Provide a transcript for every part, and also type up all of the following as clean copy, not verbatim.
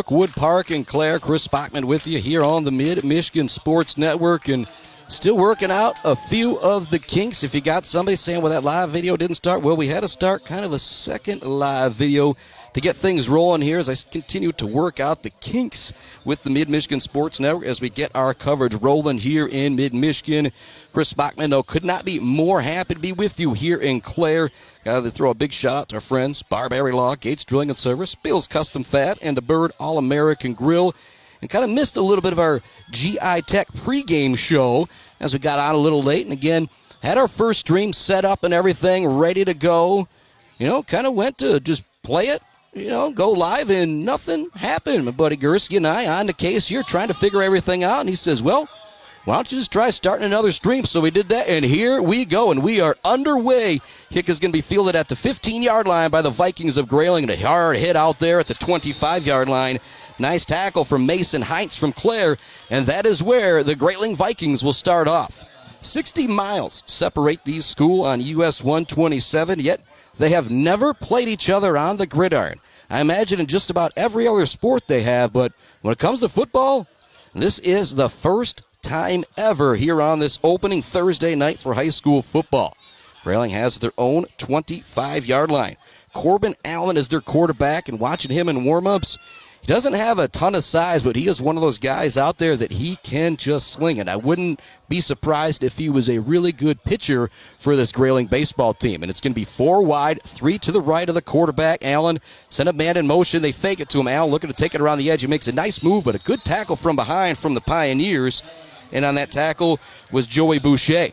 Brookwood Park in Clare. Chris Bachman with you here on the Mid-Michigan Sports Network, and still working out a few of the kinks. If you got somebody saying, well, that live video didn't start, well, we had to start kind of a second live video to get things rolling here as I continue to work out the kinks with the Mid-Michigan Sports Network as we get our coverage rolling here in Mid-Michigan. Chris Bachman, though, could not be more happy to be with you here in Clare. Got to throw a big shout out to our friends, Barberry Law, Gates Drilling and Service, Bill's Custom Fab, and the Bird All-American Grill. And kind of missed a little bit of our GI Tech pregame show as we got on a little late. And again, had our first stream set up and everything ready to go. You know, kind of went to just play it, you know, go live, and nothing happened. My buddy Gursky and I on the case here trying to figure everything out. And he says, well, why don't you just try starting another stream? So we did that, and here we go, and we are underway. Kick is going to be fielded at the 15-yard line by the Vikings of Grayling. And a hard hit out there at the 25-yard line. Nice tackle from Mason Heinz from Clare, and that is where the Grayling Vikings will start off. 60 miles separate these schools on US 127, yet they have never played each other on the gridiron. I imagine in just about every other sport they have, but when it comes to football, this is the first time ever here on this opening Thursday night for high school football. Grayling has their own 25-yard line. Corbin Allen is their quarterback, and watching him in warm-ups, he doesn't have a ton of size, but he is one of those guys out there that he can just sling it. I wouldn't be surprised if he was a really good pitcher for this Grayling baseball team. And it's going to be 4 wide, 3 to the right of the quarterback. Allen sent a man in motion. They fake it to him. Allen looking to take it around the edge. He makes a nice move, but a good tackle from behind from the Pioneers. And on that tackle was Joey Boucher.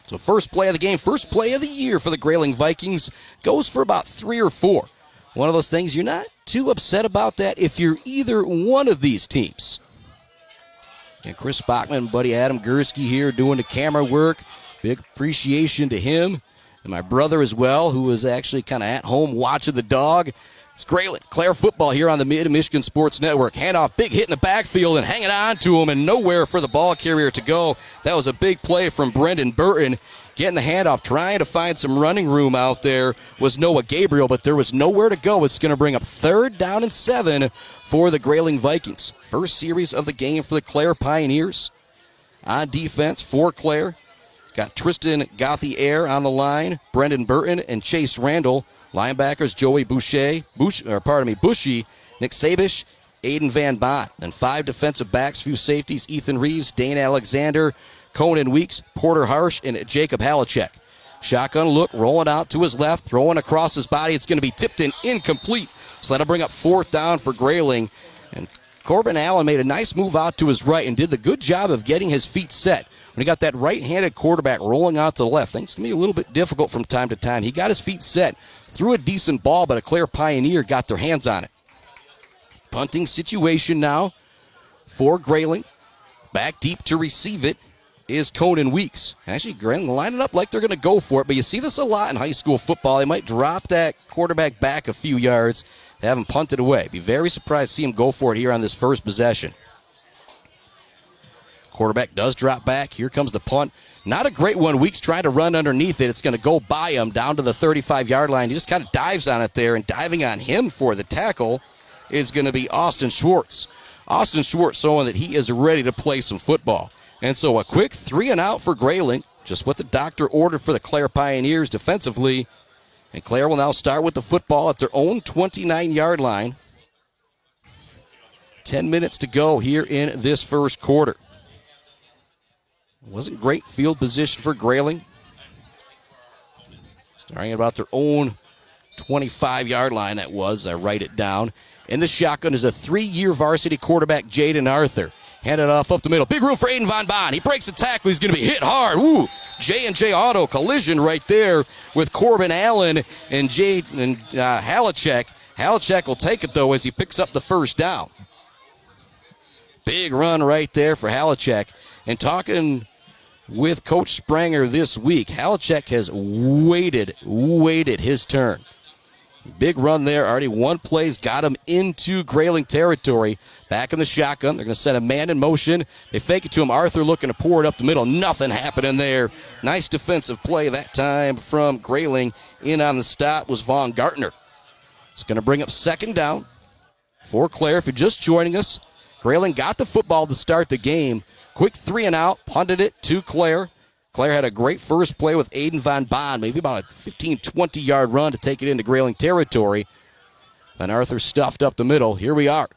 So first play of the game, first play of the year for the Grayling Vikings. Goes for about 3 or 4. One of those things you're not too upset about that if you're either one of these teams. And Chris Bachman, buddy Adam Gursky here doing the camera work. Big appreciation to him. And my brother as well, who was actually kind of at home watching the dog. It's Grayling, Clare football here on the Mid-Michigan Sports Network. Handoff, big hit in the backfield and hanging on to him and nowhere for the ball carrier to go. That was a big play from Brendan Burton. Getting the handoff, trying to find some running room out there was Noah Gabriel, but there was nowhere to go. It's going to bring up 3rd down and 7 for the Grayling Vikings. First series of the game for the Clare Pioneers. On defense for Clare, got Tristan Gauthier on the line, Brendan Burton and Chase Randall. Linebackers Joey Bushy, Nick Sabish, Aiden Van Bont. Then 5 defensive backs, few safeties, Ethan Reeves, Dane Alexander, Conan Weeks, Porter Harsh, and Jacob Halachek. Shotgun look, rolling out to his left, throwing across his body. It's going to be tipped in, incomplete. So that'll bring up 4th down for Grayling. And Corbin Allen made a nice move out to his right and did the good job of getting his feet set. When he got that right-handed quarterback rolling out to the left, things can be a little bit difficult from time to time. He got his feet set, threw a decent ball, but a Clare Pioneer got their hands on it. Punting situation now for Grayling. Back deep to receive it is Conan Weeks. Actually, Grayling lining up like they're going to go for it, but you see this a lot in high school football. They might drop that quarterback back a few yards to have him punted away. Be very surprised to see him go for it here on this first possession. Quarterback does drop back. Here comes the punt. Not a great one. Weeks trying to run underneath it. It's going to go by him down to the 35-yard line. He just kind of dives on it there, and diving on him for the tackle is going to be Austin Schwartz. Austin Schwartz showing that he is ready to play some football. And so a quick 3 and out for Grayling, just what the doctor ordered for the Clare Pioneers defensively. And Clare will now start with the football at their own 29-yard line. 10 minutes to go here in this first quarter. Wasn't great field position for Grayling. Starting at about their own 25-yard line, that was. I write it down. In the shotgun is a 3-year varsity quarterback, Jayden Arthur. Handed off up the middle. Big room for Aiden Von Bond. He breaks the tackle. He's going to be hit hard. Woo! J&J Auto collision right there with Corbin Allen and Halachek. Halachek will take it, though, as he picks up the first down. Big run right there for Halachek. And talking with Coach Spranger this week, Halachek has waited his turn. Big run there. Already one play's got him into Grayling territory. Back in the shotgun. They're going to send a man in motion. They fake it to him. Arthur looking to pour it up the middle. Nothing happening there. Nice defensive play that time from Grayling. In on the stop was Vaughn Gartner. It's going to bring up 2nd down. for Clare. If you're just joining us, Grayling got the football to start the game. Quick 3 and out, punted it to Clare. Clare had a great first play with Aiden Von Bond, maybe about a 15, 20-yard run to take it into Grayling territory. Then Arthur stuffed up the middle. Here we are.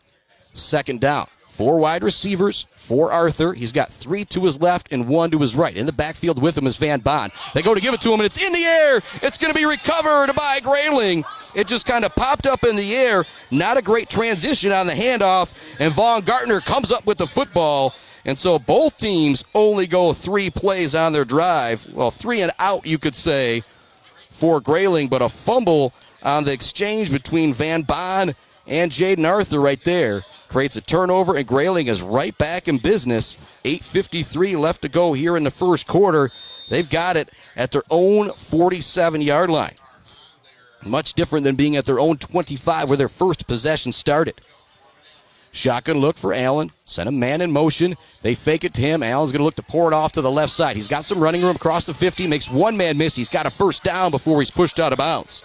Second down. 4 wide receivers for Arthur. He's got 3 to his left and 1 to his right. In the backfield with him is Van Bond. They go to give it to him, and it's in the air. It's going to be recovered by Grayling. It just kind of popped up in the air. Not a great transition on the handoff, and Vaughn Gartner comes up with the football. And so both teams only go 3 plays on their drive. Well, 3 and out, you could say, for Grayling, but a fumble on the exchange between Van Bond and Jayden Arthur right there creates a turnover, and Grayling is right back in business. 8:53 left to go here in the first quarter. They've got it at their own 47-yard line. Much different than being at their own 25 where their first possession started. Shotgun look for Allen. Send a man in motion. They fake it to him. Allen's going to look to pour it off to the left side. He's got some running room across the 50. Makes one man miss. He's got a first down before he's pushed out of bounds.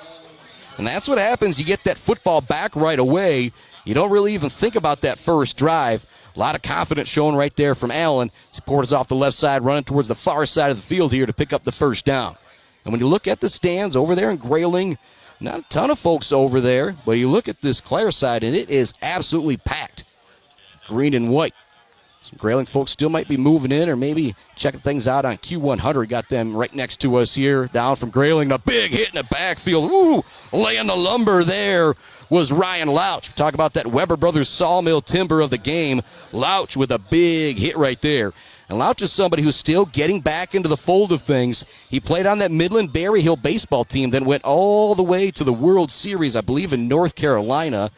And that's what happens. You get that football back right away. You don't really even think about that first drive. A lot of confidence shown right there from Allen. He pours off the left side, running towards the far side of the field here to pick up the first down. And when you look at the stands over there in Grayling, not a ton of folks over there, but you look at this Clare side, and it is absolutely packed. Green and white. Some Grayling folks still might be moving in or maybe checking things out on Q100. Got them right next to us here, down from Grayling. A big hit in the backfield. Ooh, laying the lumber there was Ryan Louch. Talk about that Weber Brothers sawmill timber of the game. Louch with a big hit right there. And Louch is somebody who's still getting back into the fold of things. He played on that Midland Berry Hill baseball team, then went all the way to the World Series, I believe, in North Carolina.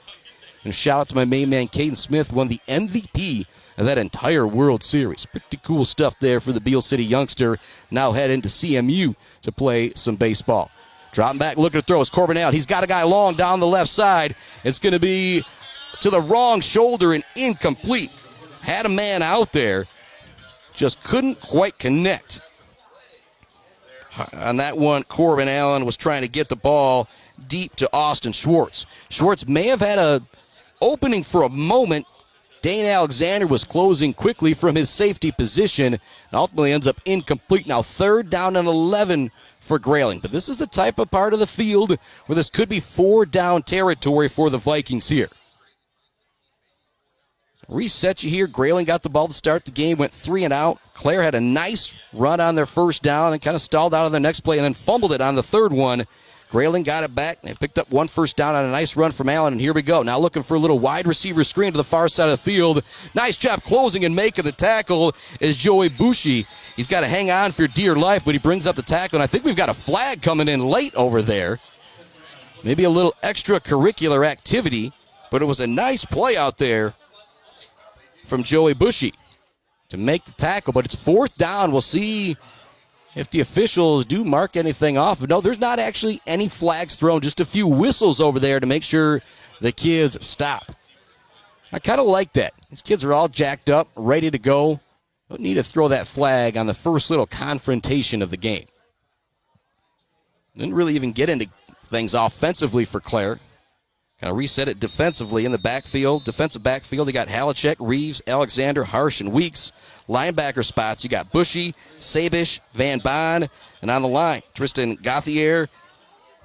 And shout out to my main man, Caden Smith, won the MVP of that entire World Series. Pretty cool stuff there for the Beale City youngster. Now head into CMU to play some baseball. Dropping back, looking to throw. It's Corbin out. He's got a guy long down the left side. It's going to be to the wrong shoulder and incomplete. Had a man out there. Just couldn't quite connect. On that one, Corbin Allen was trying to get the ball deep to Austin Schwartz. Schwartz may have had a opening for a moment. Dane Alexander was closing quickly from his safety position and ultimately ends up incomplete. Now 3rd down and 11 for Grayling. But this is the type of part of the field where this could be 4-down territory for the Vikings here. Reset you here. Grayling got the ball to start the game, went 3 and out. Clare had a nice run on their first down and kind of stalled out on their next play and then fumbled it on the third one. Grayling got it back. They picked up 1 first down on a nice run from Allen, and here we go. Now looking for a little wide receiver screen to the far side of the field. Nice job closing and making the tackle is Joey Bushy. He's got to hang on for dear life, but he brings up the tackle, and I think we've got a flag coming in late over there. Maybe a little extracurricular activity, but it was a nice play out there from Joey Bushy to make the tackle, but it's 4th down. We'll see if the officials do mark anything off. No, there's not actually any flags thrown, just a few whistles over there to make sure the kids stop. I kind of like that. These kids are all jacked up, ready to go. Don't need to throw that flag on the first little confrontation of the game. Didn't really even get into things offensively for Clare. Kind of reset it defensively in the backfield. Defensive backfield, you got Halachek, Reeves, Alexander, Harsh, and Weeks. Linebacker spots, you got Bushy, Sabish, Van Bond, and on the line, Tristan Gauthier,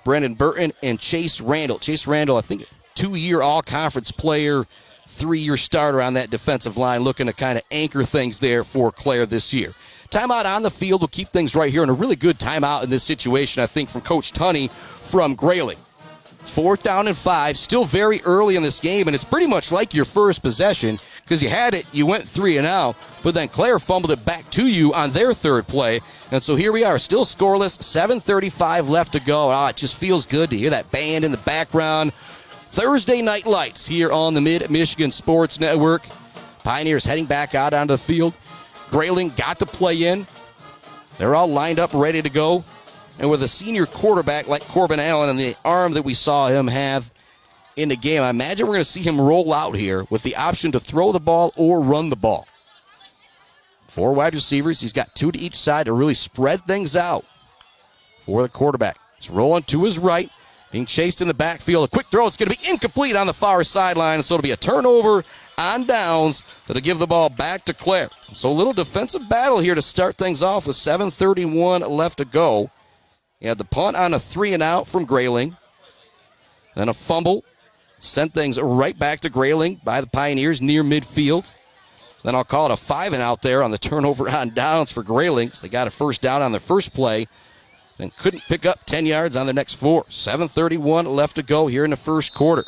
Brendan Burton, and Chase Randall. Chase Randall, I think, 2-year all-conference player, 3-year starter on that defensive line, looking to kind of anchor things there for Clare this year. Timeout on the field will keep things right here, and a really good timeout in this situation, I think, from Coach Tunney from Grayling. 4th down and 5, still very early in this game, and it's pretty much like your first possession because you had it, you went 3 and out, but then Clare fumbled it back to you on their third play, and so here we are, still scoreless, 7:35 left to go. It just feels good to hear that band in the background. Thursday night lights here on the Mid-Michigan Sports Network. Pioneers heading back out onto the field. Grayling got the play in. They're all lined up, ready to go. And with a senior quarterback like Corbin Allen and the arm that we saw him have in the game, I imagine we're going to see him roll out here with the option to throw the ball or run the ball. 4 wide receivers. He's got 2 to each side to really spread things out for the quarterback. He's rolling to his right. Being chased in the backfield. A quick throw. It's going to be incomplete on the far sideline, so it'll be a turnover on downs that'll give the ball back to Clare. So a little defensive battle here to start things off with 7:31 left to go. You had the punt on a 3-and-out from Grayling. Then a fumble. Sent things right back to Grayling by the Pioneers near midfield. Then I'll call it a 5-and-out there on the turnover on downs for Grayling. So they got a first down on the first play. Then couldn't pick up 10 yards on the next 4. 7:31 left to go here in the first quarter.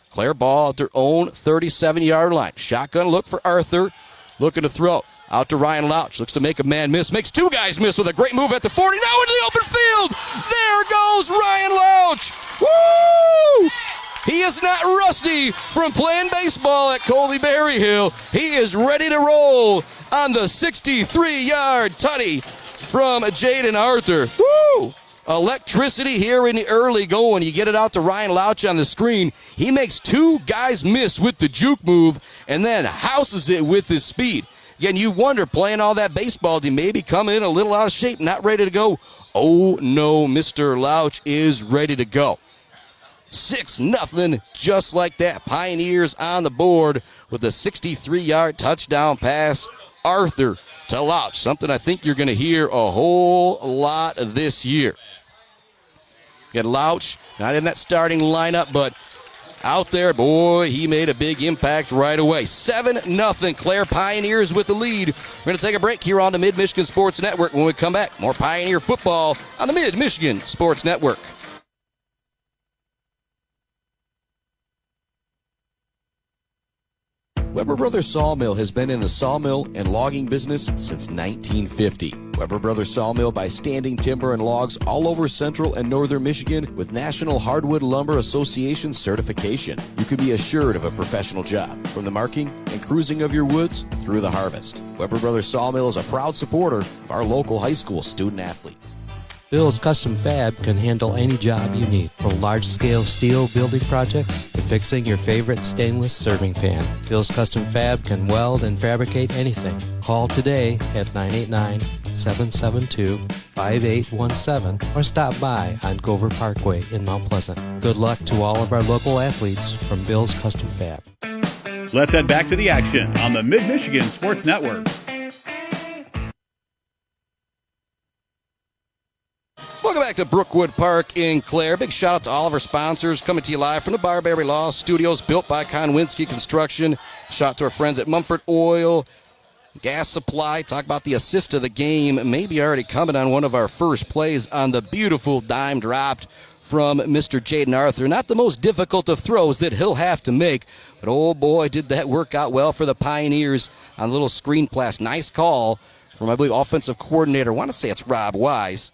Clare ball at their own 37-yard line. Shotgun look for Arthur. Looking to throw. Out to Ryan Louch. Looks to make a man miss. Makes 2 guys miss with a great move at the 40. Now into the open field. There goes Ryan Louch. Woo! He is not rusty from playing baseball at Colby Berryhill. He is ready to roll on the 63-yard tutty from Jayden Arthur. Woo! Electricity here in the early going. You get it out to Ryan Louch on the screen. He makes 2 guys miss with the juke move and then houses it with his speed. Again, you wonder, playing all that baseball, he may be coming in a little out of shape, not ready to go. Oh, no, Mr. Louch is ready to go. 6-0, just like that. Pioneers on the board with a 63-yard touchdown pass. Arthur to Louch, something I think you're going to hear a whole lot this year. Get Louch, not in that starting lineup, but out there, boy, he made a big impact right away. 7-0, Clare Pioneers with the lead. We're going to take a break here on the Mid-Michigan Sports Network. When we come back, more Pioneer football on the Mid-Michigan Sports Network. Weber Brothers Sawmill has been in the sawmill and logging business since 1950. Weber Brothers Sawmill buys standing timber and logs all over central and northern Michigan with National Hardwood Lumber Association certification. You can be assured of a professional job, from the marking and cruising of your woods through the harvest. Weber Brothers Sawmill is a proud supporter of our local high school student athletes. Bill's Custom Fab can handle any job you need, from large-scale steel building projects to fixing your favorite stainless serving pan. Bill's Custom Fab can weld and fabricate anything. Call today at 989-772-5817 or stop by on Gover Parkway in Mount Pleasant. Good luck to all of our local athletes from Bill's Custom Fab. Let's head back to the action on the Mid-Michigan Sports Network. Welcome back to Brookwood Park in Clare. Big shout out to all of our sponsors coming to you live from the Barberry Law Studios, built by Konwinski Construction. Shout out to our friends at Mumford Oil, Gas Supply. Talk about the assist of the game. Maybe already coming on one of our first plays on the beautiful dime dropped from Mr. Jayden Arthur. Not the most difficult of throws that he'll have to make, but oh boy, did that work out well for the Pioneers on a little screen pass. Nice call from, I believe, offensive coordinator. I want to say it's Rob Wise.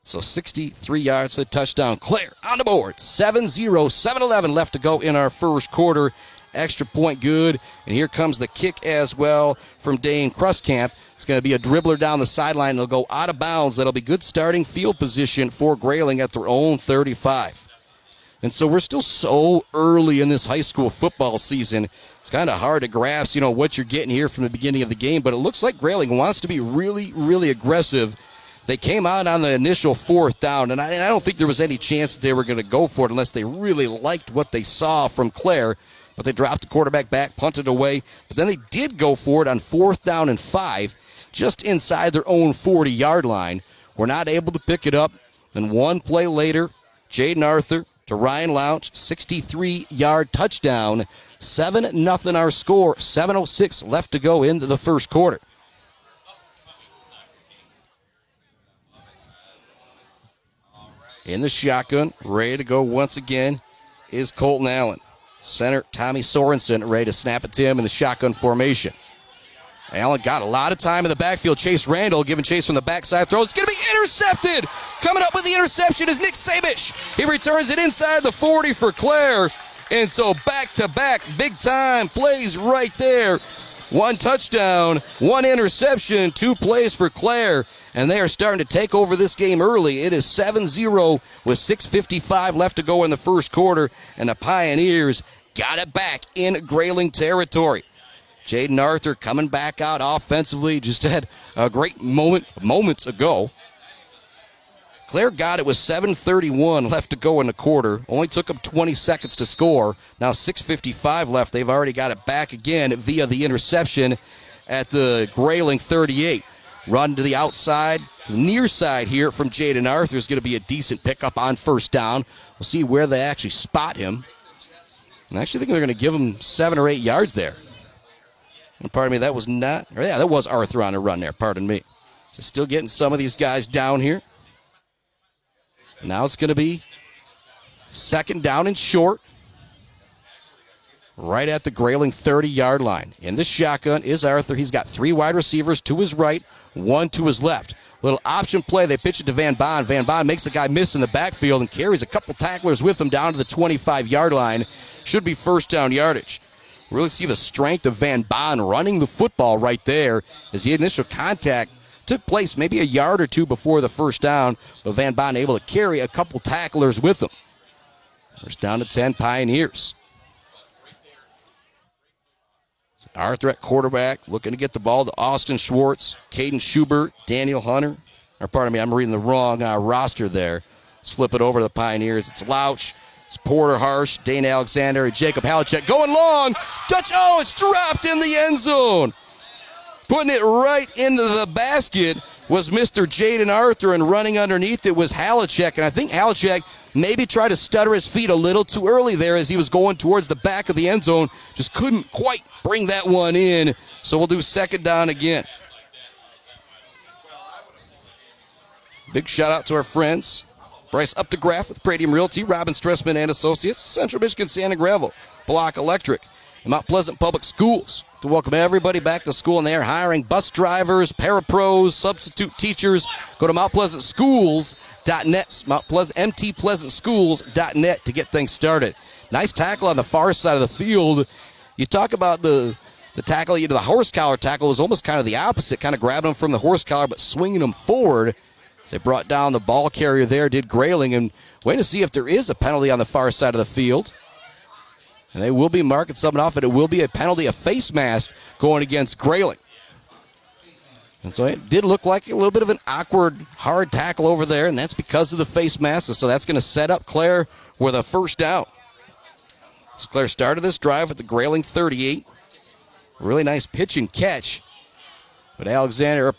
So 63 yards for the touchdown. Clare on the board. 7-0, 7-11 left to go in our first quarter. Extra point good. And here comes the kick as well from Dane Kruskamp. It's going to be a dribbler down the sideline. It'll go out of bounds. That'll be good starting field position for Grayling at their own 35. And so we're still so early in this high school football season. It's kind of hard to grasp, what you're getting here from the beginning of the game. But it looks like Grayling wants to be really, really aggressive. They came out on the initial 4th down, and I don't think there was any chance that they were going to go for it unless they really liked what they saw from Clare. But they dropped the quarterback back, punted away. But then they did go for it on 4th down and 5, just inside their own 40-yard line. Were not able to pick it up. Then one play later, Jayden Arthur to Ryan Louch, 63-yard touchdown. 7-0 our score, 7:06 left to go into the first quarter. In the shotgun, ready to go once again, is Colton Allen. Center, Tommy Sorensen, ready to snap it to him in the shotgun formation. Allen got a lot of time in the backfield. Chase Randall giving chase from the backside throw. It's going to be intercepted. Coming up with the interception is Nick Sabish. He returns it inside the 40 for Clare. And so back-to-back big-time plays right there. 1 touchdown, 1 interception, 2 plays for Clare. And they are starting to take over this game early. It is 7-0 with 6:55 left to go in the first quarter. And the Pioneers got it back in Grayling territory. Jayden Arthur coming back out offensively. Just had a great moments ago. Clare got it with 7:31 left to go in the quarter. Only took them 20 seconds to score. Now 6:55 left. They've already got it back again via the interception at the Grayling 38. Run to the outside, to the near side here from Jayden Arthur is going to be a decent pickup on first down. We'll see where they actually spot him. I actually think they're going to give him 7 or 8 yards there. And pardon me, that was not, or yeah, that was Arthur on a run there, pardon me. So still getting some of these guys down here. Now it's going to be second down and short. Right at the Grayling 30-yard line. In the shotgun is Arthur. He's got 3 wide receivers to his right, 1 to his left. Little option play. They pitch it to Van Bon. Van Bon makes a guy miss in the backfield and carries a couple tacklers with him down to the 25-yard line. Should be first down yardage. Really see the strength of Van Bon running the football right there as the initial contact took place maybe a yard or two before the first down, but Van Bon able to carry a couple tacklers with him. First down to 10 Pioneers. Arthur at quarterback, looking to get the ball to Austin Schwartz, Caden Schubert, Daniel Hunter. Or pardon me, I'm reading the wrong roster there. Let's flip it over to the Pioneers. It's Louch, it's Porter Harsh, Dane Alexander, and Jacob Halachek going long. Touch, oh, it's dropped in the end zone. Putting it right into the basket was Mr. Jayden Arthur, and running underneath it was Halachek. And I think Halachek maybe tried to stutter his feet a little too early there as he was going towards the back of the end zone. Just couldn't quite bring that one in. So we'll do second down again. Big shout out to our friends. Bryce Updegraff with Pradium Realty, Robin Stressman and Associates, Central Michigan Sand and Gravel, Block Electric, and Mount Pleasant Public Schools to welcome everybody back to school. And they are hiring bus drivers, parapros, substitute teachers. Go to mtpleasantschools.net, mtpleasantschools.net to get things started. Nice tackle on the far side of the field. You talk about the tackle, the horse collar tackle was almost kind of the opposite, kind of grabbing him from the horse collar but swinging him forward. As they brought down the ball carrier there, did Grayling, and wait to see if there is a penalty on the far side of the field. And they will be marking something off, and it will be a penalty, a face mask going against Grayling. And so it did look like a little bit of an awkward, hard tackle over there, and that's because of the face mask. So that's going to set up Clare with a first down. So Clare started this drive at the Grayling 38. Really nice pitch and catch. But Alexander,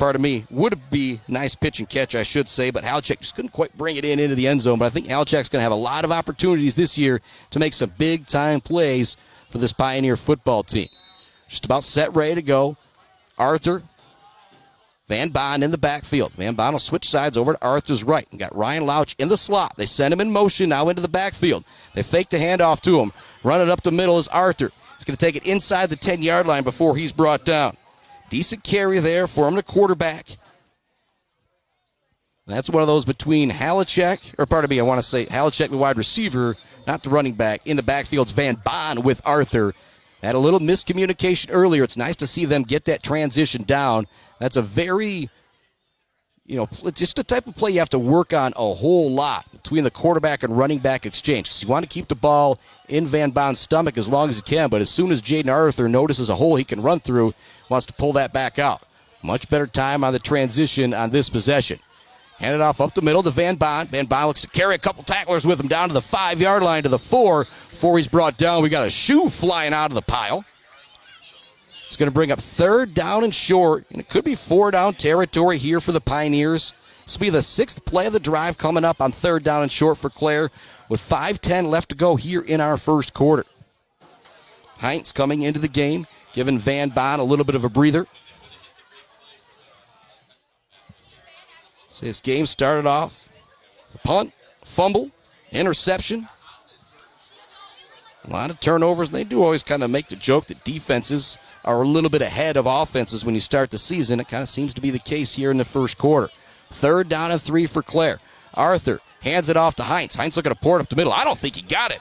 would be nice pitch and catch, I should say. But Halachek just couldn't quite bring it into the end zone. But I think Halachek's going to have a lot of opportunities this year to make some big-time plays for this Pioneer football team. Just about set, ready to go. Arthur, Van Bon in the backfield. Van Bon will switch sides over to Arthur's right. And got Ryan Louch in the slot. They send him in motion now into the backfield. They fake the handoff to him. Running up the middle is Arthur. He's going to take it inside the 10-yard line before he's brought down. Decent carry there for him to quarterback. That's one of those between Halachek, I want to say Halachek, the wide receiver, not the running back. In the backfield's Van Bon with Arthur. Had a little miscommunication earlier. It's nice to see them get that transition down. That's a very, just a type of play you have to work on a whole lot between the quarterback and running back exchange. Because you want to keep the ball in Van Bon's stomach as long as you can, but as soon as Jayden Arthur notices a hole he can run through, wants to pull that back out. Much better time on the transition on this possession. Hand it off up the middle to Van Bon. Van Bon looks to carry a couple tacklers with him down to the 5-yard line to the 4. Before he's brought down, we got a shoe flying out of the pile. It's going to bring up third down and short, and it could be 4-down territory here for the Pioneers. This will be the 6th play of the drive coming up on third down and short for Clare with 5:10 left to go here in our first quarter. Heinz coming into the game, giving Van Bon a little bit of a breather. So this game started off the punt, fumble, interception. A lot of turnovers. They do always kind of make the joke that defenses are a little bit ahead of offenses when you start the season. It kind of seems to be the case here in the first quarter. Third down and 3 for Clare. Arthur hands it off to Heinz. Heinz looking to pour it up the middle. I don't think he got it.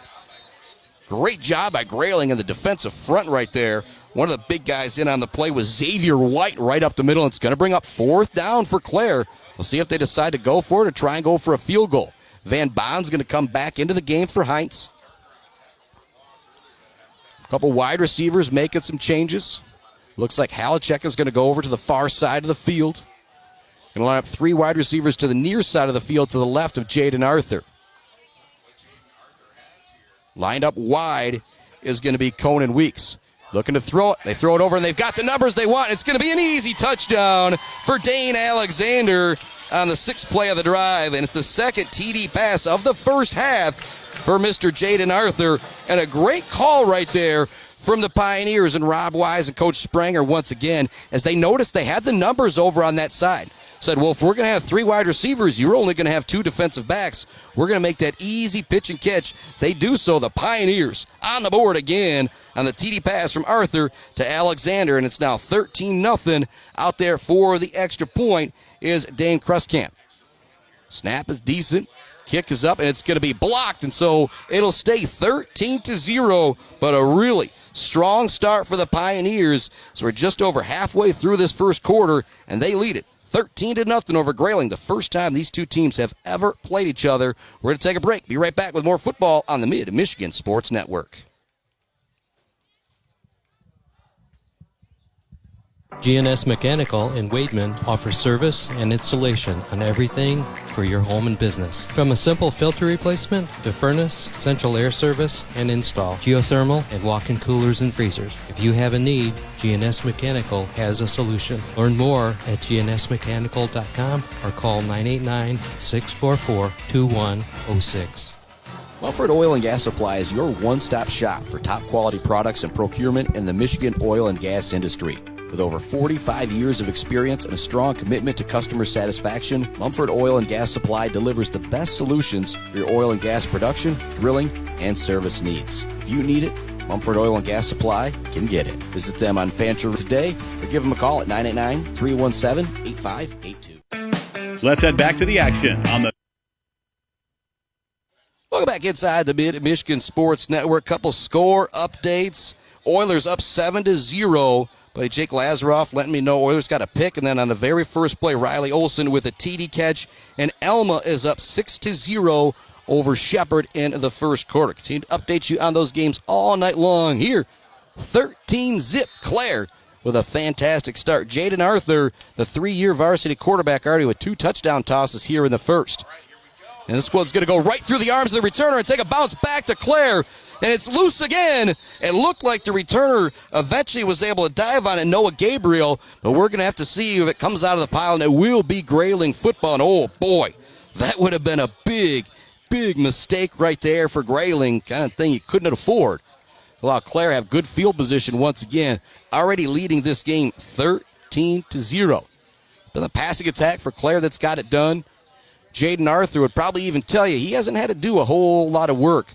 Great job by Grayling in the defensive front right there. One of the big guys in on the play was Xavier White right up the middle. It's going to bring up 4th down for Clare. We'll see if they decide to go for it or try and go for a field goal. Van Bon's going to come back into the game for Heinz. A couple wide receivers making some changes. Looks like Halachek is going to go over to the far side of the field. Going to line up 3 wide receivers to the near side of the field to the left of Jayden Arthur. Lined up wide is going to be Conan Weeks. Looking to throw it. They throw it over, and they've got the numbers they want. It's going to be an easy touchdown for Dane Alexander on the 6th play of the drive, and it's the second TD pass of the first half for Mr. Jayden Arthur, and a great call right there from the Pioneers and Rob Wise and Coach Spranger once again, as they noticed they had the numbers over on that side. Said, well, if we're going to have 3 wide receivers, you're only going to have 2 defensive backs. We're going to make that easy pitch and catch. They do so. The Pioneers on the board again on the TD pass from Arthur to Alexander, and it's now 13-0 out there for the extra point is Dane Kruskamp. Snap is decent. Kick is up, and it's going to be blocked, and so it'll stay 13-0, but a really strong start for the Pioneers. So we're just over halfway through this first quarter, and they lead it 13-0 over Grayling, the first time these two teams have ever played each other. We're going to take a break. Be right back with more football on the Mid-Michigan Sports Network. GNS Mechanical in Wademan offers service and installation on everything for your home and business. From a simple filter replacement to furnace, central air service, and install, geothermal, and walk-in coolers and freezers. If you have a need, GNS Mechanical has a solution. Learn more at gnsmechanical.com or call 989-644-2106. Mumford Oil and Gas Supply is your one-stop shop for top-quality products and procurement in the Michigan oil and gas industry. With over 45 years of experience and a strong commitment to customer satisfaction, Mumford Oil and Gas Supply delivers the best solutions for your oil and gas production, drilling, and service needs. If you need it, Mumford Oil and Gas Supply can get it. Visit them on Fancher today or give them a call at 989-317-8582. Let's head back to the action on the Welcome back inside the Mid-Michigan Sports Network. Couple score updates. Oilers up 7-0. But Jake Lazaroff letting me know Oilers got a pick, and then on the very first play, Riley Olson with a TD catch, and Elma is up 6-0 over Shepherd in the first quarter. Continue to update you on those games all night long here. 13-zip Clare with a fantastic start. Jayden Arthur, the 3-year varsity quarterback, already with 2 touchdown tosses here in the first. And this one's going to go right through the arms of the returner and take a bounce back to Clare. And it's loose again. It looked like the returner eventually was able to dive on it, Noah Gabriel. But we're going to have to see if it comes out of the pile, and it will be Grayling football. And oh, boy, that would have been a big, big mistake right there for Grayling. Kind of thing you couldn't afford. Allow Clare have good field position once again. Already leading this game 13-0. But the passing attack for Clare that's got it done. Jayden Arthur would probably even tell you he hasn't had to do a whole lot of work.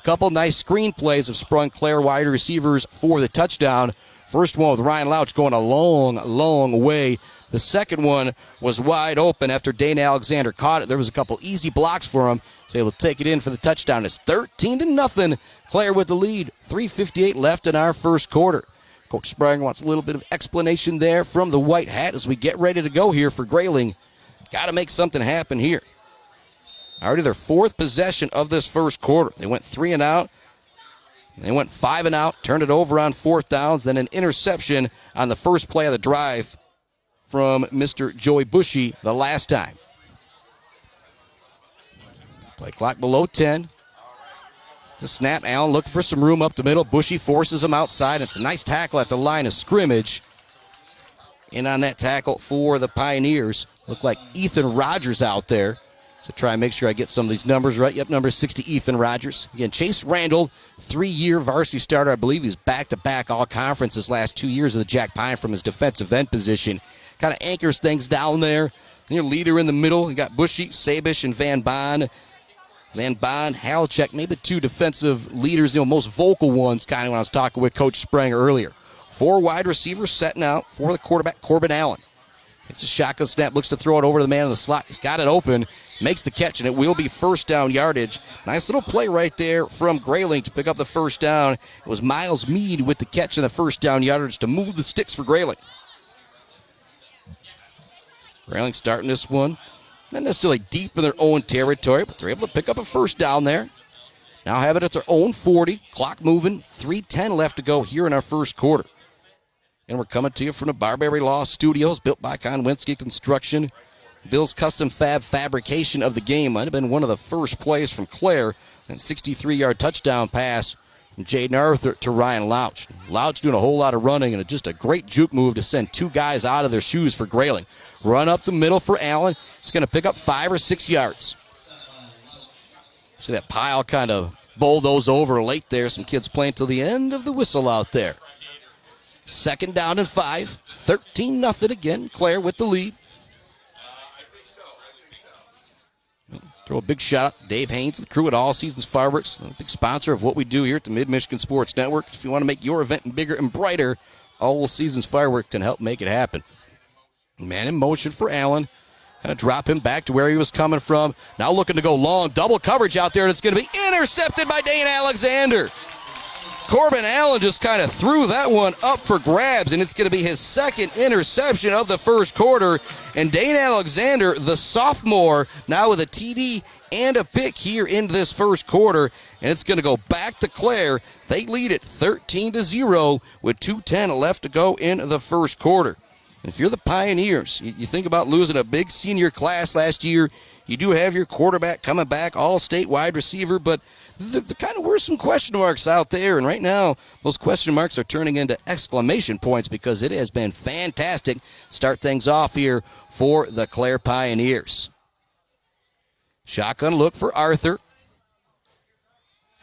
Couple nice screen plays have sprung Clare wide receivers for the touchdown. First one with Ryan Louch going a long, long way. The second one was wide open after Dane Alexander caught it. There was a couple easy blocks for him. So able to take it in for the touchdown. It's 13-0. Clare with the lead. 3:58 left in our first quarter. Coach Spranger wants a little bit of explanation there from the white hat as we get ready to go here for Grayling. Got to make something happen here. Already their 4th possession of this first quarter. They went 3 and out. They went 5 and out, turned it over on 4th downs, then an interception on the first play of the drive from Mr. Joey Bushy the last time. Play clock below 10. The snap, Allen looking for some room up the middle. Bushy forces him outside. It's a nice tackle at the line of scrimmage. In on that tackle for the Pioneers. Looked like Ethan Rogers out there. So try and make sure I get some of these numbers right. Yep, number 60, Ethan Rogers. Again, Chase Randall, 3-year varsity starter. I believe he's back-to-back all-conference his last 2 years of the Jack Pine from his defensive end position. Kind of anchors things down there. And your leader in the middle, you got Bushy, Sabish, and Van Baan. Van Baan, Halchek, maybe the 2 defensive leaders, most vocal ones, kind of when I was talking with Coach Spranger earlier. 4 wide receivers setting out for the quarterback, Corbin Allen. It's a shotgun snap, looks to throw it over to the man in the slot. He's got it open, makes the catch, and it will be first down yardage. Nice little play right there from Grayling to pick up the first down. It was Miles Mead with the catch and the first down yardage to move the sticks for Grayling. Grayling starting this one. Not necessarily deep in their own territory, but they're able to pick up a first down there. Now have it at their own 40. Clock moving. 3:10 left to go here in our first quarter. And we're coming to you from the Barberry Law Studios, built by Konwinski Construction. Bill's custom fab fabrication of the game might have been one of the first plays from Clare. That 63-yard touchdown pass from Jayden Arthur to Ryan Louch. Louch doing a whole lot of running and just a great juke move to send two guys out of their shoes for Grayling. Run up the middle for Allen. He's going to pick up 5 or 6 yards. See that pile kind of bulldoze over late there. Some kids playing till the end of the whistle out there. 2nd down and 5. 13-0 again. Clare with the lead. Throw a big shot. Dave Haynes, the crew at All Seasons Fireworks, a big sponsor of what we do here at the Mid-Michigan Sports Network. If you want to make your event bigger and brighter, All Seasons Fireworks can help make it happen. Man in motion for Allen. Kind of drop him back to where he was coming from. Now looking to go long. Double coverage out there, and it's going to be intercepted by Dane Alexander. Corbin Allen just kind of threw that one up for grabs, and it's going to be his 2nd interception of the first quarter. And Dane Alexander, the sophomore, now with a TD and a pick here in this first quarter, and it's going to go back to Clare. They lead it 13-0 with 2:10 left to go in the first quarter. If you're the Pioneers, you think about losing a big senior class last year. You do have your quarterback coming back, all-state wide receiver, but there kind of were some question marks out there, and right now those question marks are turning into exclamation points because it has been fantastic. Start things off here for the Clare Pioneers. Shotgun look for Arthur.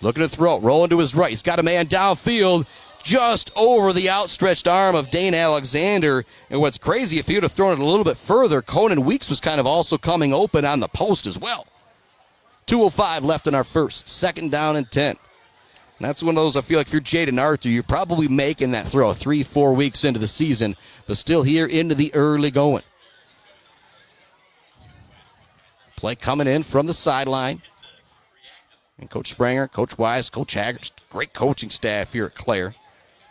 Looking to throw, rolling to his right. He's got a man downfield just over the outstretched arm of Dane Alexander. And what's crazy, if he would have thrown it a little bit further, Conan Weeks was kind of also coming open on the post as well. 2:05 left in our first. 2nd down and 10. And that's one of those, I feel like if you're Jayden Arthur, you're probably making that throw 3-4 weeks into the season, but still here into the early going. Play coming in from the sideline. And Coach Spranger, Coach Wise, Coach Haggard, great coaching staff here at Clare.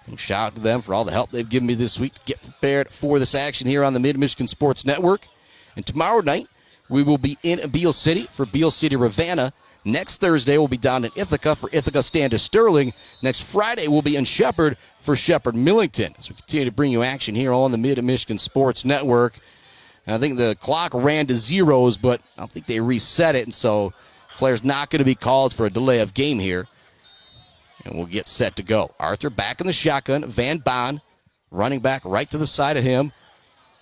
And shout out to them for all the help they've given me this week to get prepared for this action here on the Mid-Michigan Sports Network. And tomorrow night, we will be in Beale City for Beale City Ravenna. Next Thursday, we'll be down in Ithaca for Ithaca Standish Sterling. Next Friday, we'll be in Shepherd for Shepherd Millington. As we continue to bring you action here on the Mid-Michigan Sports Network. And I think the clock ran to zeros, but I don't think they reset it, and so Clare's not going to be called for a delay of game here. And we'll get set to go. Arthur back in the shotgun. Van Baan running back right to the side of him.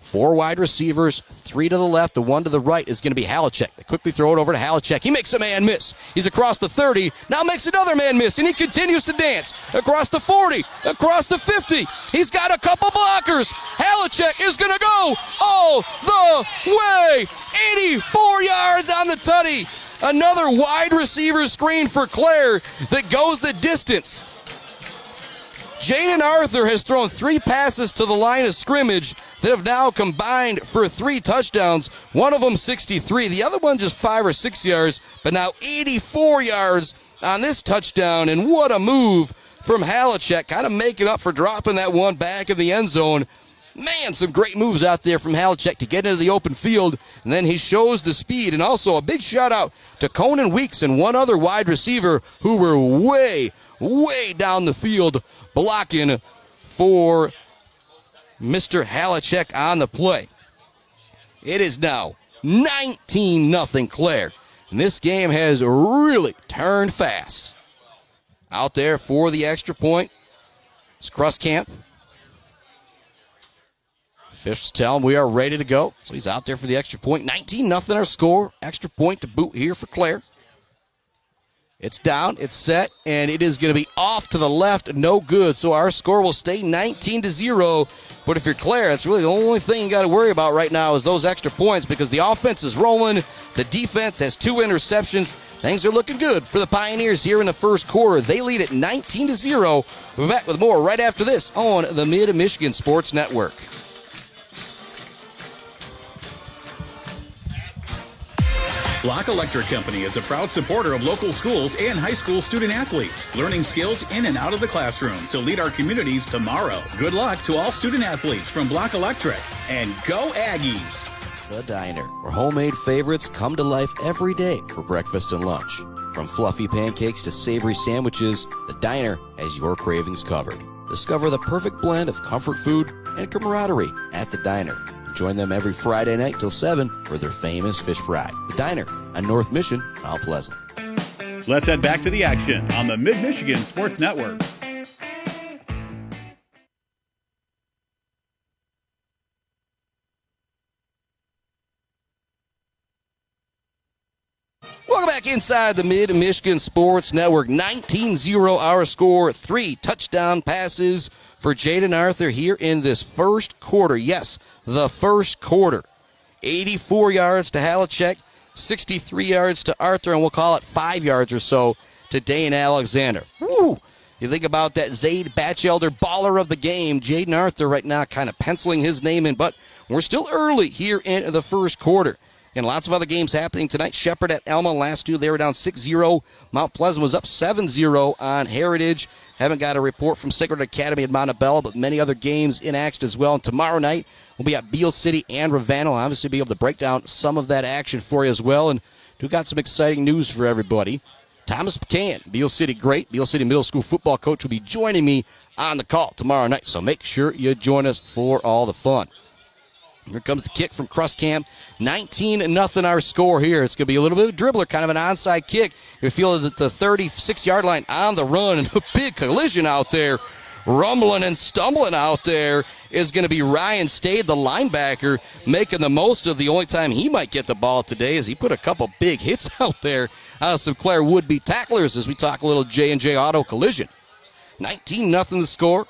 4 wide receivers, 3 to the left, the 1 to the right is going to be Halachek. They quickly throw it over to Halachek. He makes a man miss. He's across the 30, now makes another man miss, and he continues to dance. Across the 40, across the 50. He's got a couple blockers. Halachek is going to go all the way. 84 yards on the tutty. Another wide receiver screen for Clare that goes the distance. Jayden Arthur has thrown 3 passes to the line of scrimmage that have now combined for 3 touchdowns. One of them 63. The other one just 5 or 6 yards, but now 84 yards on this touchdown. And what a move from Halachek, kind of making up for dropping that one back in the end zone. Man, some great moves out there from Halachek to get into the open field, and then he shows the speed. And also a big shout out to Conan Weeks and one other wide receiver who were way down the field blocking for Mr. Halachek on the play. It is now 19-0 Clare, and this game has really turned fast. Out there for the extra point, it's Kruskamp. Officials tell him we are ready to go. So he's out there for the extra point. 19-0 our score. Extra point to boot here for Clare. It's down, it's set, and it is going to be off to the left. No good. So our score will stay 19-0. But if you're Clare, that's really the only thing you got to worry about right now is those extra points because the offense is rolling. The defense has 2 interceptions. Things are looking good for the Pioneers here in the first quarter. They lead at 19-0. We'll be back with more right after this on the Mid-Michigan Sports Network. Block Electric Company is a proud supporter of local schools and high school student athletes, learning skills in and out of the classroom to lead our communities tomorrow. Good luck to all student athletes from Block Electric, and go Aggies! The Diner, where homemade favorites come to life every day for breakfast and lunch. From fluffy pancakes to savory sandwiches, the Diner has your cravings covered. Discover the perfect blend of comfort food and camaraderie at the Diner. Join them every Friday night till 7 for their famous fish fry. The Diner on North Mission, Mount Pleasant. Let's head back to the action on the Mid-Michigan Sports Network. Welcome back inside the Mid-Michigan Sports Network. 19-0 our score. 3 touchdown passes for Jayden Arthur here in this first quarter. Yes, the first quarter. 84 yards to Halachek, 63 yards to Arthur, and we'll call it 5 yards or so to Dane Alexander. Woo! You think about that Zaid Batchelder baller of the game. Jayden Arthur right now kind of penciling his name in, but we're still early here in the first quarter. And lots of other games happening tonight. Shepherd at Elma last two, they were down 6-0. Mount Pleasant was up 7-0 on Heritage. Haven't got a report from Sacred Academy at Montebello, but many other games in action as well. And tomorrow night, we'll be at Beale City and Ravenna. We'll obviously be able to break down some of that action for you as well. And we've got some exciting news for everybody. Thomas McCann, Beale City great, Beale City Middle School football coach, will be joining me on the call tomorrow night. So make sure you join us for all the fun. Here comes the kick from Crustcamp. 19-0 our score here. It's going to be a little bit of a dribbler, kind of an onside kick. You feel that the 36-yard line on the run, and a big collision out there. Rumbling and stumbling out there is going to be Ryan Stade, the linebacker, making the most of the only time he might get the ball today as he put a couple big hits out there. Some Clare would-be tacklers as we talk a little J&J Auto collision. 19-0 the score.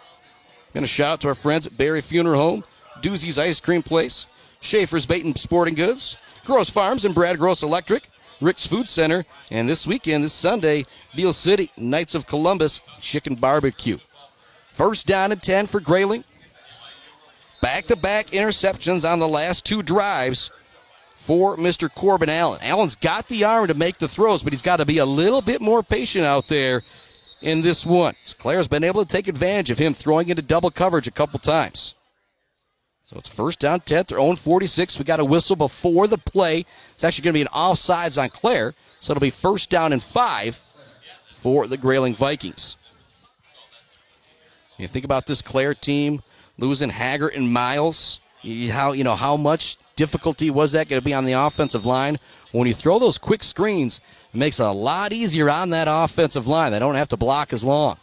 Going to shout out to our friends at Berry Funeral Home, Doozy's Ice Cream Place, Schaefer's Bait and Sporting Goods, Gross Farms and Brad Gross Electric, Rick's Food Center, and this weekend, this Sunday, Beale City, Knights of Columbus, Chicken Barbecue. First down and 10 for Grayling. Back-to-back interceptions on the last two drives for Mr. Corbin Allen. Allen's got the arm to make the throws, but he's got to be a little bit more patient out there in this one. Clare's been able to take advantage of him throwing into double coverage a couple times. So it's first down, 10th, their own 46. We got a whistle before the play. It's actually going to be an offsides on Clare, so it'll be first down and 5 for the Grayling Vikings. You think about this Clare team losing Haggart and Miles. How much difficulty was that going to be on the offensive line? When you throw those quick screens, it makes it a lot easier on that offensive line. They don't have to block as long.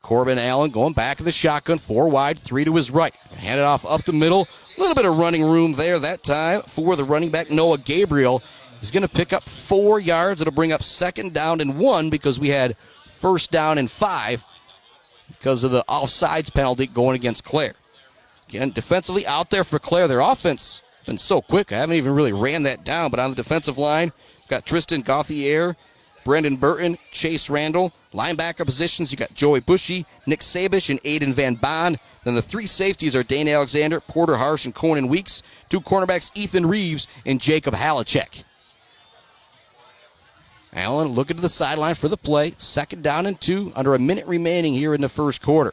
Corbin Allen going back in the shotgun, 4 wide, 3 to his right. Hand it off up the middle. A little bit of running room there that time for the running back, Noah Gabriel. He's going to pick up 4 yards. It'll bring up second down and 1 because we had first down and 5 because of the offsides penalty going against Clare. Again, defensively out there for Clare. Their offense has been so quick. I haven't even really ran that down. But on the defensive line, we've got Tristan Gauthier, Brendan Burton, Chase Randall. Linebacker positions, you got Joey Bushy, Nick Sabish, and Aiden Van Bond. Then the 3 safeties are Dane Alexander, Porter Harsh, and Conan Weeks. 2 cornerbacks, Ethan Reeves and Jacob Halachek. Allen looking to the sideline for the play. Second down and 2, under a minute remaining here in the first quarter.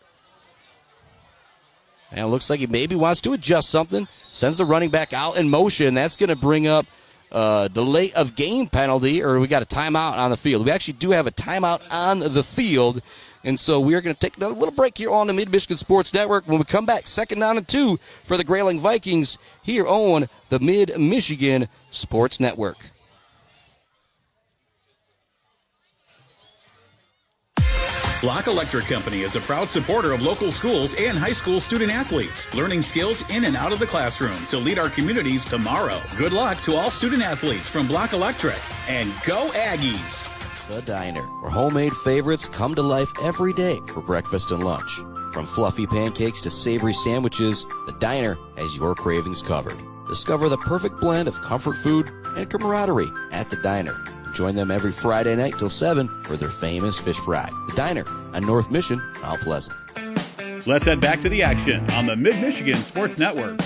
And it looks like he maybe wants to adjust something. Sends the running back out in motion. That's going to bring up delay of game penalty, or we got a timeout on the field. We actually do have a timeout on the field, and so we are going to take another little break here on the Mid-Michigan Sports Network. When we come back, second down and 2 for the Grayling Vikings here on the Mid-Michigan Sports Network. Locke Electric Company is a proud supporter of local schools and high school student athletes, learning skills in and out of the classroom to lead our communities tomorrow. Good luck to all student athletes from Block Electric, and go Aggies! The Diner, where homemade favorites come to life every day for breakfast and lunch. From fluffy pancakes to savory sandwiches, the Diner has your cravings covered. Discover the perfect blend of comfort food and camaraderie at the Diner. Join them every Friday night till 7 for their famous fish fry. The Diner on North Mission, Mount Pleasant. Let's head back to the action on the Mid-Michigan Sports Network.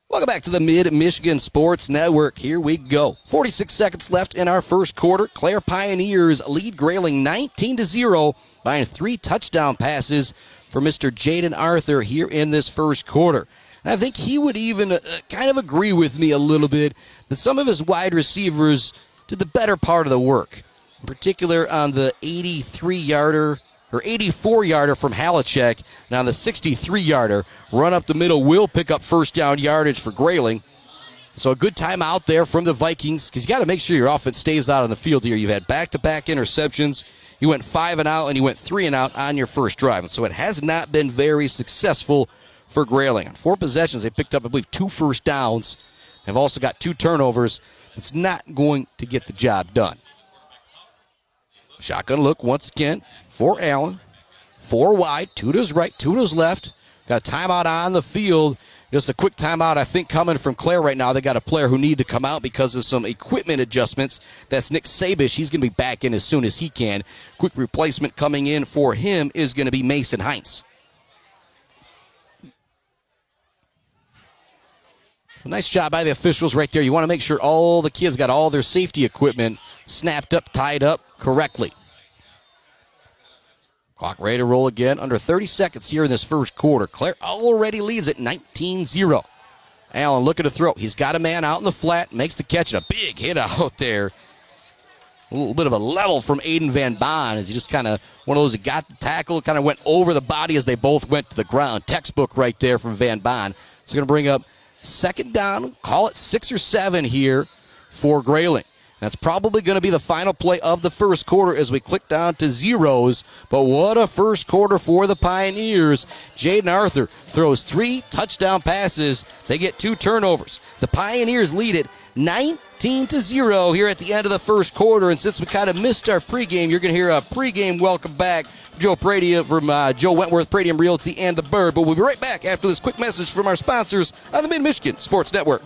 Welcome back to the Mid-Michigan Sports Network. Here we go. 46 seconds left in our first quarter. Clare Pioneers lead Grayling 19-0 by 3 touchdown passes for Mr. Jayden Arthur here in this first quarter. And I think he would even kind of agree with me a little bit that some of his wide receivers did the better part of the work. in particular on the 83-yarder or 84-yarder from Halachek. Now the 63-yarder, run up the middle, will pick up first down yardage for Grayling. So a good time out there from the Vikings, because you got to make sure your offense stays out on the field here. You've had back-to-back interceptions. You went 5 and out, and you went 3 and out on your first drive. And so it has not been very successful for Grayling. On 4 possessions, they picked up, I believe, 2 first downs. They've also got 2 turnovers. It's not going to get the job done. Shotgun look once again for Allen. 4 wide, 2 to his right, 2 to his left. Got a timeout on the field. Just a quick timeout, I think, coming from Clare right now. They got a player who needed to come out because of some equipment adjustments. That's Nick Sabish. He's going to be back in as soon as he can. Quick replacement coming in for him is going to be Mason Heinz. Nice job by the officials right there. You want to make sure all the kids got all their safety equipment snapped up, tied up correctly. Clock ready to roll again. Under 30 seconds here in this first quarter. Clare already leads at 19-0. Allen looking to throw. He's got a man out in the flat. Makes the catch. And a big hit out there. A little bit of a level from Aiden Van Baan as he just kind of, one of those that got the tackle, kind of went over the body as they both went to the ground. Textbook right there from Van Baan. It's going to bring up second down. Call it 6 or 7 here for Grayling. That's probably going to be the final play of the first quarter as we click down to zeros. But what a first quarter for the Pioneers. Jayden Arthur throws 3 touchdown passes. They get 2 turnovers. The Pioneers lead it 19-0 here at the end of the first quarter. And since we kind of missed our pregame, you're going to hear a pregame welcome back from Joe Wentworth, Pradium Realty, and the Bird. But we'll be right back after this quick message from our sponsors on the Mid-Michigan Sports Network.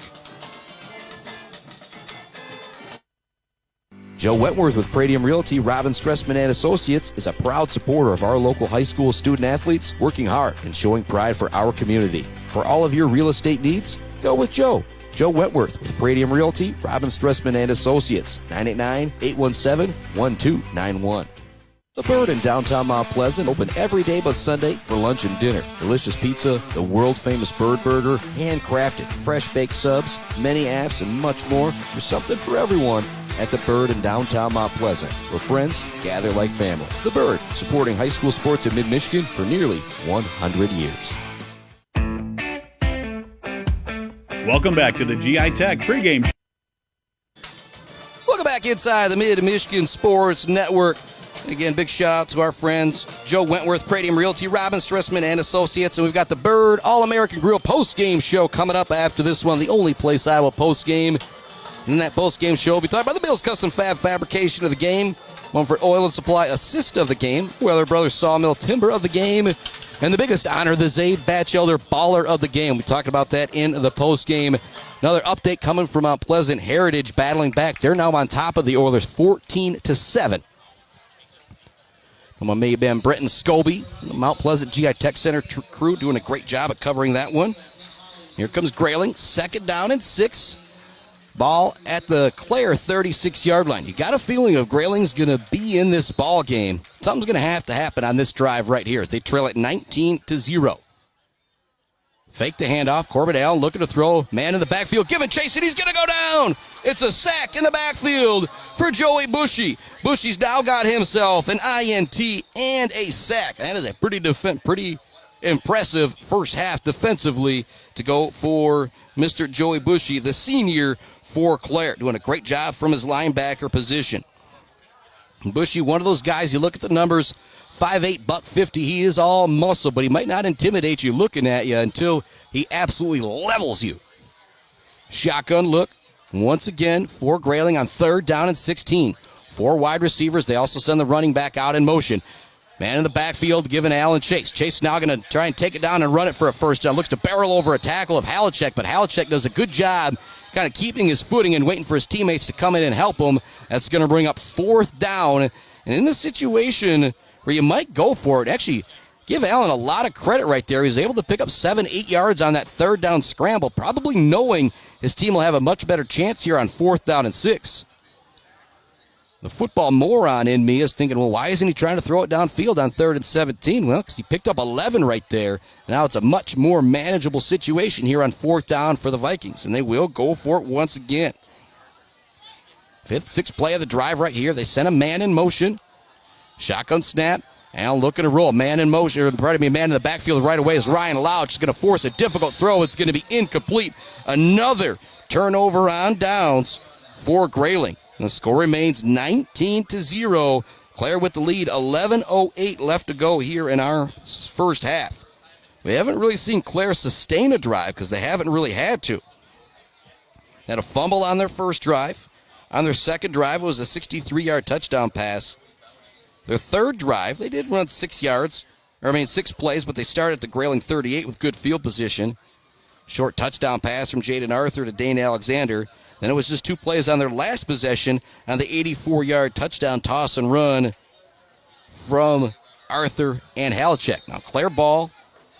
Joe Wentworth with Pradium Realty, Robin Stressman and Associates is a proud supporter of our local high school student athletes, working hard and showing pride for our community. For all of your real estate needs, go with Joe. Joe Wentworth with Pradium Realty, Robin Stressman and Associates, 989-817-1291. The Bird in downtown Mount Pleasant, open every day but Sunday for lunch and dinner. Delicious pizza, the world-famous Bird Burger, handcrafted, fresh-baked subs, many apps, and much more. There's something for everyone at The Bird in downtown Mount Pleasant, where friends gather like family. The Bird, supporting high school sports in mid-Michigan for nearly 100 years. Welcome back to the GI Tech pregame show. Welcome back inside the Mid-Michigan Sports Network. Again, big shout out to our friends Joe Wentworth, Pradium Realty, Robin Stressman and Associates, and we've got the Bird All-American Grill post-game show coming up after this one, the only place I will post-game. In that post-game show, we'll be talking about the Bills Custom Fab fabrication of the game, Mumford Oil and Supply assist of the game, Weather Brothers Sawmill Timber of the game, and the biggest honor, the Zabe Batchelder Baller of the game. We talked about that in the post-game. Another update coming from Mount Pleasant Heritage battling back. They're now on top of the Oilers 14-7. My Mayben Bretton Scobie, the Mount Pleasant GI Tech Center crew doing a great job at covering that one. Here comes Grayling, second down and 6. Ball at the Clare 36-yard line. You got a feeling of Grayling's going to be in this ball game. Something's going to happen on this drive right here as they trail it 19-0. Fake the handoff. Corbin Allen looking to throw. Man in the backfield. Giving chase, and he's going to go down. It's a sack in the backfield for Joey Bushy. Bushy's now got himself an INT and a sack. That is a pretty impressive first half defensively to go for Mr. Joey Bushy, the senior for Clare. Doing a great job from his linebacker position. Bushy, one of those guys, you look at the numbers, 5'8", $150. He is all muscle, but he might not intimidate you looking at you until he absolutely levels you. Shotgun look once again for Grayling on third down and 16. 4 wide receivers. They also send the running back out in motion. Man in the backfield giving Allen chase. Chase now going to try and take it down and run it for a first down. Looks to barrel over a tackle of Halachek, but Halachek does a good job kind of keeping his footing and waiting for his teammates to come in and help him. That's going to bring up fourth down. And in this situation where you might go for it, actually give Allen a lot of credit right there. He was able to pick up 7-8 yards on that third down scramble, probably knowing his team will have a much better chance here on fourth down and 6. The football moron in me is thinking, well, why isn't he trying to throw it downfield on 3rd and 17? Well, because he picked up 11 right there. Now it's a much more manageable situation here on 4th down for the Vikings, and they will go for it once again. sixth play of the drive right here. They sent a man in motion. Shotgun snap. And looking to roll. Man in motion, or pardon me, man in the backfield right away is Ryan Louch. Is going to force a difficult throw. It's going to be incomplete. Another turnover on downs for Grayling. The score remains 19-0. Clare with the lead. 11:08 left to go here in our first half. We haven't really seen Clare sustain a drive because they haven't really had to. Had a fumble on their first drive. On their second drive, it was a 63-yard touchdown pass. Their third drive, they did run 6 plays, but they started at the Grayling 38 with good field position. Short touchdown pass from Jayden Arthur to Dane Alexander. Then it was just 2 plays on their last possession on the 84-yard touchdown toss and run from Arthur and Halachek. Now, Clare ball,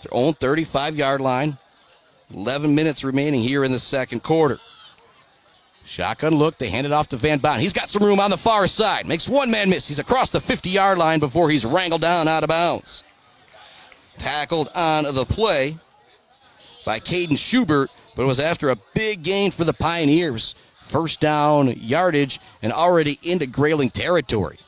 their own 35-yard line. 11 minutes remaining here in the second quarter. Shotgun look. They hand it off to Van Boun. He's got some room on the far side. Makes one man miss. He's across the 50-yard line before he's wrangled down out of bounds. Tackled on the play by Caden Schubert, but it was after a big gain for the Pioneers. First down yardage and already into Grayling territory.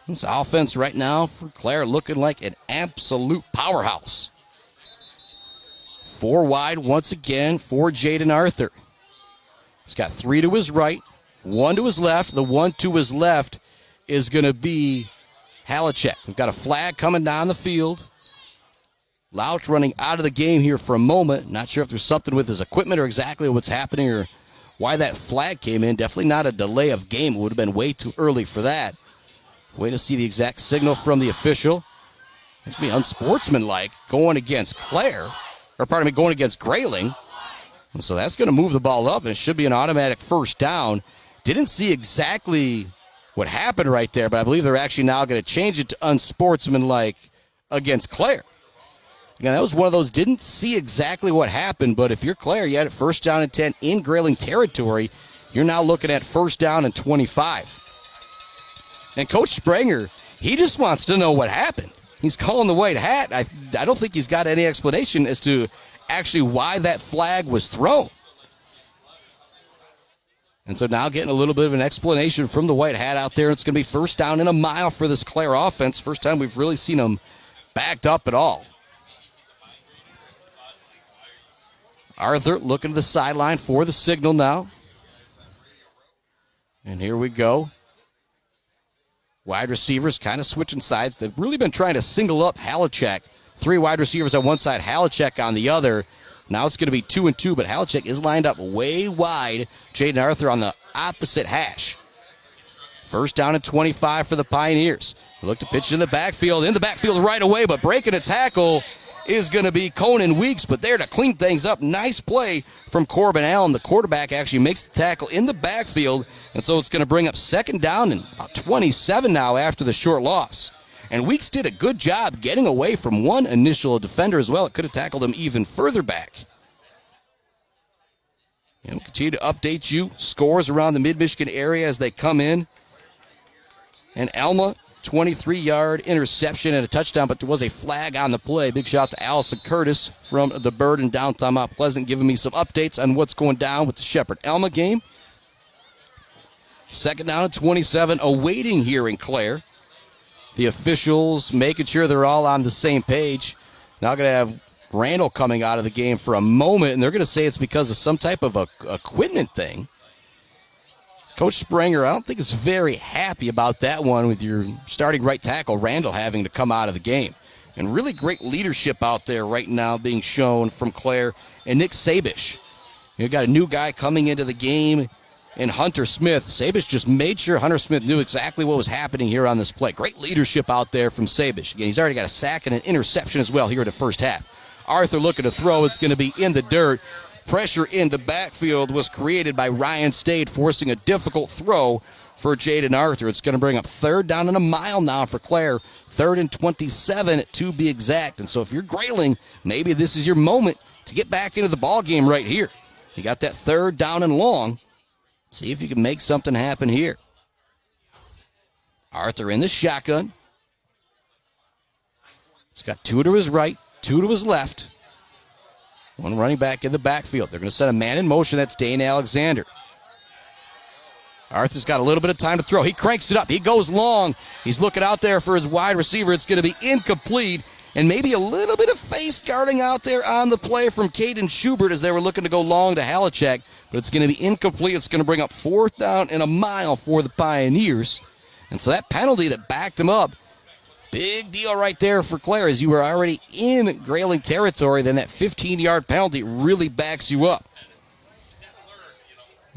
This offense right now for Clare looking like an absolute powerhouse. 4 wide once again for Jayden Arthur. He's got 3 to his right, 1 to his left. The 1 to his left is going to be Halachek. We've got a flag coming down the field. Louch running out of the game here for a moment. Not sure if there's something with his equipment or exactly what's happening or why that flag came in. Definitely not a delay of game. It would have been way too early for that. Way to see the exact signal from the official. It's going to be unsportsmanlike going against Clare. Going against Grayling. And so that's going to move the ball up, and it should be an automatic first down. Didn't see exactly what happened right there, but I believe they're actually now going to change it to unsportsmanlike against Clare. Again, that was one of those, didn't see exactly what happened, but if you're Clare, you had it first down and 10 in Grayling territory. You're now looking at first down and 25. And Coach Sprenger, he just wants to know what happened. He's calling the white hat. I don't think he's got any explanation as to actually why that flag was thrown. And so now getting a little bit of an explanation from the white hat out there. It's going to be first down and a mile for this Clare offense. First time we've really seen them backed up at all. Arthur looking to the sideline for the signal now. And here we go. Wide receivers kind of switching sides. They've really been trying to single up Halachek. 3 wide receivers on one side, Halachek on the other. Now it's going to be 2 and 2, but Halachek is lined up way wide. Jayden Arthur on the opposite hash. First down and 25 for the Pioneers. They look to pitch in the backfield right away, but breaking a tackle is going to be Conan Weeks, but there to clean things up. Nice play from Corbin Allen. The quarterback actually makes the tackle in the backfield, and so it's going to bring up second down and about 27 now after the short loss. And Weeks did a good job getting away from one initial defender as well. It could have tackled him even further back. And we'll continue to update you. Scores around the Mid-Michigan area as they come in. And Alma, 23-yard interception and a touchdown, but there was a flag on the play. Big shout out to Allison Curtis from the Bird in downtown Mount Pleasant, giving me some updates on what's going down with the Shepherd-Alma game. Second down and 27, awaiting here in Clare. The officials making sure they're all on the same page. Now going to have Randall coming out of the game for a moment, and they're going to say it's because of some type of equipment thing. Coach Sprenger, I don't think is very happy about that one with your starting right tackle, Randall, having to come out of the game. And really great leadership out there right now being shown from Clare and Nick Sabish. You've got a new guy coming into the game in Hunter Smith. Sabish just made sure Hunter Smith knew exactly what was happening here on this play. Great leadership out there from Sabish. Again, he's already got a sack and an interception as well here in the first half. Arthur looking to throw. It's going to be in the dirt. Pressure in the backfield was created by Ryan Stade, forcing a difficult throw for Jayden Arthur. It's going to bring up third down and a mile now for Clare. 3rd and 27 to be exact. And so if you're Grayling, maybe this is your moment to get back into the ball game right here. You got that third down and long. See if you can make something happen here. Arthur in the shotgun. He's got 2 to his right, 2 to his left. One running back in the backfield. They're going to set a man in motion. That's Dane Alexander. Arthur's got a little bit of time to throw. He cranks it up. He goes long. He's looking out there for his wide receiver. It's going to be incomplete. And maybe a little bit of face guarding out there on the play from Caden Schubert as they were looking to go long to Halachek. But it's going to be incomplete. It's going to bring up 4th down and a mile for the Pioneers. And so that penalty that backed them up, big deal right there for Clare, as you were already in Grayling territory. Then that 15-yard penalty really backs you up.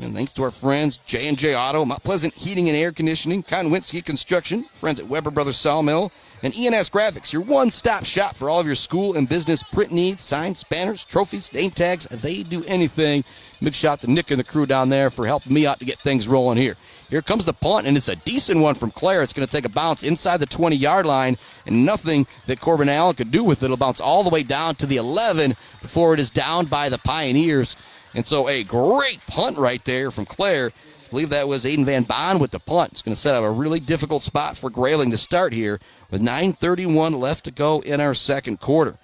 And thanks to our friends, J&J Auto, Mount Pleasant Heating and Air Conditioning, Konwinski Construction, friends at Weber Brothers Sawmill, and ENS Graphics, your one-stop shop for all of your school and business print needs, signs, banners, trophies, name tags. They do anything. Big shout to Nick and the crew down there for helping me out to get things rolling here. Here comes the punt, and it's a decent one from Clare. It's going to take a bounce inside the 20-yard line, and nothing that Corbin Allen could do with it. It'll bounce all the way down to the 11 before it is down by the Pioneers. And so a great punt right there from Clare. I believe that was Aiden Van Baan with the punt. It's going to set up a really difficult spot for Grayling to start here with 9:31 left to go in our second quarter.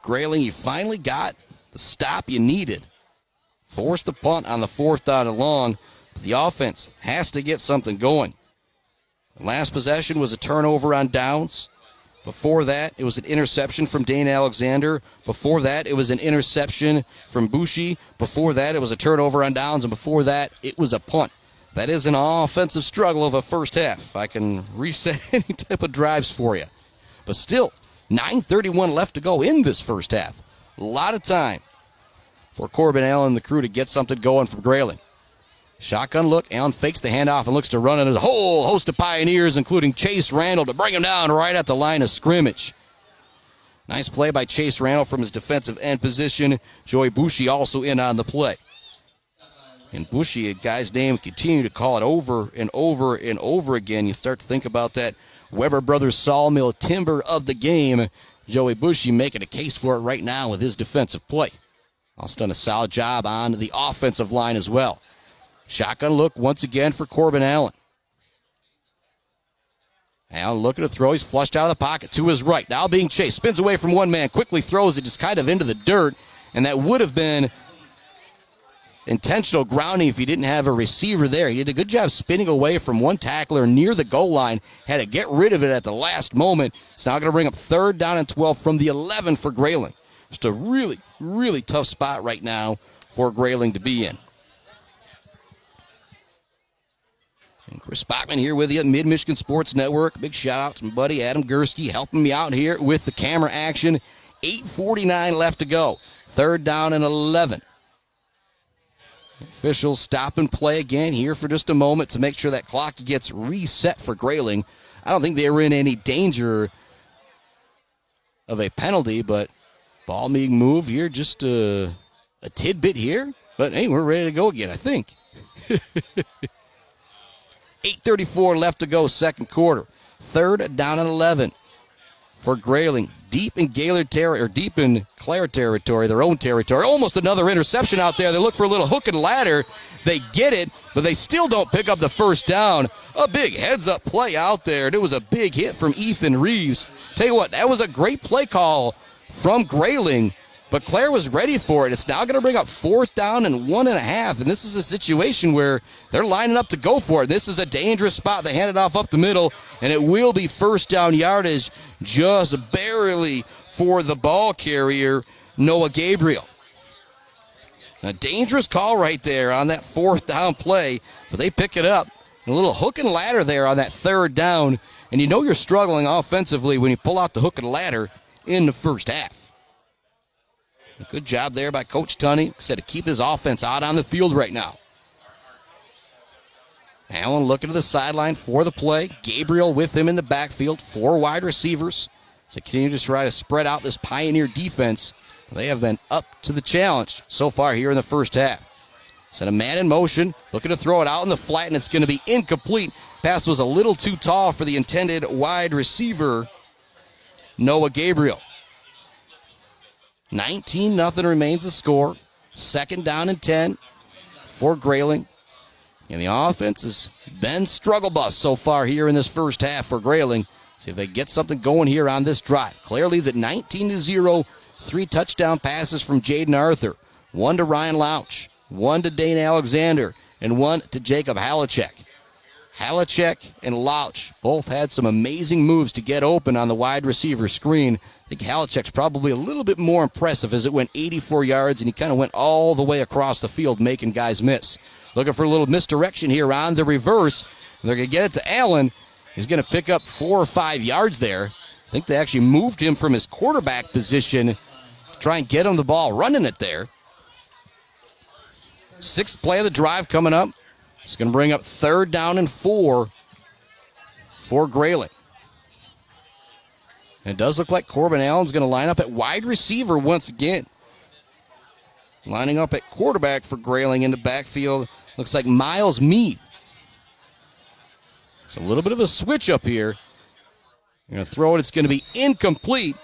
Grayling, you finally got the stop you needed. Forced the punt on the 4th down and long, but the offense has to get something going. The last possession was a turnover on downs. Before that, it was an interception from Dane Alexander. Before that, it was an interception from Bushi. Before that, it was a turnover on downs. And before that, it was a punt. That is an offensive struggle of a first half, if I can reset any type of drives for you. But still, 9:31 left to go in this first half. A lot of time for Corbin Allen and the crew to get something going from Grayling. Shotgun look. Allen fakes the handoff and looks to run. And there's a whole host of Pioneers, including Chase Randall, to bring him down right at the line of scrimmage. Nice play by Chase Randall from his defensive end position. Joey Bushi also in on the play. And Bushi, a guy's name, continue to call it over and over and over again. You start to think about that Weber Brothers Sawmill timber of the game. Joey Bushi making a case for it right now with his defensive play. Also done a solid job on the offensive line as well. Shotgun look once again for Corbin Allen. Allen looking to throw. He's flushed out of the pocket to his right. Now being chased. Spins away from one man. Quickly throws it just kind of into the dirt. And that would have been intentional grounding if he didn't have a receiver there. He did a good job spinning away from one tackler near the goal line. Had to get rid of it at the last moment. It's now going to bring up 3rd down and 12 from the 11 for Grayling. Just a really, really tough spot right now for Grayling to be in. And Chris Bachman here with you at Mid-Michigan Sports Network. Big shout out to my buddy Adam Gursky helping me out here with the camera action. 8:49 left to go. 3rd down and 11. Officials stop and play again here for just a moment to make sure that clock gets reset for Grayling. I don't think they were in any danger of a penalty, but ball being moved here, just a tidbit here. But hey, we're ready to go again, I think. 8:34 left to go, second quarter. 3rd down and 11 for Grayling. Deep in Clare territory, their own territory. Almost another interception out there. They look for a little hook and ladder. They get it, but they still don't pick up the 1st down. A big heads-up play out there, and it was a big hit from Ethan Reeves. Tell you what, that was a great play call from Grayling, but Clare was ready for it. It's now going to bring up 4th down and 1.5, and this is a situation where they're lining up to go for it. This is a dangerous spot. They hand it off up the middle, and it will be 1st down yardage just barely for the ball carrier, Noah Gabriel. A dangerous call right there on that 4th down play, but they pick it up. A little hook and ladder there on that 3rd down, and you know you're struggling offensively when you pull out the hook and ladder in the first half. A good job there by Coach Tunney. Said to keep his offense out on the field right now. Allen looking to the sideline for the play. Gabriel with him in the backfield. 4 wide receivers. So continue to try to spread out this Pioneer defense. They have been up to the challenge so far here in the first half. Sent a man in motion. Looking to throw it out in the flat, and it's going to be incomplete. Pass was a little too tall for the intended wide receiver, Noah Gabriel. 19-0 remains the score. 2nd down and 10 for Grayling. And the offense has been struggle bus so far here in this first half for Grayling. See if they get something going here on this drive. Clare leads at 19-0. 3 touchdown passes from Jayden Arthur. 1 to Ryan Louch. one to Dane Alexander, and one to Jacob Halachek. Halachek and Louch both had some amazing moves to get open on the wide receiver screen. I think Halachek's probably a little bit more impressive as it went 84 yards, and he kind of went all the way across the field, making guys miss. Looking for a little misdirection here on the reverse. They're going to get it to Allen. He's going to pick up 4 or 5 yards there. I think they actually moved him from his quarterback position to try and get him the ball running it there. 6th play of the drive coming up. It's going to bring up 3rd down and 4 for Grayling. And it does look like Corbin Allen's going to line up at wide receiver once again. Lining up at quarterback for Grayling in the backfield. Looks like Miles Mead. It's a little bit of a switch up here. You're going to throw it. It's going to be incomplete.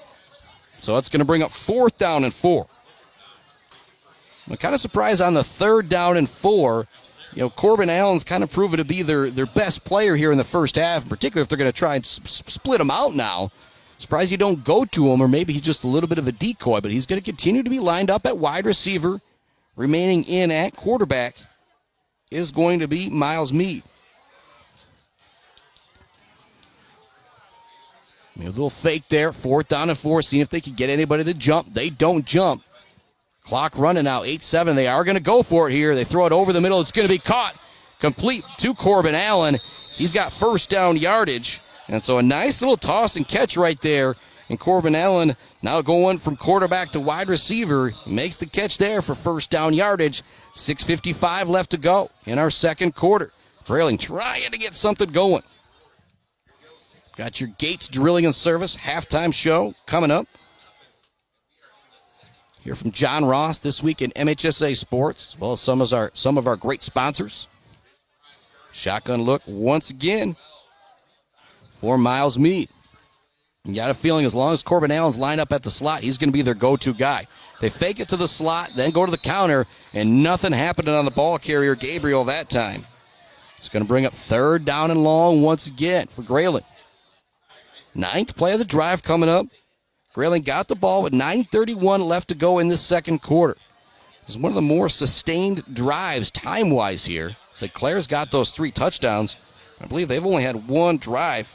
So it's going to bring up 4th down and 4. I'm kind of surprised on the 3rd down and 4. Corbin Allen's kind of proven to be their best player here in the first half, particularly if they're going to try and split him out now. Surprised you don't go to him, or maybe he's just a little bit of a decoy, but he's going to continue to be lined up at wide receiver. Remaining in at quarterback is going to be Miles Mead. A little fake there, 4th down and 4, seeing if they can get anybody to jump. They don't jump. Clock running now, 8-7. They are going to go for it here. They throw it over the middle. It's going to be caught. Complete to Corbin Allen. He's got 1st down yardage. And so a nice little toss and catch right there. And Corbin Allen now going from quarterback to wide receiver. Makes the catch there for 1st down yardage. 6:55 left to go in our second quarter. Grayling trying to get something going. Got your Gates Drilling and Service halftime show coming up. Hear from John Ross this week in MHSA Sports, as well as some of our great sponsors. Shotgun look once again for Miles Mead. You got a feeling as long as Corbin Allen's lined up at the slot, he's going to be their go-to guy. They fake it to the slot, then go to the counter, and nothing happening on the ball carrier, Gabriel, that time. It's going to bring up 3rd down and long once again for Grayling. 9th play of the drive coming up. Grayling got the ball with 9:31 left to go in this second quarter. This is one of the more sustained drives time-wise here. So Clare's got those 3 touchdowns. I believe they've only had one drive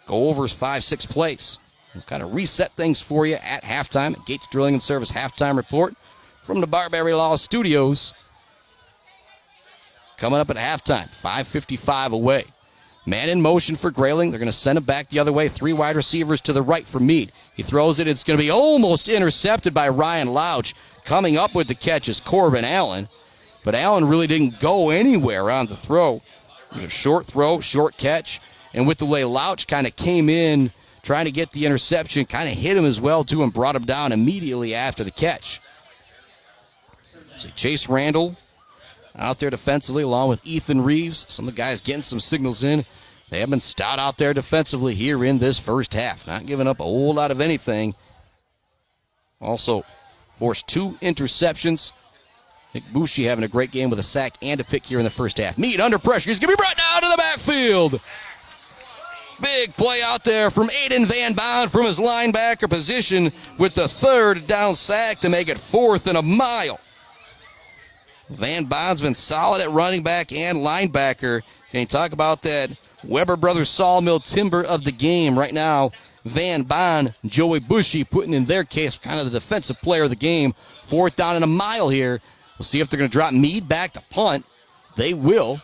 go over 5-6 plays. We'll kind of reset things for you at halftime at Gates Drilling and Service halftime report from the Barberry Law Studios. Coming up at halftime, 5:55 away. Man in motion for Grayling. They're going to send him back the other way. 3 wide receivers to the right for Mead. He throws it. It's going to be almost intercepted by Ryan Louch. Coming up with the catch is Corbin Allen. But Allen really didn't go anywhere on the throw. It was a short throw, short catch. And with the way Louch kind of came in, trying to get the interception, kind of hit him as well, too, and brought him down immediately after the catch. So Chase Randall out there defensively along with Ethan Reeves. Some of the guys getting some signals in. They have been stout out there defensively here in this first half. Not giving up a whole lot of anything. Also forced 2 interceptions. Nick Bushi having a great game with a sack and a pick here in the first half. Mead under pressure. He's going to be brought down to the backfield. Big play out there from Aiden Van Bond from his linebacker position with the 3rd down sack to make it 4th and a mile. Van Bond's been solid at running back and linebacker. Can you talk about that Weber Brothers sawmill timber of the game right now? Van Bond, Joey Bushy putting in their case kind of the defensive player of the game. 4th down and a mile here. We'll see if they're going to drop Mead back to punt. They will.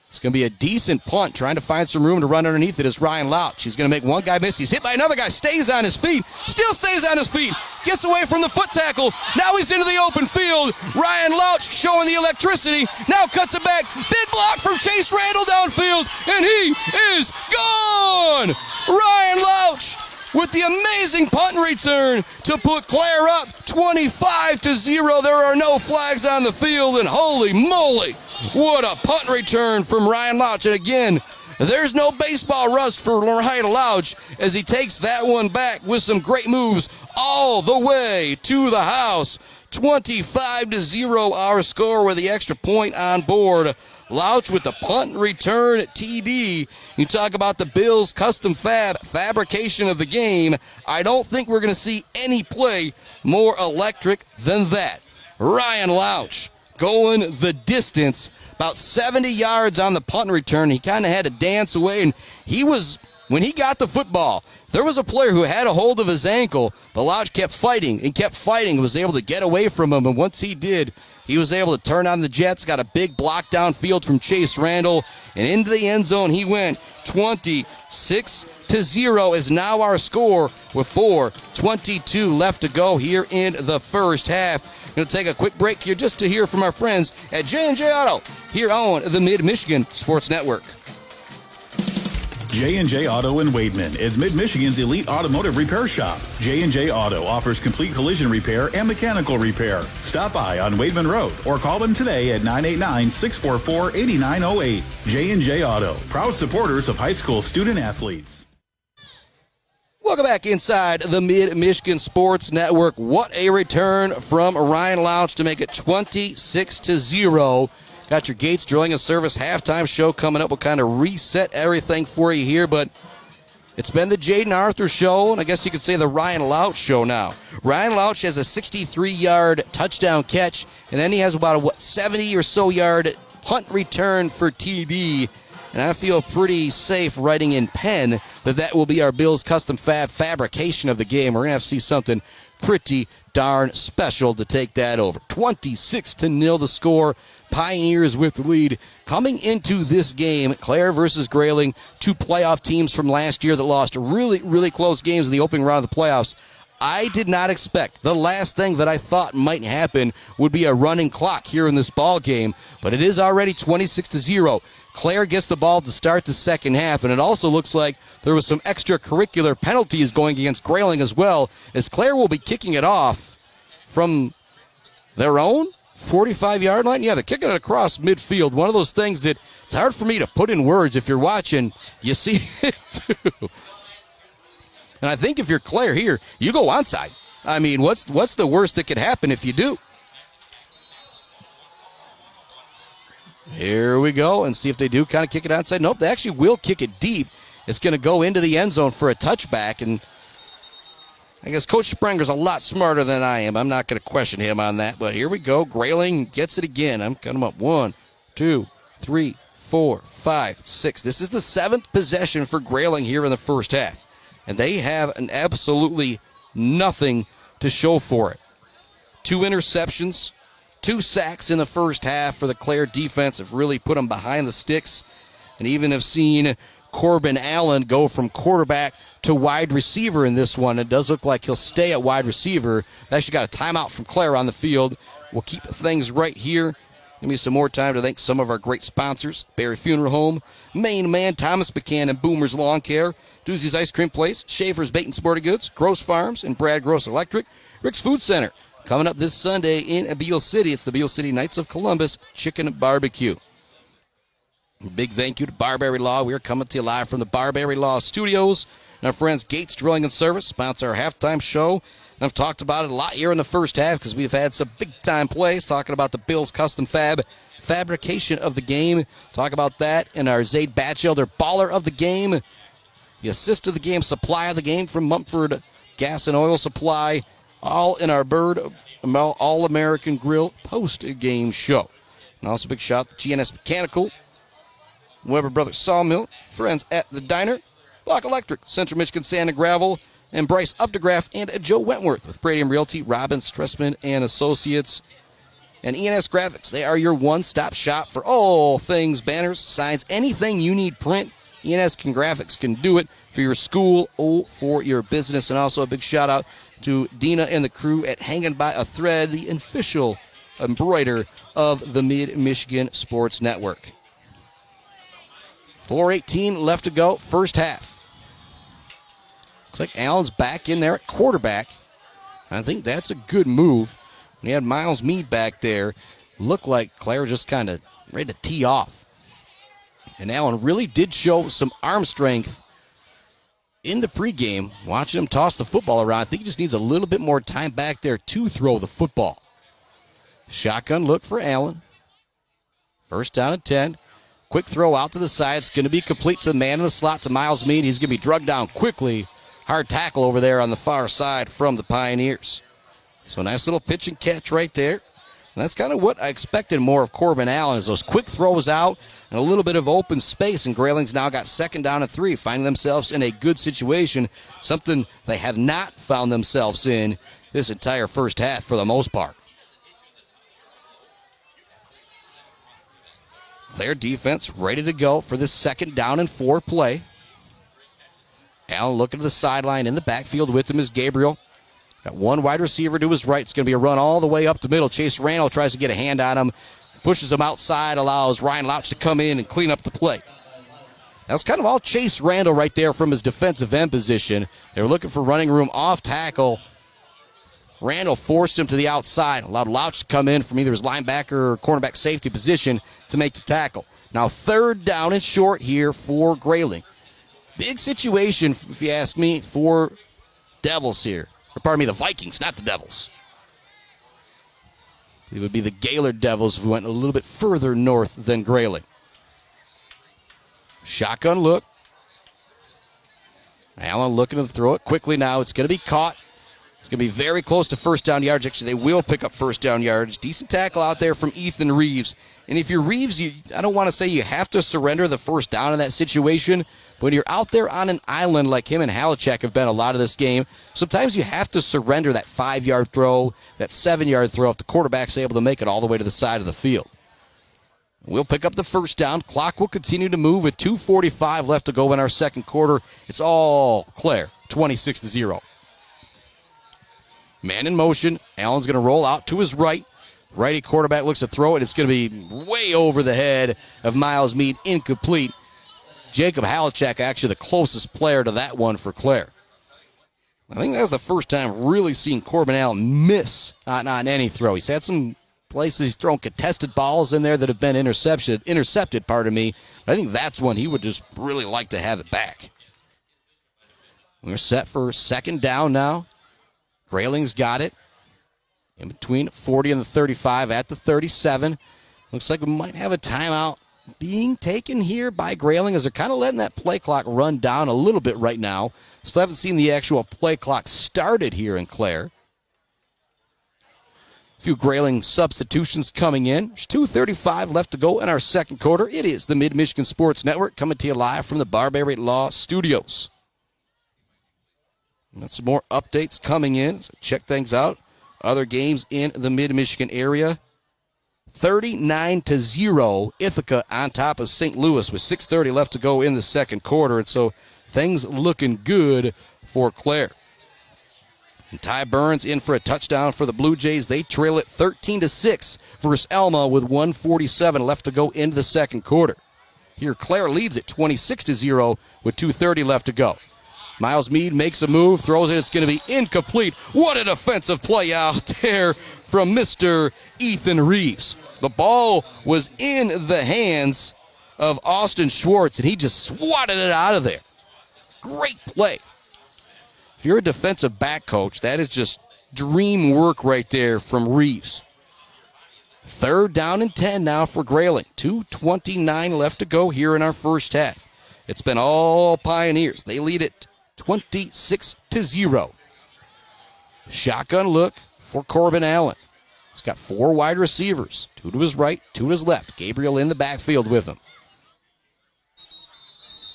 It's going to be a decent punt, trying to find some room to run underneath it is Ryan Louch. He's going to make one guy miss. He's hit by another guy, stays on his feet, still stays on his feet, gets away from the foot tackle. Now he's into the open field. Ryan Louch showing the electricity. Now cuts it back. Big block from Chase Randall downfield, and he is gone. Ryan Louch with the amazing punt return to put Clare up 25-0. There are no flags on the field, and holy moly, what a punt return from Ryan Louch. And again, there's no baseball rust for Ryan Louch as he takes that one back with some great moves all the way to the house. 25-0 our score with the extra point on board. Louch with the punt and return at TD. You talk about the Bills' custom fabrication of the game. I don't think we're going to see any play more electric than that. Ryan Louch going the distance, about 70 yards on the punt and return. He kind of had to dance away, and when he got the football, there was a player who had a hold of his ankle, but Louch kept fighting and was able to get away from him, and once he did, he was able to turn on the Jets, got a big block downfield from Chase Randall, and into the end zone he went. 26-0 is now our score with 4:22 left to go here in the first half. Going to take a quick break here just to hear from our friends at J&J Auto here on the Mid-Michigan Sports Network. J&J Auto in Wademan is Mid-Michigan's elite automotive repair shop. J&J Auto offers complete collision repair and mechanical repair. Stop by on Wademan Road or call them today at 989-644-8908. J&J Auto, proud supporters of high school student athletes. Welcome back inside the Mid-Michigan Sports Network. What a return from Ryan Louch to make it 26-0. Got your Gates Drilling and Service halftime show coming up. We'll kind of reset everything for you here, but it's been the Jayden Arthur show, and I guess you could say the Ryan Louch show now. Ryan Louch has a 63-yard touchdown catch, and then he has about a 70 or so yard punt return for TD. And I feel pretty safe writing in pen that will be our Bills custom fabrication of the game. We're going to have to see something pretty darn special to take that over. 26-0 the score. Pioneers with the lead. Coming into this game, Clare versus Grayling, two playoff teams from last year that lost really, really close games in the opening round of the playoffs. I did not expect. The last thing that I thought might happen would be a running clock here in this ball game, but it is already 26-0. Clare gets the ball to start the second half, and it also looks like there was some extracurricular penalties going against Grayling as well, as Clare will be kicking it off from their own 45-yard line. Yeah, they're kicking it across midfield. One of those things that it's hard for me to put in words. If you're watching, you see it too. And I think if you're Clare here, you go onside. I mean, what's the worst that could happen if you do? Here we go, and see if they do kind of kick it outside. Nope, they actually will kick it deep. It's going to go into the end zone for a touchback, and I guess Coach Sprenger's a lot smarter than I am. I'm not going to question him on that, but here we go. Grayling gets it again. I'm counting them up. 1, 2, 3, 4, 5, 6. This is the 7th possession for Grayling here in the first half, and they have an absolutely nothing to show for it. 2 interceptions, 2 sacks in the first half for the Clare defense have really put them behind the sticks, and even have seen Corbin Allen go from quarterback to wide receiver in this one. It does look like he'll stay at wide receiver. They actually got a timeout from Clare on the field. We'll keep things right here. Give me some more time to thank some of our great sponsors: Barry Funeral Home, Main Man, Thomas Buchanan, Boomer's Lawn Care, Doozy's Ice Cream Place, Schaefer's Bait and Sporting Goods, Gross Farms, and Brad Gross Electric, Rick's Food Center. Coming up this Sunday in Beale City, it's the Beale City Knights of Columbus Chicken Barbecue. Big thank you to Barberry Law. We are coming to you live from the Barberry Law Studios. And our friends Gates Drilling and Service sponsor our halftime show. And I've talked about it a lot here in the first half because we've had some big-time plays talking about the Bills custom fabrication of the game. Talk about that in our Zaid Batchelder Baller of the Game. The assist of the game, supply of the game from Mumford Gas and Oil Supply. All in our Bird All-American Grill post-game show. And also a big shout out to GNS Mechanical, Weber Brothers Sawmill, friends at the Diner, Block Electric, Central Michigan Sand and Gravel, and Bryce Updegraff and Joe Wentworth with Pradium Realty, Robin Stressman and Associates, and ENS Graphics. They are your one-stop shop for all things banners, signs, anything you need print. ENS Graphics can do it for your school or for your business. And also a big shout-out to Dina and the crew at Hanging by a Thread, the official embroider of the Mid-Michigan Sports Network. 4:18 left to go, first half. Looks like Allen's back in there at quarterback. I think that's a good move. When you had Miles Mead back there, looked like Clare just kind of ready to tee off. And Allen really did show some arm strength in the pregame, watching him toss the football around. I think he just needs a little bit more time back there to throw the football. Shotgun look for Allen. First down and 10. Quick throw out to the side. It's going to be complete to the man in the slot, to Miles Mead. He's going to be drugged down quickly. Hard tackle over there on the far side from the Pioneers. So a nice little pitch and catch right there. And that's kind of what I expected more of Corbin Allen, is those quick throws out and a little bit of open space. And Grayling's now got second down and 3, finding themselves in a good situation, something they have not found themselves in this entire first half for the most part. Clare defense ready to go for this second down and 4 play. Allen looking to the sideline. In the backfield with him is Gabriel. Got one wide receiver to his right. It's going to be a run all the way up the middle. Chase Randall tries to get a hand on him. Pushes him outside. Allows Ryan Louch to come in and clean up the play. That's kind of all Chase Randall right there from his defensive end position. They were looking for running room off tackle. Randall forced him to the outside. Allowed Louch to come in from either his linebacker or cornerback safety position to make the tackle. Now third down and short here for Grayling. Big situation, if you ask me, for Devils here. Or pardon me, the Vikings, not the Devils. It would be the Gaylord Devils if we went a little bit further north than Grayling. Shotgun look. Allen looking to throw it quickly now. It's going to be caught. It's going to be very close to first down yards. Actually, they will pick up first down yards. Decent tackle out there from Ethan Reeves. And if you're Reeves, I don't want to say you have to surrender the first down in that situation, but when you're out there on an island like him and Halachek have been a lot of this game, sometimes you have to surrender that 5-yard throw, that 7-yard throw if the quarterback's able to make it all the way to the side of the field. We'll pick up the first down. Clock will continue to move with 2:45 left to go in our second quarter. It's all Clare, 26-0. Man in motion. Allen's going to roll out to his right. Righty quarterback looks to throw it. It's going to be way over the head of Miles Mead. Incomplete. Jacob Halachek actually the closest player to that one for Clare. I think that's the first time really seeing Corbin Allen miss on any throw. He's had some places he's thrown contested balls in there that have been intercepted, I think that's one he would just really like to have it back. We're set for second down now. Grayling's got it. In between 40 and the 35 at the 37. Looks like we might have a timeout being taken here by Grayling as they're kind of letting that play clock run down a little bit right now. Still haven't seen the actual play clock started here in Clare. A few Grayling substitutions coming in. There's 2:35 left to go in our second quarter. It is the Mid-Michigan Sports Network coming to you live from the Barbary Law Studios. Got some more updates coming in, so check things out. Other games in the Mid-Michigan area. 39-0, Ithaca on top of St. Louis with 6:30 left to go in the second quarter. And so things looking good for Clare. And Ty Burns in for a touchdown for the Blue Jays. They trail it 13-6 versus Elma with 1:47 left to go into the second quarter. Here Clare leads it 26-0 with 2:30 left to go. Miles Mead makes a move, throws it. It's going to be incomplete. What a defensive play out there from Mr. Ethan Reeves. The ball was in the hands of Austin Schwartz, and he just swatted it out of there. Great play. If you're a defensive back coach, that is just dream work right there from Reeves. Third down and 10 now for Grayling. 2:29 left to go here in our first half. It's been all Pioneers. They lead it 26-0. Shotgun look for Corbin Allen. He's got 4 wide receivers, 2 to his right, 2 to his left. Gabriel in the backfield with him.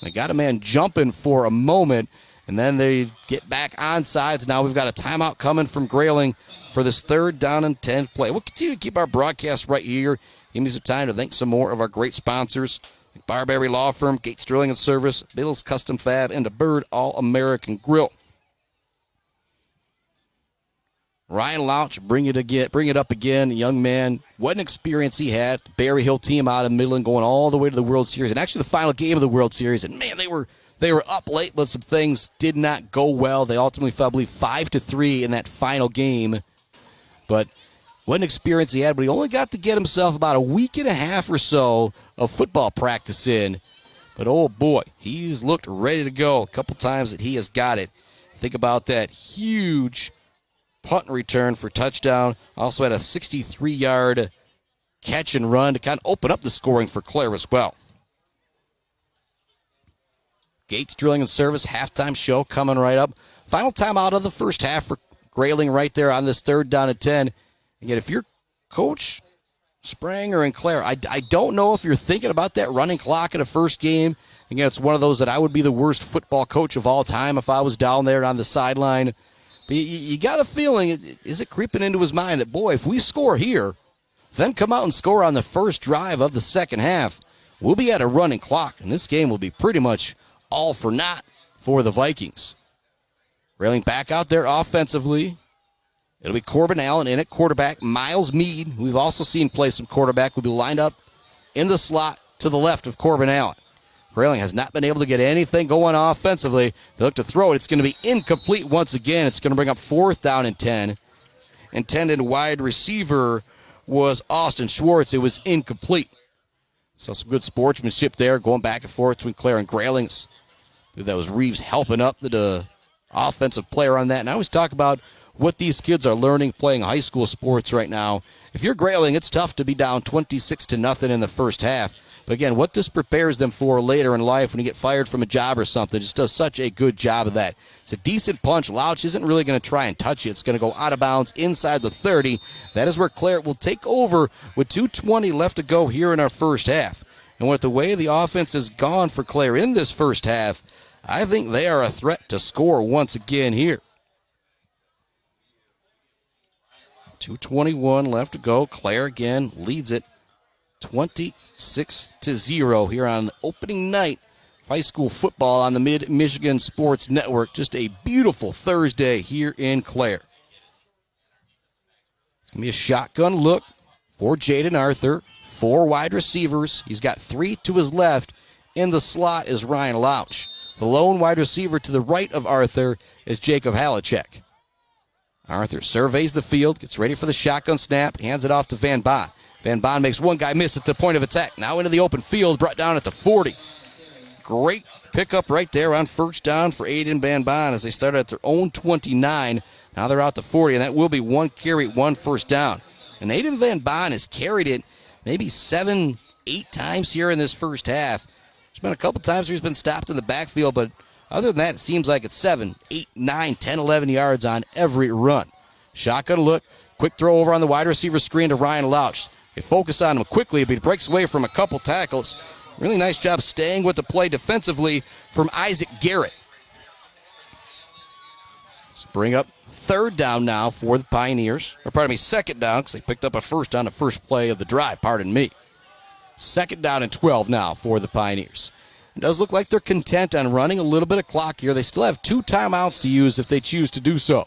They got a man jumping for a moment, and then they get back on sides. Now we've got a timeout coming from Grayling for this third down and 10 play. We'll continue to keep our broadcast right here. Give me some time to thank some more of our great sponsors. Barberry Law Firm, Gates Drilling and Service, Bill's Custom Fab, and the Bird All-American Grill. Ryan Louch, bring it up again. Young man, what an experience he had. Berry Hill team out of Midland going all the way to the World Series, and actually the final game of the World Series. And man, they were up late, but some things did not go well. They ultimately fell, I believe, 5-3 in that final game. But what an experience he had, but he only got to get himself about a week and a half or so of football practice in. But, oh, boy, he's looked ready to go a couple times that he has got it. Think about that huge punt return for touchdown. Also had a 63-yard catch and run to kind of open up the scoring for Clare as well. Gates drilling and service, halftime show coming right up. Final timeout of the first half for Grayling right there on this 3rd down and 10. Again, if you're Coach Spranger and Clare, I don't know if you're thinking about that running clock in a first game. Again, it's one of those that I would be the worst football coach of all time if I was down there on the sideline. But you got a feeling, is it creeping into his mind that, boy, if we score here, then come out and score on the first drive of the second half, we'll be at a running clock, and this game will be pretty much all for naught for the Vikings. Grayling back out there offensively. It'll be Corbin Allen in at quarterback. Miles Mead, who we've also seen play some quarterback, will be lined up in the slot to the left of Corbin Allen. Grayling has not been able to get anything going offensively. They look to throw it. It's going to be incomplete once again. It's going to bring up 4th down and 10. Intended wide receiver was Austin Schwartz. It was incomplete. So some good sportsmanship there, going back and forth between Clare and Grayling. I believe that was Reeves helping up the offensive player on that. And I always talk about what these kids are learning playing high school sports right now. If you're Grayling, it's tough to be down 26-0 in the first half. But again, what this prepares them for later in life when you get fired from a job or something, just does such a good job of that. It's a decent punch. Louch isn't really going to try and touch it. It's going to go out of bounds inside the 30. That is where Clare will take over with 2:20 left to go here in our first half. And with the way the offense has gone for Clare in this first half, I think they are a threat to score once again here. 2:21 left to go. Clare again leads it 26-0 here on the opening night of high school football on the Mid-Michigan Sports Network. Just a beautiful Thursday here in Clare. It's going to be a shotgun look for Jayden Arthur. 4 wide receivers. He's got 3 to his left. In the slot is Ryan Louch. The lone wide receiver to the right of Arthur is Jacob Halachek. Arthur surveys the field, gets ready for the shotgun snap, hands it off to Van Bon. Van Bon makes one guy miss at the point of attack. Now into the open field, brought down at the 40. Great pickup right there on first down for Aiden Van Bon as they started at their own 29. Now they're out to 40, and that will be 1 carry, 1 first down. And Aiden Van Bon has carried it maybe 7-8 times here in this first half. There's been a couple times where he's been stopped in the backfield, but other than that, it seems like it's 7, 8, 9, 10, 11 yards on every run. Shotgun look, quick throw over on the wide receiver screen to Ryan Louch. They focus on him quickly, but he breaks away from a couple tackles. Really nice job staying with the play defensively from Isaac Garrett. Let's bring up 3rd down now for the Pioneers. Or pardon me, 2nd down because they picked up a first on the first play of the drive, pardon me. 2nd down and 12 now for the Pioneers. It does look like they're content on running a little bit of clock here. They still have 2 timeouts to use if they choose to do so.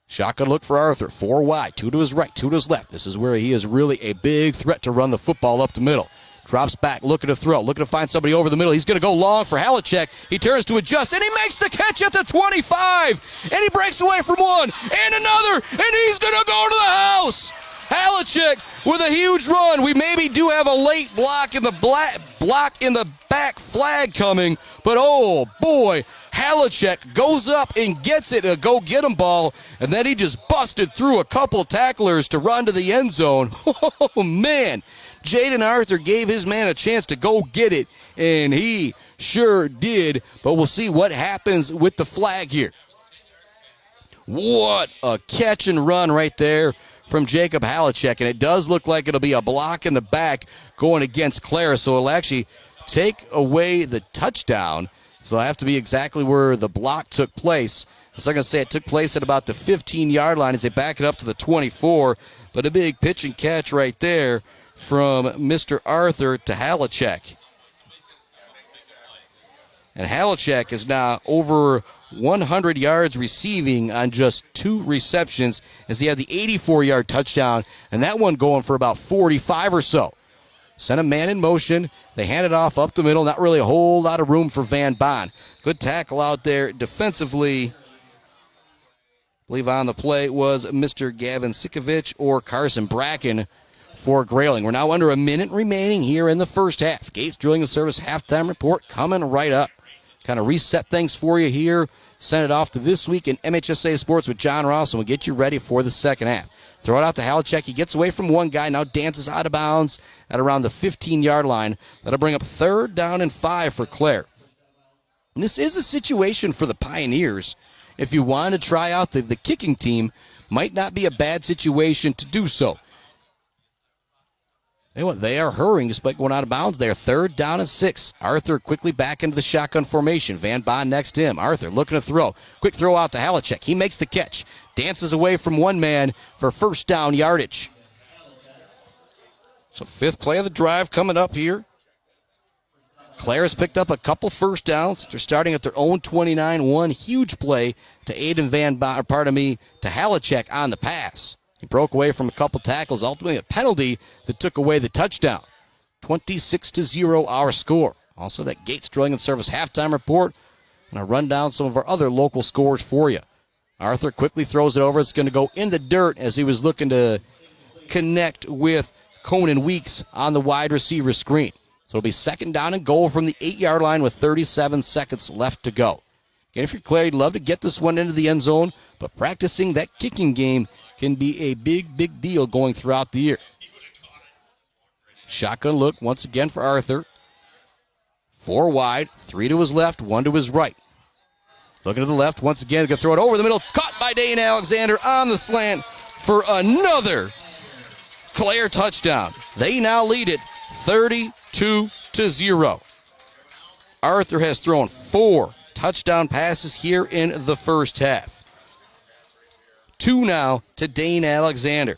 Shotgun look for Arthur. 4 wide, 2 to his right, 2 to his left. This is where he is really a big threat to run the football up the middle. Drops back, looking to throw, looking to find somebody over the middle. He's going to go long for Halachek. He turns to adjust, and he makes the catch at the 25. And he breaks away from one, and another, and he's going to go to the house. Halachek with a huge run. We maybe do have a late block in the back flag coming, but oh boy, Halachek goes up and gets it, a go-get-'em ball, and then he just busted through a couple tacklers to run to the end zone. Oh, man. Jayden Arthur gave his man a chance to go get it, and he sure did, but we'll see what happens with the flag here. What a catch and run right there from Jacob Halachek, and it does look like it'll be a block in the back going against Clare, so it'll actually take away the touchdown. So it'll have to be exactly where the block took place. So I'm going to say it took place at about the 15-yard line as they back it up to the 24, but a big pitch and catch right there from Mr. Arthur to Halachek. And Halachek is now over 100 yards receiving on just 2 receptions as he had the 84-yard touchdown, and that one going for about 45 or so. Sent a man in motion. They hand it off up the middle. Not really a whole lot of room for Van Bon. Good tackle out there defensively. I believe on the play was Mr. Gavin Sikovich or Carson Bracken for Grayling. We're now under a minute remaining here in the first half. Gates drilling the service halftime report coming right up. kind of reset things for you here. Send it off to This Week in MHSA Sports with John Ross, and we'll get you ready for the second half. Throw it out to Halachek. He gets away from one guy, now dances out of bounds at around the 15-yard line. That'll bring up 3rd down and 5 for Clare. And this is a situation for the Pioneers. If you want to try out the kicking team, might not be a bad situation to do so. They are hurrying despite going out of bounds there. 3rd down and 6. Arthur quickly back into the shotgun formation. Van Bond next to him. Arthur looking to throw. Quick throw out to Halachek. He makes the catch. Dances away from one man for 1st down yardage. So 5th play of the drive coming up here. Clare has picked up a couple 1st downs. They're starting at their own 29. One huge play to to Halachek on the pass. He broke away from a couple tackles, ultimately a penalty that took away the touchdown. 26-0 our score. Also, that Gates Drilling and Service halftime report. And I'll run down some of our other local scores for you. Arthur quickly throws it over. It's going to go in the dirt as he was looking to connect with Conan Weeks on the wide receiver screen. So it'll be 2nd down and goal from the 8-yard line with 37 seconds left to go. Again, if you're Clare, you'd love to get this one into the end zone, but practicing that kicking game can be a big, big deal going throughout the year. Shotgun look once again for Arthur. 4 wide, 3 to his left, 1 to his right. Looking to the left once again, going to throw it over the middle. Caught by Dane Alexander on the slant for another Clare touchdown. They now lead it 32-0. Arthur has thrown 4 touchdown passes here in the first half. 2 now to Dane Alexander.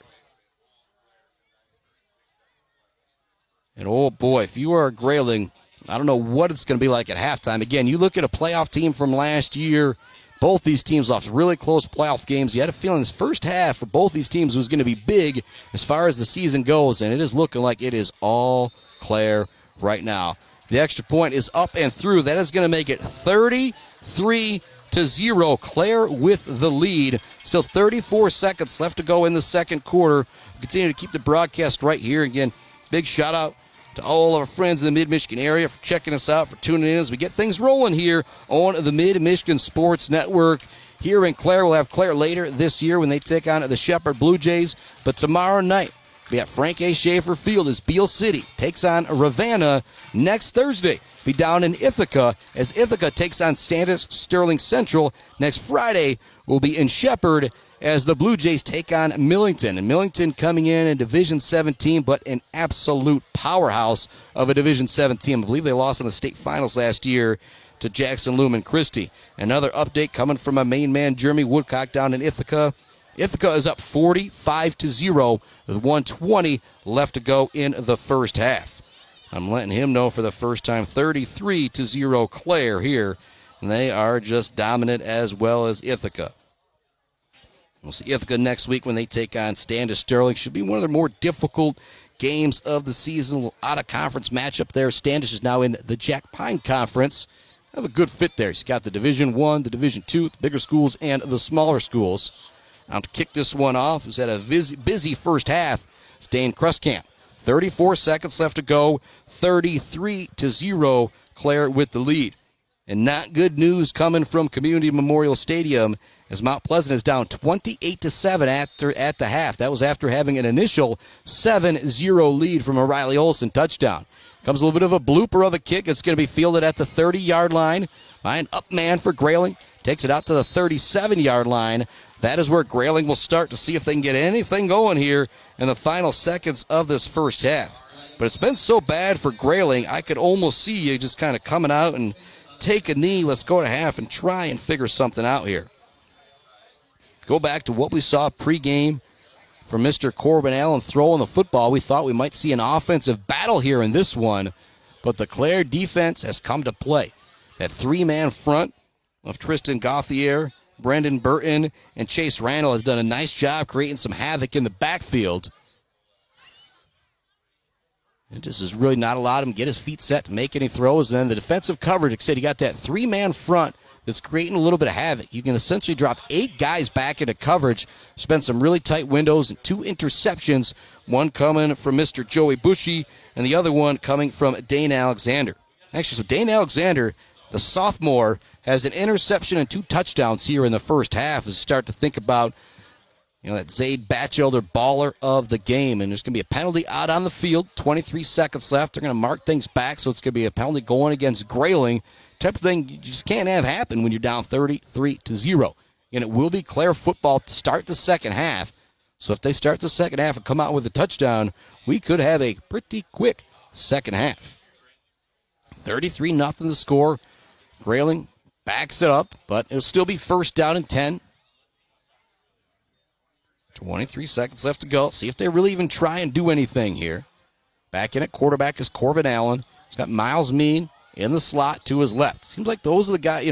And oh boy, if you are a Grayling, I don't know what it's going to be like at halftime. Again, you look at a playoff team from last year. Both these teams lost really close playoff games. You had a feeling this first half for both these teams was going to be big as far as the season goes, and it is looking like it is all Clare right now. The extra point is up and through. That is going to make it 33-0. Clare with the lead. Still 34 seconds left to go in the second quarter. Continue to keep the broadcast right here. Again, big shout out to all of our friends in the Mid-Michigan area for checking us out, for tuning in as we get things rolling here on the Mid-Michigan Sports Network. Here in Clare, we'll have Clare later this year when they take on the Shepherd Blue Jays. But tomorrow night, we have Frank A. Schaefer Field as Beale City takes on Ravenna. Next Thursday, be down in Ithaca as Ithaca takes on Standish Sterling Central. Next Friday, we'll be in Shepherd as the Blue Jays take on Millington. And Millington coming in Division 17, but an absolute powerhouse of a Division 7 team. I believe they lost in the state finals last year to Jackson Lumen Christie. Another update coming from my main man, Jeremy Woodcock, down in Ithaca. Ithaca is up 45-0 with 1:20 left to go in the first half. I'm letting him know for the first time, 33-0 Clare here. And they are just dominant as well as Ithaca. We'll see Ithaca next week when they take on Standish Sterling. Should be one of the more difficult games of the season. A little out-of-conference matchup there. Standish is now in the Jack Pine Conference. Have a good fit there. He's got the Division I, the Division II, the bigger schools, and the smaller schools. Now to kick this one off, who's had a busy first half, it's Dane Kruskamp. 34 seconds left to go. 33-0, Clare with the lead. And not good news coming from Community Memorial Stadium as Mount Pleasant is down 28-7 at the half. That was after having an initial 7-0 lead from a Riley Olsen touchdown. Comes a little bit of a blooper of a kick. It's going to be fielded at the 30-yard line by an up man for Grayling. Takes it out to the 37-yard line. That is where Grayling will start to see if they can get anything going here in the final seconds of this first half. But it's been so bad for Grayling, I could almost see you just kind of coming out and take a knee. Let's go to half and try and figure something out here. Go back to what we saw pregame from Mr. Corbin Allen throwing the football. We thought we might see an offensive battle here in this one, but the Clare defense has come to play. That 3-man front of Tristan Gauthier, Brendan Burton, and Chase Randall has done a nice job creating some havoc in the backfield. It just has really not allowed him to get his feet set to make any throws. And then the defensive coverage, like I said, you got that 3-man front that's creating a little bit of havoc. You can essentially drop 8 guys back into coverage. There's been some really tight windows and 2 interceptions, one coming from Mr. Joey Bushy and the other one coming from Dane Alexander. Actually, so Dane Alexander the sophomore, has an interception and 2 touchdowns here in the first half. As you start to think about, that Zaid Batchelder baller of the game. And there's going to be a penalty out on the field. 23 seconds left. They're going to mark things back, so it's going to be a penalty going against Grayling. Type of thing you just can't have happen when you're down 33-0. And it will be Clare football to start the second half. So if they start the second half and come out with a touchdown, we could have a pretty quick second half. 33-0 the score. Grayling backs it up, but it'll still be first down and 10. 23 seconds left to go. See if they really even try and do anything here. Back in at quarterback is Corbin Allen. He's got Miles Mead in the slot to his left. Seems like those are the guys,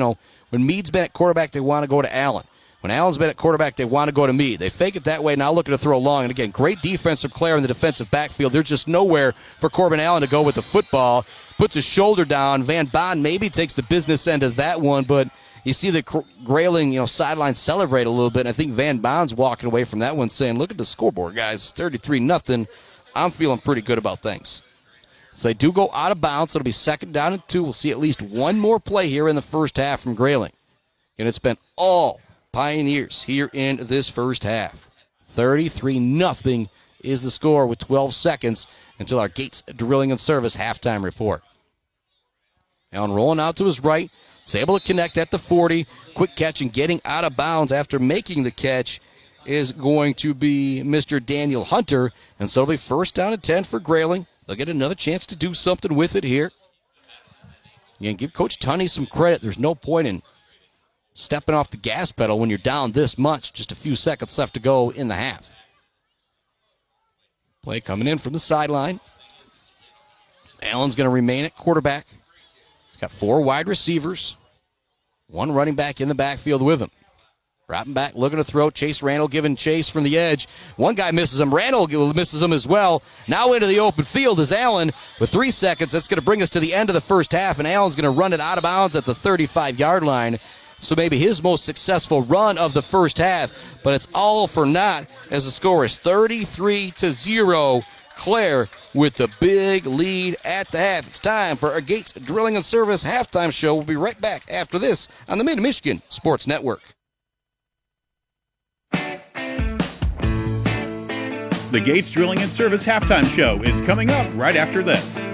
when Mead's been at quarterback, they want to go to Allen. When Allen's been at quarterback, they want to go to Mead. They fake it that way, now looking to throw long. And again, great defense from Clare in the defensive backfield. There's just nowhere for Corbin Allen to go with the football. Puts his shoulder down. Van Bond maybe takes the business end of that one, but you see the Grayling, sideline celebrate a little bit. And I think Van Bond's walking away from that one saying, look at the scoreboard, guys. 33-0. I'm feeling pretty good about things. So they do go out of bounds. It'll be second down and 2. We'll see at least one more play here in the first half from Grayling. And it's been all Pioneers here in this first half. 33-0 is the score with 12 seconds until our Gates Drilling and Service halftime report. Allen rolling out to his right. He's able to connect at the 40. Quick catch and getting out of bounds after making the catch is going to be Mr. Daniel Hunter. And so it'll be first down and 10 for Grayling. They'll get another chance to do something with it here. You can give Coach Tunney some credit. There's no point in stepping off the gas pedal when you're down this much. Just a few seconds left to go in the half. Play coming in from the sideline. Allen's going to remain at quarterback. Got 4 wide receivers. 1 running back in the backfield with him. Dropping back, looking to throw. Chase Randall giving chase from the edge. One guy misses him. Randall misses him as well. Now into the open field is Allen with 3 seconds. That's going to bring us to the end of the first half, and Allen's going to run it out of bounds at the 35-yard line. So maybe his most successful run of the first half, but it's all for naught as the score is 33-0. Clare with the big lead at the half. It's time for our Gates Drilling and Service halftime show. We'll be right back after this on the Mid-Michigan Sports Network. The Gates Drilling and Service halftime show is coming up right after this.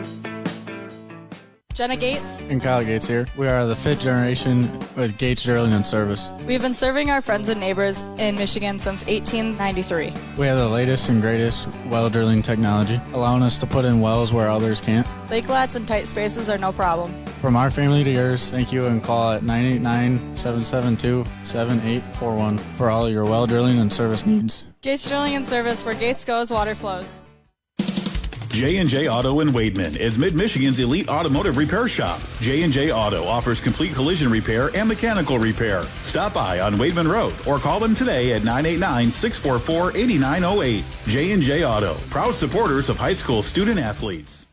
Jenna Gates and Kyle Gates here. We are the 5th generation with Gates Drilling and Service. We've been serving our friends and neighbors in Michigan since 1893. We have the latest and greatest well drilling technology, allowing us to put in wells where others can't. Lake lots and tight spaces are no problem. From our family to yours, thank you, and call at 989-772-7841 for all your well drilling and service needs. Gates Drilling and Service, where Gates goes, water flows. J&J Auto in Wademan is Mid-Michigan's elite automotive repair shop. J&J Auto offers complete collision repair and mechanical repair. Stop by on Wademan Road or call them today at 989-644-8908. J&J Auto, proud supporters of high school student athletes.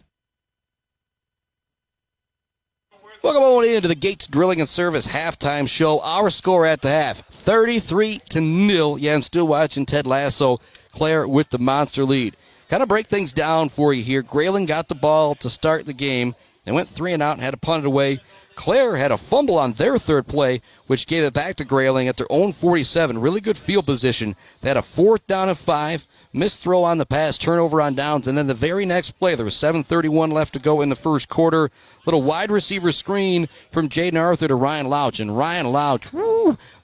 Welcome on into the Gates Drilling and Service halftime show. Our score at the half, 33-0. Yeah, I'm still watching Ted Lasso. Clare with the monster lead. Kind of break things down for you here. Grayling got the ball to start the game. They went 3 and out and had to punt it away. Clare had a fumble on their third play, which gave it back to Grayling at their own 47. Really good field position. They had a 4th down and 5. Missed throw on the pass, turnover on downs, and then the very next play, there was 7:31 left to go in the first quarter. Little wide receiver screen from Jayden Arthur to Ryan Louch, and Ryan Louch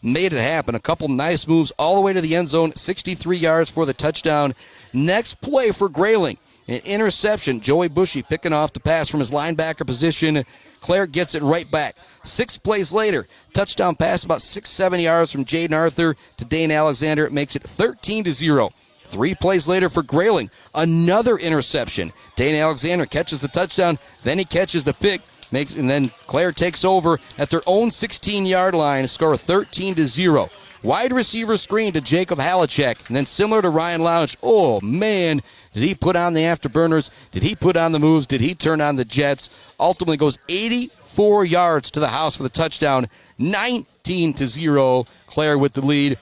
made it happen. A couple nice moves all the way to the end zone, 63 yards for the touchdown. Next play for Grayling, an interception. Joey Bushy picking off the pass from his linebacker position. Clare gets it right back. 6 plays later, touchdown pass about 6-7 yards from Jayden Arthur to Dane Alexander. It makes it 13-0. 3 plays later for Grayling, another interception. Dane Alexander catches the touchdown, then he catches the pick, and then Clare takes over at their own 16-yard line, score 13-0. Wide receiver screen to Jacob Halachek, and then similar to Ryan Louch, oh man, did he put on the afterburners? Did he put on the moves? Did he turn on the jets? Ultimately goes 84 yards to the house for the touchdown, 19-0. Clare with the lead.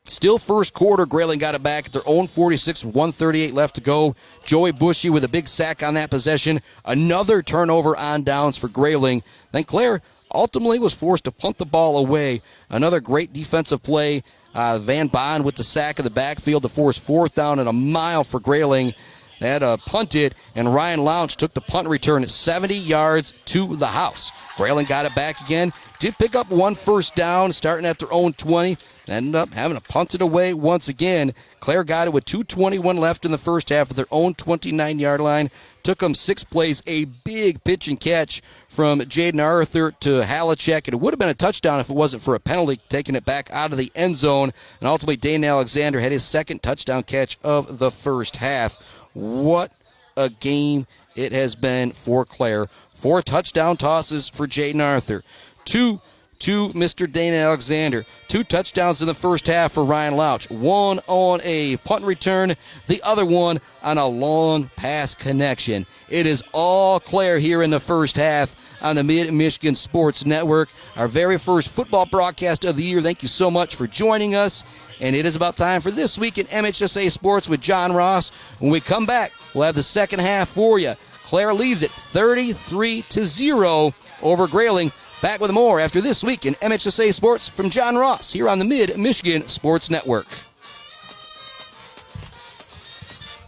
Still first quarter, Grayling got it back at their own 46, 138 left to go. Joey Bushy with a big sack on that possession. Another turnover on downs for Grayling. Then Clare ultimately was forced to punt the ball away. Another great defensive play. Van Bond with the sack of the backfield to force 4th down and a mile for Grayling. They had punted, and Ryan Louch took the punt return at 70 yards to the house. Grayling got it back again. Did pick up 1 first down, starting at their own 20. Ended up having to punt it away once again. Clare got it with 2:21 left in the first half at their own 29-yard line. Took them 6 plays, a big pitch and catch from Jayden Arthur to Halachek. It would have been a touchdown if it wasn't for a penalty, taking it back out of the end zone. And ultimately, Dane Alexander had his 2nd touchdown catch of the first half. What a game it has been for Clare. 4 touchdown tosses for Jayden Arthur. 2 to Mr. Dane Alexander. 2 touchdowns in the first half for Ryan Louch. 1 on a punt return, the other one on a long pass connection. It is all Clare here in the first half on the Mid-Michigan Sports Network. Our very first football broadcast of the year. Thank you so much for joining us. And it is about time for This Week in MHSA Sports with John Ross. When we come back, we'll have the second half for you. Clare leads it 33-0 over Grayling. Back with more after This Week in MHSA Sports from John Ross here on the Mid-Michigan Sports Network.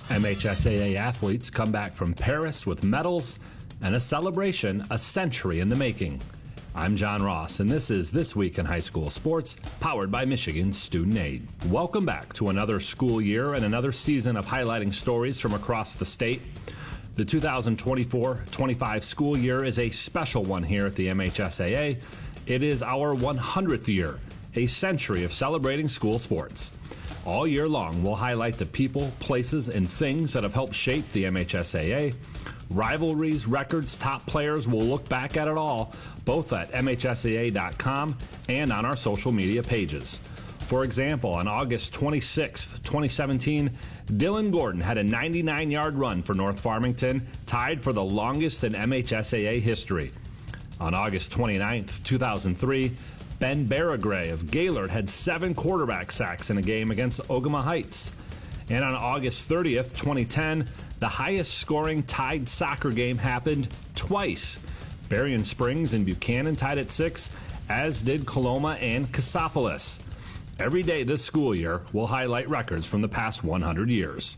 MHSAA athletes come back from Paris with medals and a celebration a century in the making. I'm John Ross, and this is This Week in High School Sports, powered by Michigan Student Aid. Welcome back to another school year and another season of highlighting stories from across the state. The 2024-25 school year is a special one here at the MHSAA. It is our 100th year, a century of celebrating school sports. All year long, we'll highlight the people, places, and things that have helped shape the MHSAA. Rivalries, records, top players, we'll look back at it all, both at MHSAA.com and on our social media pages. For example, on August 26, 2017, Dylan Gordon had a 99-yard run for North Farmington, tied for the longest in MHSAA history. On August 29, 2003, Ben Baragray of Gaylord had 7 quarterback sacks in a game against Ogama Heights. And on August 30th, 2010, the highest-scoring tied soccer game happened twice. Berrien Springs and Buchanan tied at 6, as did Coloma and Cassopolis. Every day this school year, we'll highlight records from the past 100 years.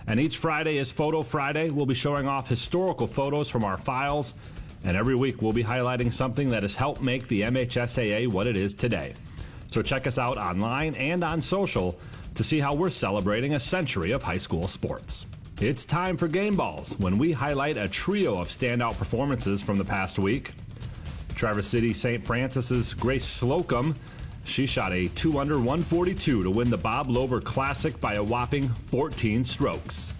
And each Friday is Photo Friday. We'll be showing off historical photos from our files. And every week, we'll be highlighting something that has helped make the MHSAA what it is today. So check us out online and on social to see how we're celebrating a century of high school sports. It's time for Game Balls, when we highlight a trio of standout performances from the past week. Traverse City St. Francis's Grace Slocum, she shot a 2-under 142 to win the Bob Lover Classic by a whopping 14 strokes.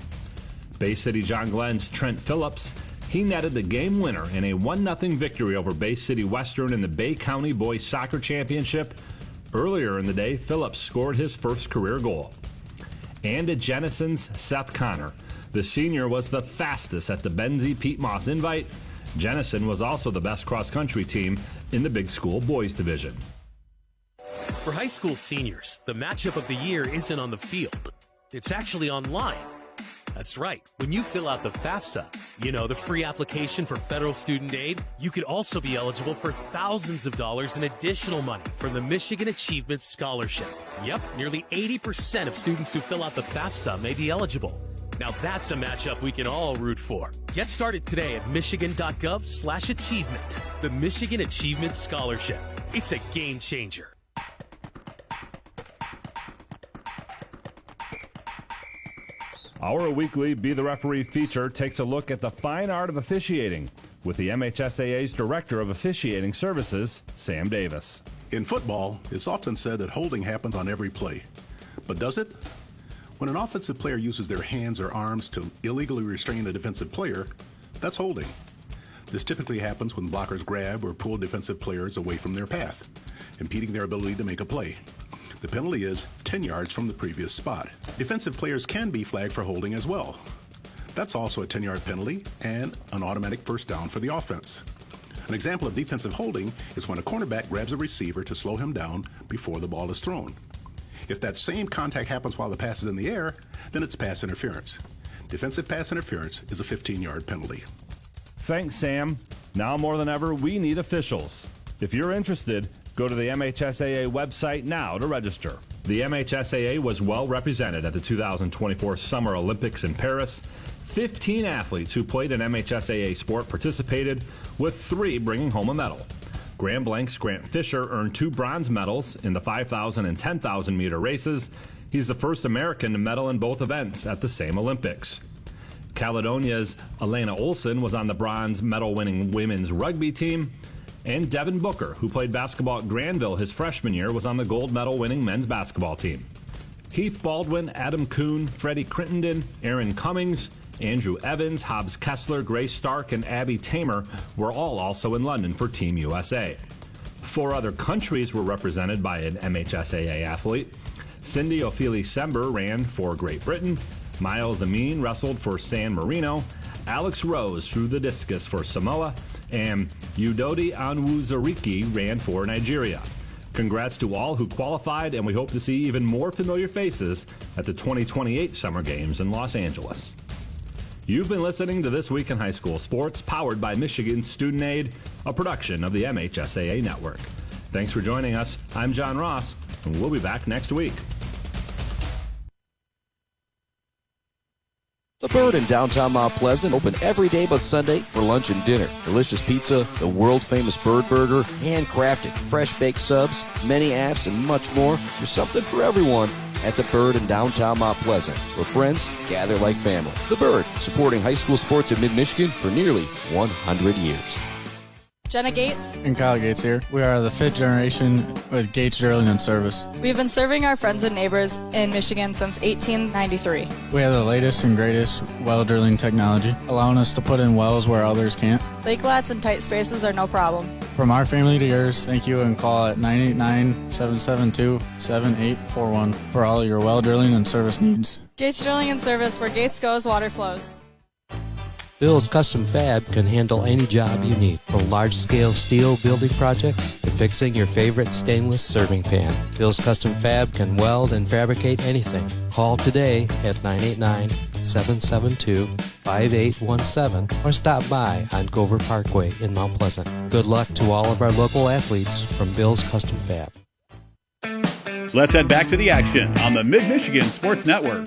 Bay City John Glenn's Trent Phillips, he netted the game winner in a 1-0 victory over Bay City Western in the Bay County Boys Soccer Championship. Earlier in the day, Phillips scored his first career goal. And at Jennison's Seth Connor, the senior was the fastest at the Benzie Pete Moss Invite. Jennison was also the best cross-country team in the Big School Boys Division. For high school seniors, the matchup of the year isn't on the field. It's actually online. That's right. When you fill out the FAFSA, the free application for federal student aid, you could also be eligible for thousands of dollars in additional money from the Michigan Achievement Scholarship. Yep, nearly 80% of students who fill out the FAFSA may be eligible. Now that's a matchup we can all root for. Get started today at michigan.gov/achievement. The Michigan Achievement Scholarship. It's a game changer. Our weekly Be the Referee feature takes a look at the fine art of officiating with the MHSAA's Director of Officiating Services, Sam Davis. In football, it's often said that holding happens on every play. But does it? When an offensive player uses their hands or arms to illegally restrain a defensive player, that's holding. This typically happens when blockers grab or pull defensive players away from their path, impeding their ability to make a play. The penalty is 10 yards from the previous spot. Defensive players can be flagged for holding as well. That's also a 10-yard penalty and an automatic first down for the offense. An example of defensive holding is when a cornerback grabs a receiver to slow him down before the ball is thrown. If that same contact happens while the pass is in the air, then it's pass interference. Defensive pass interference is a 15-yard penalty. Thanks, Sam. Now more than ever, we need officials. If you're interested, go to the MHSAA website now to register. The MHSAA was well represented at the 2024 Summer Olympics in Paris. 15 athletes who played an MHSAA sport participated, with 3 bringing home a medal. Grand Blanc's Grant Fisher earned 2 bronze medals in the 5,000 and 10,000 meter races. He's the first American to medal in both events at the same Olympics. Caledonia's Elena Olsen was on the bronze medal-winning women's rugby team. And Devin Booker, who played basketball at Granville his freshman year, was on the gold medal-winning men's basketball team. Heath Baldwin, Adam Kuhn, Freddie Crittenden, Aaron Cummings, Andrew Evans, Hobbs Kessler, Grace Stark, and Abby Tamer were all also in London for Team USA. 4 other countries were represented by an MHSAA athlete. Cindy Ophelia Sember ran for Great Britain. Miles Amin wrestled for San Marino. Alex Rose threw the discus for Samoa. And Udodi Anwuzurike ran for Nigeria. Congrats to all who qualified, and we hope to see even more familiar faces at the 2028 Summer Games in Los Angeles. You've been listening to This Week in High School Sports, powered by Michigan Student Aid, a production of the MHSAA Network. Thanks for joining us. I'm John Ross, and we'll be back next week. The Bird in downtown Mount Pleasant, open every day but Sunday for lunch and dinner. Delicious pizza, the world-famous Bird Burger, handcrafted, fresh-baked subs, many apps, and much more. There's something for everyone at The Bird in downtown Mount Pleasant, where friends gather like family. The Bird, supporting high school sports in mid-Michigan for nearly 100 years. Jenna Gates. And Kyle Gates here. We are the 5th generation with Gates Drilling and Service. We've been serving our friends and neighbors in Michigan since 1893. We have the latest and greatest well drilling technology, allowing us to put in wells where others can't. Lake lots and tight spaces are no problem. From our family to yours, thank you, and call at 989-772-7841 for all your well drilling and service needs. Gates Drilling and Service, where Gates goes, water flows. Bill's Custom Fab can handle any job you need, from large-scale steel building projects to fixing your favorite stainless serving pan. Bill's Custom Fab can weld and fabricate anything. Call today at 989-772-5817 or stop by on Gover Parkway in Mount Pleasant. Good luck to all of our local athletes from Bill's Custom Fab. Let's head back to the action on the Mid-Michigan Sports Network.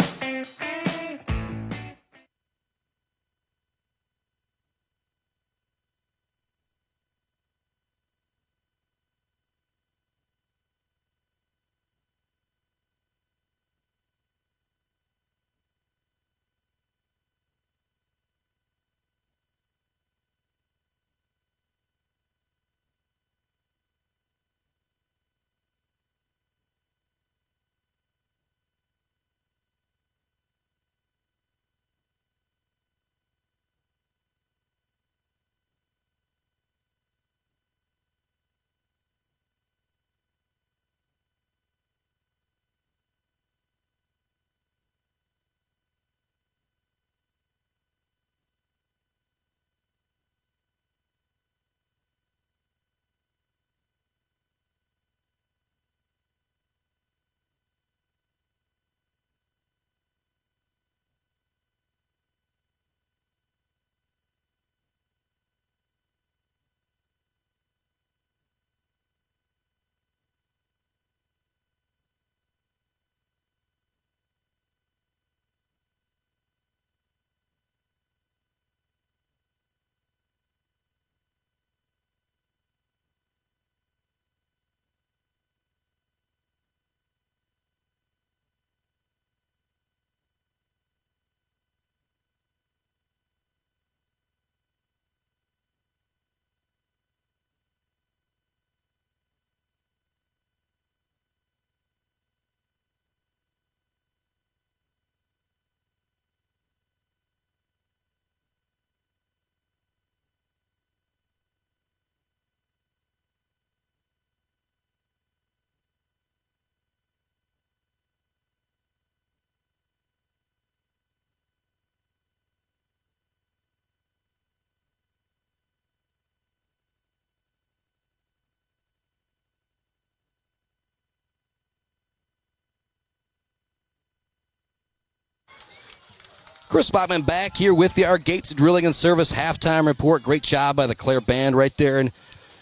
Chris Bachman back here with you. Our Gates Drilling and Service halftime report. Great job by the Clare band right there. And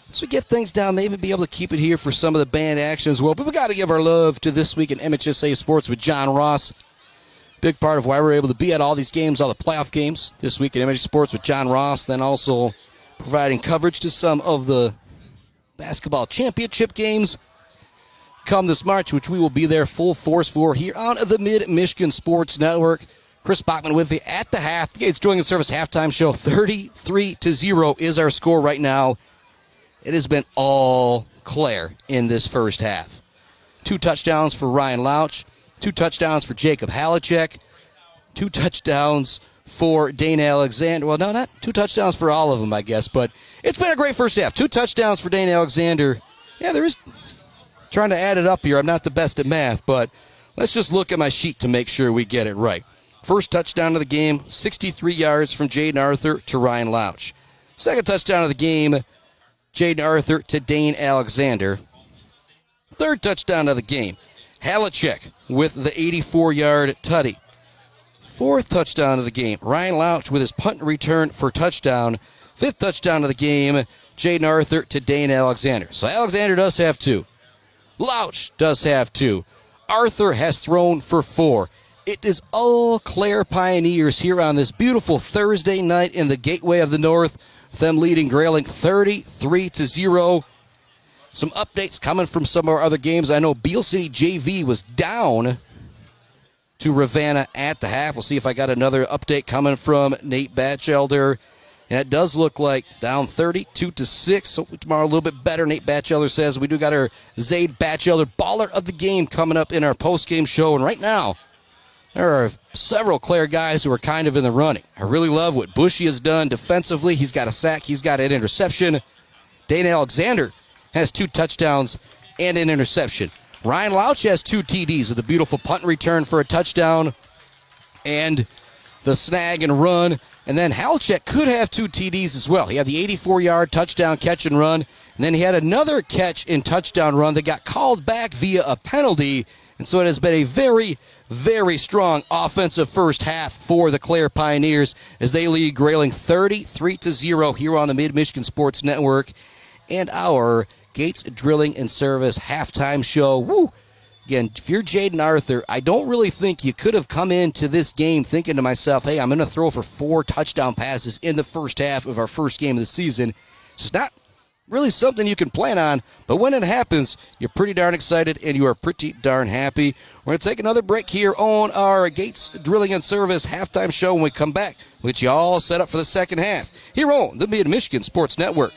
Once we get things down, maybe be able to keep it here for some of the band action as well. But we got to give our love to This Week in MHSA Sports with John Ross. Big part of why we're able to be at all these games, all the playoff games. This Week in MHSA Sports with John Ross. Then also providing coverage to some of the basketball championship games come this March, which we will be there full force for here on the Mid-Michigan Sports Network. Chris Bachman with you at the half. The Gates Drilling and Service halftime show. 33-0 is our score right now. It has been all Clare in this first half. 2 touchdowns for Ryan Louch. 2 touchdowns for Jacob Halachek. 2 touchdowns for Dane Alexander. Well, no, not 2 touchdowns for all of them, I guess. But it's been a great first half. 2 touchdowns for Dane Alexander. Yeah, there is... Trying to add it up here. I'm not the best at math, but let's just look at my sheet to make sure we get it right. First touchdown of the game, 63 yards from Jayden Arthur to Ryan Louch. Second touchdown of the game, Jayden Arthur to Dane Alexander. Third touchdown of the game, Halachek with the 84-yard tutty. Fourth touchdown of the game, Ryan Louch with his punt return for touchdown. Fifth touchdown of the game, Jayden Arthur to Dane Alexander. So Alexander does have 2. Louch does have 2. Arthur has thrown for 4. It is all Clare Pioneers here on this beautiful Thursday night in the Gateway of the North, with them leading Grayling 33-0. Some updates coming from some of our other games. I know Beal City JV was down to Ravenna at the half. We'll see if I got another update coming from Nate Batchelder. And it does look like down 32-6. Hopefully tomorrow a little bit better. Nate Batchelder says we do got our Zayd Batchelder baller of the game coming up in our post-game show. And right now, there are several Clare guys who are kind of in the running. I really love what Bushy has done defensively. He's got a sack. He's got an interception. Dane Alexander has 2 touchdowns and an interception. Ryan Louch has 2 TDs with a beautiful punt return for a touchdown and the snag and run. And then Halachek could have 2 TDs as well. He had the 84-yard touchdown catch and run. And then he had another catch and touchdown run that got called back via a penalty. And so it has been a very, very strong offensive first half for the Clare Pioneers as they lead Grayling 33-0 here on the Mid-Michigan Sports Network. And our Gates Drilling and Service halftime show. Woo! Again, if you're Jayden Arthur, I don't really think you could have come into this game thinking to myself, hey, I'm going to throw for 4 touchdown passes in the first half of our first game of the season. It's just not really something you can plan on, but when it happens, you're pretty darn excited and you are pretty darn happy. We're going to take another break here on our Gates Drilling and Service halftime show. When we come back, we'll get you all set up for the second half here on the Mid-Michigan Sports Network.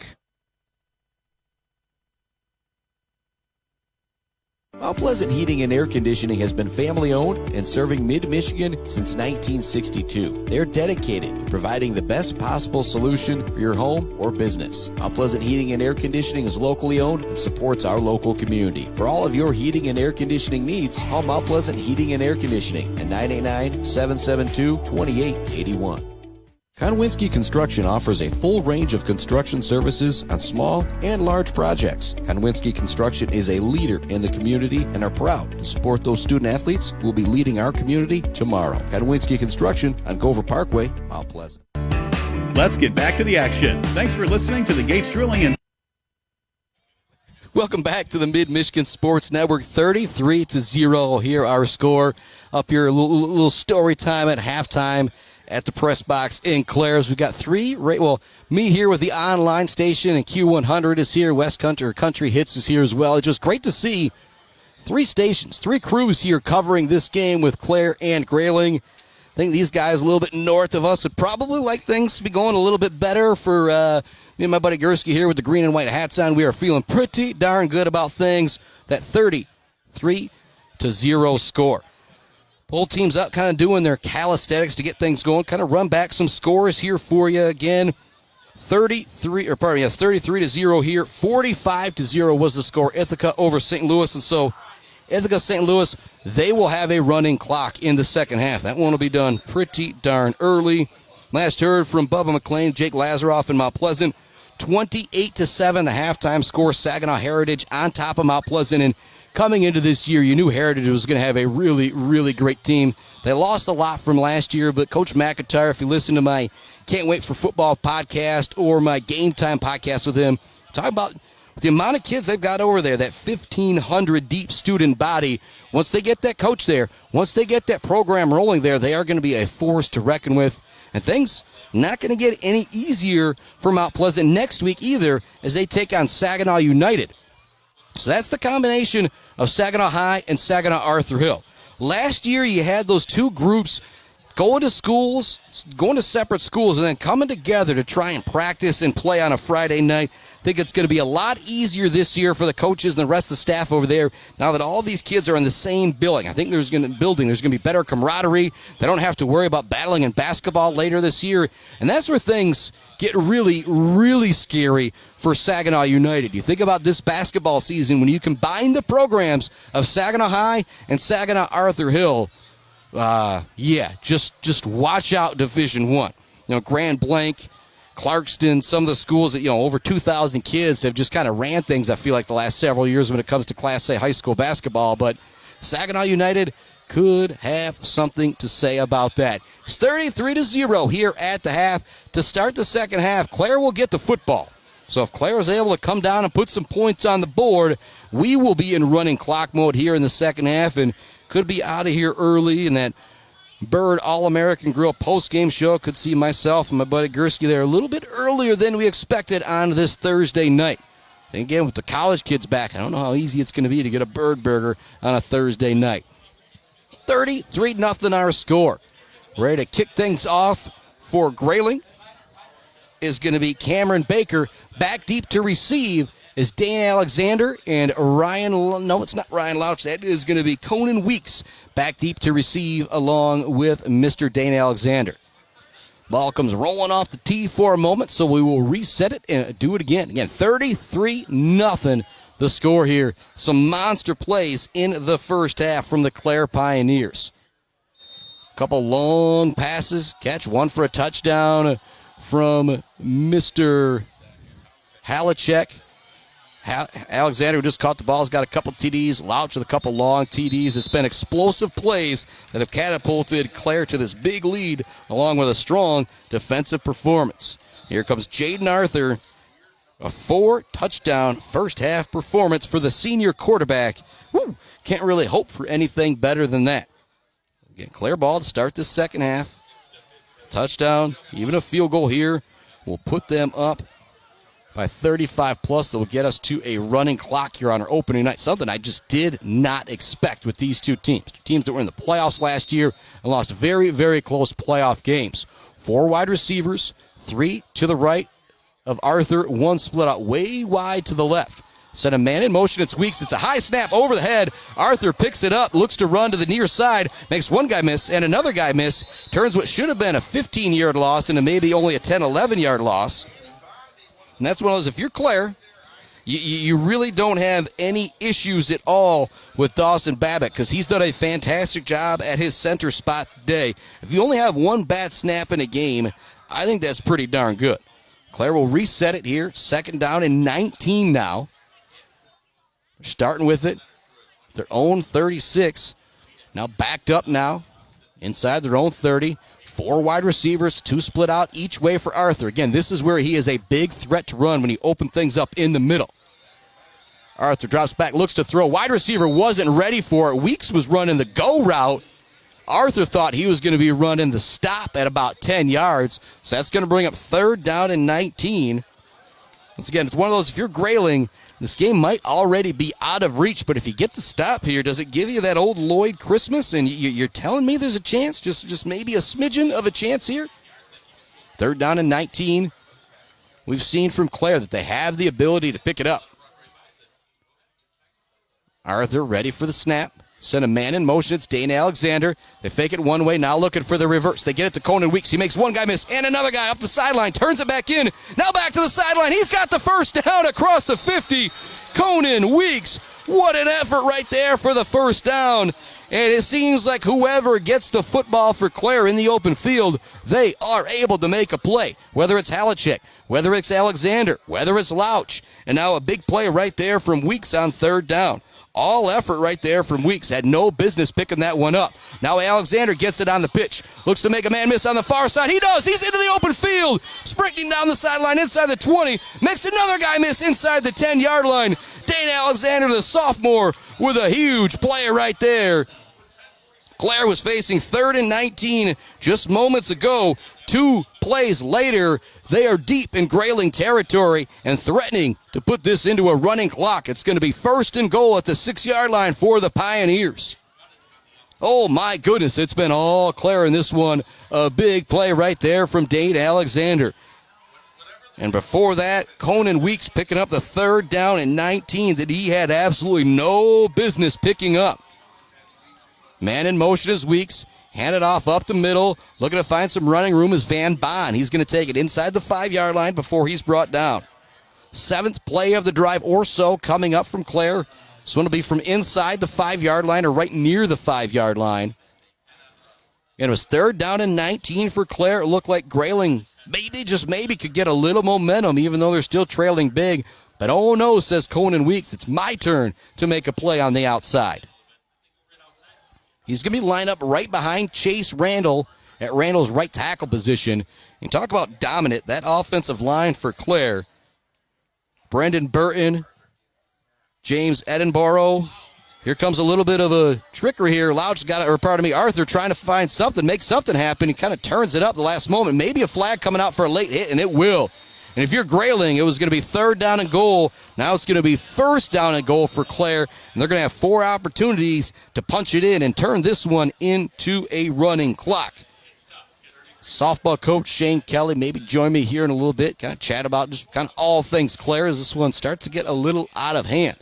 Mount Pleasant Heating and Air Conditioning has been family-owned and serving Mid-Michigan since 1962. They're dedicated to providing the best possible solution for your home or business. Mount Pleasant Heating and Air Conditioning is locally owned and supports our local community. For all of your heating and air conditioning needs, call Mount Pleasant Heating and Air Conditioning at 989-772-2881. Konwinski Construction offers a full range of construction services on small and large projects. Konwinski Construction is a leader in the community and are proud to support those student athletes who will be leading our community tomorrow. Konwinski Construction on Gover Parkway, Mount Pleasant. Let's get back to the action. Thanks for listening to the Gates Drilling and Welcome back to the Mid-Michigan Sports Network. 33-0 here, our score. Up here, a little story time at halftime at the press box in Clare's. We've got 3, me here with the online station, and Q100 is here. West Country Hits is here as well. It's just great to see 3 stations, 3 crews here covering this game with Clare and Grayling. I think these guys a little bit north of us would probably like things to be going a little bit better for me and my buddy Gursky here with the green and white hats on. We are feeling pretty darn good about things. That 33-0 score. Whole team's up kind of doing their calisthenics to get things going. Kind of run back some scores here for you again. 33-0 here. 45-0 was the score. Ithaca over St. Louis. And so Ithaca St. Louis, they will have a running clock in the second half. That one will be done pretty darn early. Last heard from Bubba McLean, Jake Lazaroff in Mount Pleasant. 28-7, the halftime score. Saginaw Heritage on top of Mount Pleasant. And coming into this year, you knew Heritage was going to have a really, really great team. They lost a lot from last year, but Coach McIntyre, if you listen to my Can't Wait for Football podcast or my Game Time podcast with him, Talk about the amount of kids they've got over there, that 1,500 deep student body. Once they get that coach there, once they get that program rolling there, they are going to be a force to reckon with. And things not going to get any easier for Mount Pleasant next week either as they take on Saginaw United. So that's the combination of Saginaw High and Saginaw Arthur Hill. Last year you had those two groups going to schools, going to separate schools, and then coming together to try and practice and play on a Friday night. I think it's going to be a lot easier this year for the coaches and the rest of the staff over there now that all these kids are in the same building. I think there's going to be better camaraderie. They don't have to worry about battling in basketball later this year. And that's where things get really, really scary for Saginaw United. You think about this basketball season when you combine the programs of Saginaw High and Saginaw Arthur Hill. Just watch out Division I. Grand Blanc, Clarkston, some of the schools that, over 2,000 kids have just kind of ran things, I feel like, the last several years when it comes to Class A high school basketball. But Saginaw United could have something to say about that. It's 33-0 here at the half. To start the second half, Clare will get the football. So if Clare is able to come down and put some points on the board, we will be in running clock mode here in the second half and could be out of here early. And that Bird All-American Grill post-game show could see myself and my buddy Gursky there a little bit earlier than we expected on this Thursday night. And again, with the college kids back, I don't know how easy it's going to be to get a Bird burger on a Thursday night. 33-0 our score. Ready to kick things off for Grayling is going to be Cameron Baker. Back deep to receive is Dane Alexander and it's not Ryan Louch. That is going to be Conan Weeks back deep to receive along with Mr. Dane Alexander. Ball comes rolling off the tee for a moment, so we will reset it and do it again. Again, 33-0 the score here. Some monster plays in the first half from the Clare Pioneers. Couple long passes, catch one for a touchdown from Mr. Halachek. Alexander, who just caught the ball, has got a couple TDs. Louch with a couple long TDs. It's been explosive plays that have catapulted Clare to this big lead, along with a strong defensive performance. Here comes Jayden Arthur, a 4-touchdown first-half performance for the senior quarterback. Can't really hope for anything better than that. Again, Clare ball to start this second half. Touchdown, even a field goal here will put them up by 35+ that will get us to a running clock here on our opening night. Something I just did not expect with these two teams. Two teams that were in the playoffs last year and lost very, very close playoff games. 4 wide receivers, 3 to the right of Arthur, 1 split out way wide to the left. Send a man in motion. It's Weeks. It's a high snap over the head. Arthur picks it up, looks to run to the near side, makes one guy miss and another guy miss. Turns what should have been a 15-yard loss into maybe only a 10, 11-yard loss. And that's one of those, if you're Clare, you really don't have any issues at all with Dawson Babbitt because he's done a fantastic job at his center spot today. If you only have one bad snap in a game, I think that's pretty darn good. Clare will reset it here. 2nd down and 19 now. They're starting with it. Their own 36. Now backed up now. Inside their own 30. 4 wide receivers, 2 split out each way for Arthur. Again, this is where he is a big threat to run when he opens things up in the middle. Arthur drops back, looks to throw. Wide receiver wasn't ready for it. Weeks was running the go route. Arthur thought he was going to be running the stop at about 10 yards. So that's going to bring up 3rd down and 19. Once again, it's one of those, if you're Grayling, this game might already be out of reach, but if you get the stop here, does it give you that old Lloyd Christmas? And you're telling me there's a chance, just maybe a smidgen of a chance here? 3rd down and 19. We've seen from Clare that they have the ability to pick it up. Arthur ready for the snap. Send a man in motion. It's Dane Alexander. They fake it one way, now looking for the reverse. They get it to Conan Weeks. He makes one guy miss and another guy up the sideline. Turns it back in. Now back to the sideline. He's got the 1st down across the 50. Conan Weeks. What an effort right there for the 1st down. And it seems like whoever gets the football for Clare in the open field, they are able to make a play. Whether it's Halachek, whether it's Alexander, whether it's Louch. And now a big play right there from Weeks on 3rd down. All effort right there from Weeks. Had no business picking that one up. Now Alexander gets it on the pitch. Looks to make a man miss on the far side. He does. He's into the open field. Sprinting down the sideline inside the 20. Makes another guy miss inside the 10-yard line. Dane Alexander, the sophomore, with a huge play right there. Clare was facing 3rd and 19 just moments ago. 2 plays later, they are deep in Grayling territory and threatening to put this into a running clock. It's going to be 1st and goal at the 6-yard line for the Pioneers. Oh, my goodness, it's been all Clare in this one. A big play right there from Dane Alexander. And before that, Conan Weeks picking up the 3rd down and 19 that he had absolutely no business picking up. Man in motion is Weeks. Hand it off up the middle. Looking to find some running room is Van Baan. He's going to take it inside the 5-yard line before he's brought down. 7th play of the drive or so coming up from Clare. This one will be from inside the 5-yard line or right near the 5-yard line. And it was 3rd down and 19 for Clare. It looked like Grayling maybe, just maybe, could get a little momentum even though they're still trailing big. But oh no, says Conan Weeks, it's my turn to make a play on the outside. He's going to be lined up right behind Chase Randall at Randall's right tackle position. And talk about dominant, that offensive line for Clare. Brendan Burton, James Edinborough. Here comes a little bit of a trickery here. Louch got it, or pardon me, Arthur trying to find something, make something happen. He kind of turns it up the last moment. Maybe a flag coming out for a late hit, and it will. And if you're Grayling, it was going to be 3rd down and goal. Now it's going to be 1st down and goal for Clare. And they're going to have 4 opportunities to punch it in and turn this one into a running clock. Softball coach Shane Kelly maybe join me here in a little bit, kind of chat about just kind of all things Clare as this one starts to get a little out of hand.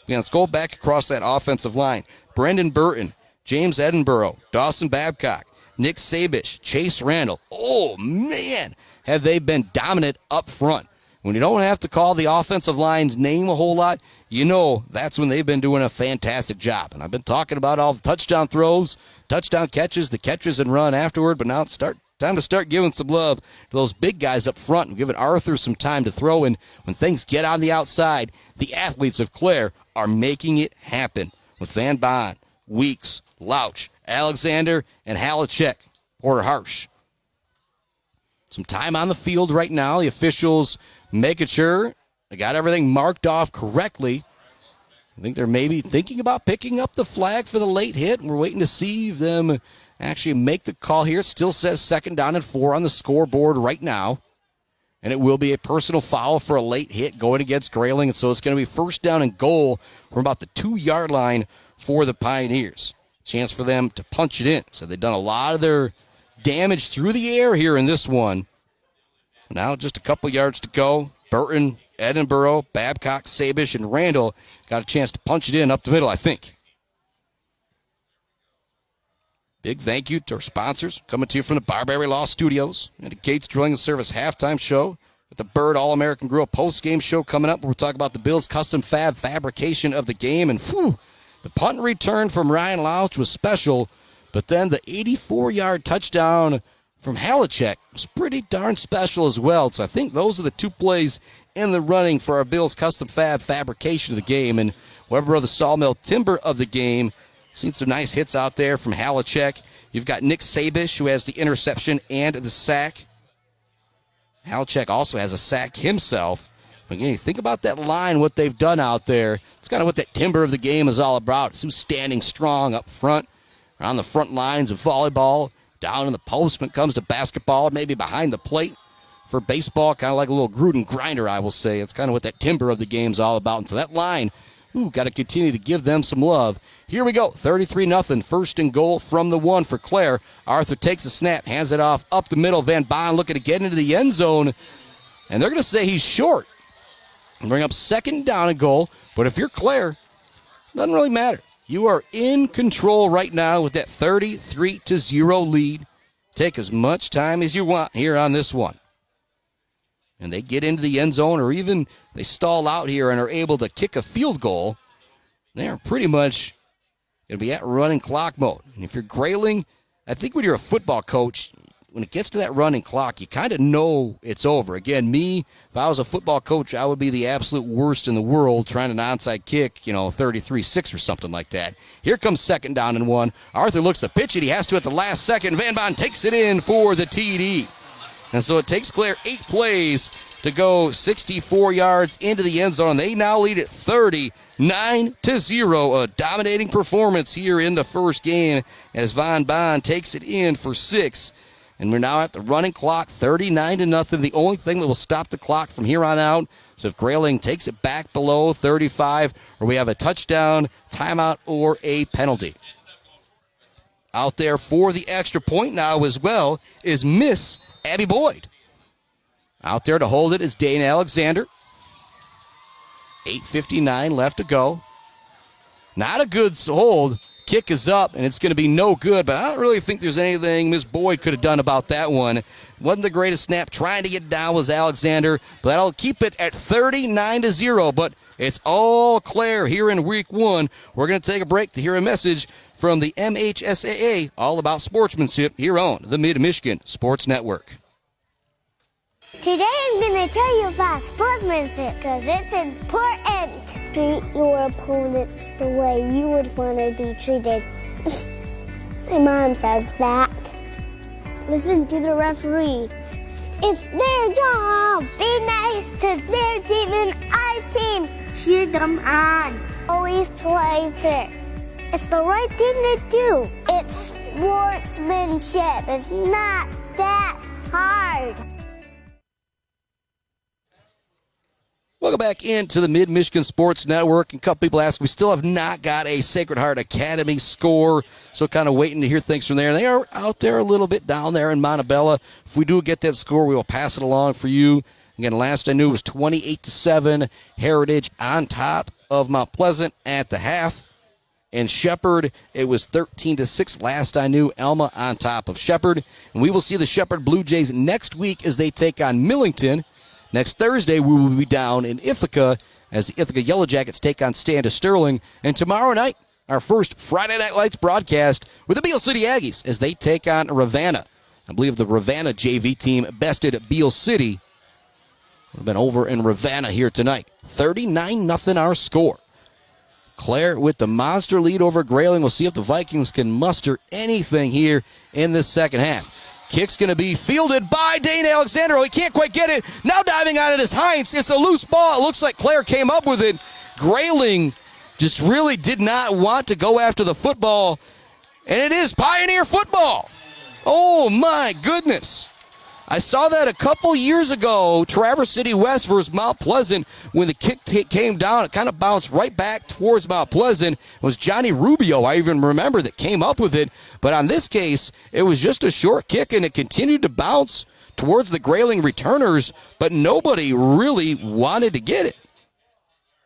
Again, let's go back across that offensive line. Brendan Burton, James Edinborough, Dawson Babcock, Nick Sabish, Chase Randall. Oh, man, have they been dominant up front. When you don't have to call the offensive line's name a whole lot, you know that's when they've been doing a fantastic job. And I've been talking about all the touchdown throws, touchdown catches, the catches and run afterward, but now it's time to start giving some love to those big guys up front and giving Arthur some time to throw. And when things get on the outside, the athletes of Clare are making it happen with Van Baan, Weeks, Louch, Alexander, and Halachek, Porter Harsh. Some time on the field right now. The officials making sure they got everything marked off correctly. I think they're maybe thinking about picking up the flag for the late hit, and we're waiting to see them actually make the call here. It still says 2nd down and 4 on the scoreboard right now. And it will be a personal foul for a late hit going against Grayling. And so it's going to be 1st down and goal from about the 2-yard line for the Pioneers. Chance for them to punch it in. So they've done a lot of their damage through the air here in this one. Now just a couple yards to go. Burton, Edinborough, Babcock, Sabish, and Randall got a chance to punch it in up the middle, I think. Big thank you to our sponsors coming to you from the Barbary Law Studios and the Gates Drilling and Service halftime show with the Bird All-American Grill post-game show coming up. We'll talk about the Bills' custom fab fabrication of the game. And the punt return from Ryan Louch was special, but then the 84-yard touchdown from Halachek was pretty darn special as well. So I think those are the 2 plays in the running for our Bills' custom fab fabrication of the game. And Weber Brothers Sawmill timber of the game. Seen some nice hits out there from Halachek. You've got Nick Sabish, who has the interception and the sack. Halachek also has a sack himself. Again, you think about that line, what they've done out there. It's kind of what that timber of the game is all about. It's who's standing strong up front, on the front lines of volleyball, down in the post when it comes to basketball, maybe behind the plate. For baseball, kind of like a little Gruden grinder, I will say. It's kind of what that timber of the game is all about. And so that line, got to continue to give them some love. Here we go, 33-0, 1st and goal from the 1 for Clare. Arthur takes a snap, hands it off up the middle. Van Baan looking to get into the end zone, and they're going to say he's short. And bring up 2nd down and goal, but if you're Clare, it doesn't really matter. You are in control right now with that 33-0 lead. Take as much time as you want here on this one. And they get into the end zone, or even they stall out here and are able to kick a field goal, they're pretty much going to be at running clock mode. And if you're Grayling, I think when you're a football coach, when it gets to that running clock, you kind of know it's over. Again, if I was a football coach, I would be the absolute worst in the world trying an onside kick, 33-6 or something like that. Here comes 2nd down and 1. Arthur looks to pitch it. He has to at the last second. Van Bon takes it in for the TD. And so it takes Clare 8 plays to go 64 yards into the end zone. They now lead at 39-0. A dominating performance here in the first game as Van Bon takes it in for 6. And we're now at the running clock, 39-0. The only thing that will stop the clock from here on out is if Grayling takes it back below 35, or we have a touchdown, timeout, or a penalty. Out there for the extra point now as well is Miss Abby Boyd. Out there to hold it is Dane Alexander. 8:59 left to go. Not a good hold. Kick is up, and it's going to be no good, but I don't really think there's anything Miss Boyd could have done about that one. Wasn't the greatest snap. Trying to get down was Alexander, but that'll keep it at 39-0, but it's all Clare here in week 1. We're going to take a break to hear a message from the MHSAA, all about sportsmanship, here on the Mid-Michigan Sports Network. Today I'm going to tell you about sportsmanship because it's important. Treat your opponents the way you would want to be treated. My mom says that. Listen to the referees. It's their job. Be nice to their team and our team. Cheer them on. Always play fair. It's the right thing to do. It's sportsmanship. It's not that hard. Welcome back into the Mid-Michigan Sports Network. And a couple people ask, we still have not got a Sacred Heart Academy score, so kind of waiting to hear things from there. They are out there a little bit down there in Montebello. If we do get that score, we will pass it along for you. Again, last I knew it was 28-7, Heritage on top of Mount Pleasant at the half. And Shepherd, it was 13-6 last I knew, Alma on top of Shepherd. And we will see the Shepherd Blue Jays next week as they take on Millington. Next Thursday, we will be down in Ithaca as the Ithaca Yellow Jackets take on Standa Sterling. And tomorrow night, our first Friday Night Lights broadcast with the Beale City Aggies as they take on Ravenna. I believe the Ravenna JV team bested Beale City. We've been over in Ravenna here tonight. 39-0 our score. Clare with the monster lead over Grayling. We'll see if the Vikings can muster anything here in this second half. Kick's going to be fielded by Dane Alexander. Oh, he can't quite get it. Now diving on it is Heinz. It's a loose ball. It looks like Clare came up with it. Grayling just really did not want to go after the football. And it is Pioneer football. Oh, my goodness. I saw that a couple years ago, Traverse City West versus Mount Pleasant. When the kick came down, it kind of bounced right back towards Mount Pleasant. It was Johnny Rubio, I even remember, that came up with it. But on this case, it was just a short kick, and it continued to bounce towards the Grayling returners, but nobody really wanted to get it.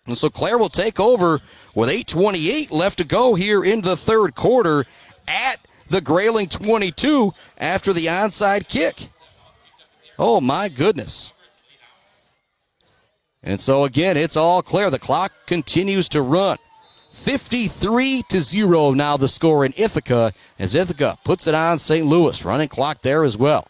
And so Clare will take over with 8:28 left to go here in the third quarter at the Grayling 22 after the onside kick. Oh, my goodness. And so, again, it's all Clare. The clock continues to run. 53-0 now the score in Ithaca as Ithaca puts it on St. Louis. Running clock there as well.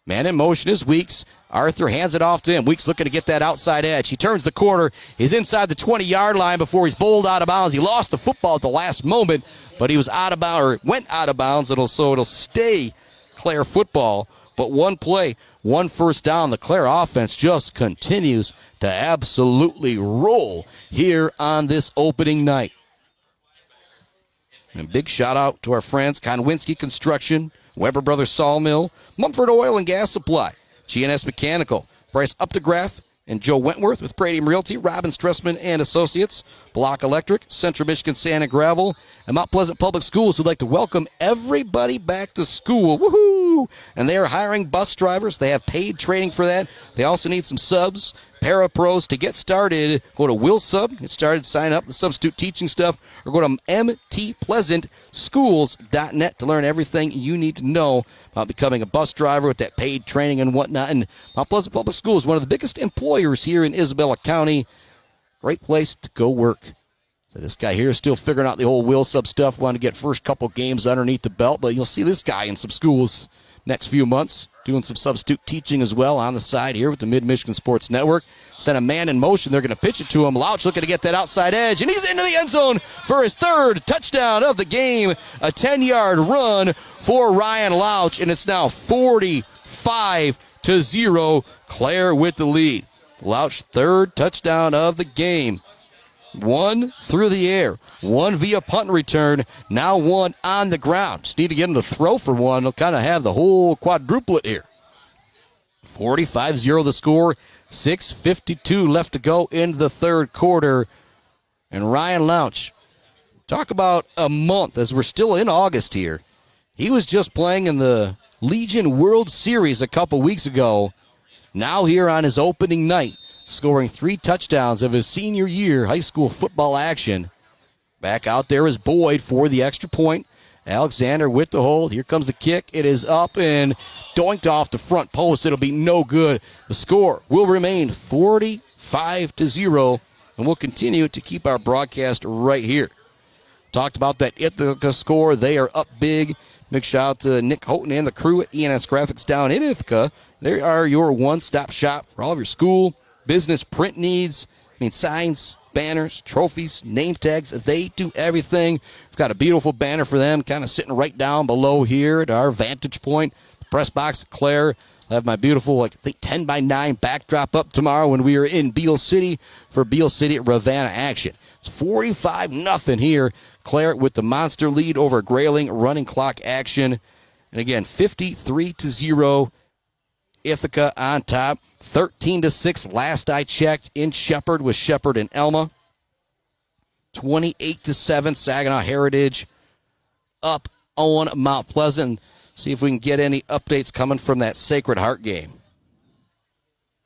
Man in motion is Weeks. Arthur hands it off to him. Weeks looking to get that outside edge. He turns the corner. He's inside the 20-yard line before he's bowled out of bounds. He lost the football at the last moment, but he was out of bounds, or went out of bounds. So it'll stay Clare football. But one play, one first down, the Clare offense just continues to absolutely roll here on this opening night. And big shout out to our friends, Konwinski Construction, Weber Brothers Sawmill, Mumford Oil and Gas Supply, GNS Mechanical, Bryce Updegraff, and Joe Wentworth with Pradium Realty, Robin Stressman and Associates, Block Electric, Central Michigan Sand and Gravel, and Mount Pleasant Public Schools would like to welcome everybody back to school. Woohoo! And they are hiring bus drivers. They have paid training for that. They also need some subs, parapros. To get started, go to Will Sub, get started, sign up, the substitute teaching stuff, or go to mtpleasantschools.net to learn everything you need to know about becoming a bus driver with that paid training and whatnot. And Mount Pleasant Public Schools, one of the biggest employers here in Isabella County. Great place to go work. So this guy here is still figuring out the whole Will Sub stuff. Want to get first couple games underneath the belt, but you'll see this guy in some schools next few months, doing some substitute teaching as well on the side here with the Mid-Michigan Sports Network. Sent a man in motion. They're going to pitch it to him. Louch looking to get that outside edge, and he's into the end zone for his third touchdown of the game. A 10-yard run for Ryan Louch, and it's now 45-0. Clare with the lead. Louch, third touchdown of the game. One through the air, one via punt return, now one on the ground. Just need to get him to throw for one. He'll kind of have the whole quadruplet here. 45-0 the score, 6:52 left to go in the third quarter. And Ryan Louch, talk about a month as we're still in August here. He was just playing in the Legion World Series a couple weeks ago. Now here on his opening night, scoring 3 touchdowns of his senior year high school football action. Back out there is Boyd for the extra point. Alexander with the hold. Here comes the kick. It is up and doinked off the front post. It'll be no good. The score will remain 45-0, and we'll continue to keep our broadcast right here. Talked about that Ithaca score. They are up big. Big shout out to Nick Houghton and the crew at ENS Graphics down in Ithaca. They are your one-stop shop for all of your school, business, print needs. Signs, banners, trophies, name tags. They do everything. We've got a beautiful banner for them kind of sitting right down below here at our vantage point. The press box at Clare. I have my beautiful, 10x9 backdrop up tomorrow when we are in Beale City for Beale City Ravenna action. It's 45-0 here. Clare with the monster lead over Grayling, running clock action. And again, 53-0. Ithaca on top. 13-6 last I checked in Shepherd with Shepherd and Elma. 28-7 Saginaw Heritage up on Mount Pleasant. See if we can get any updates coming from that Sacred Heart game.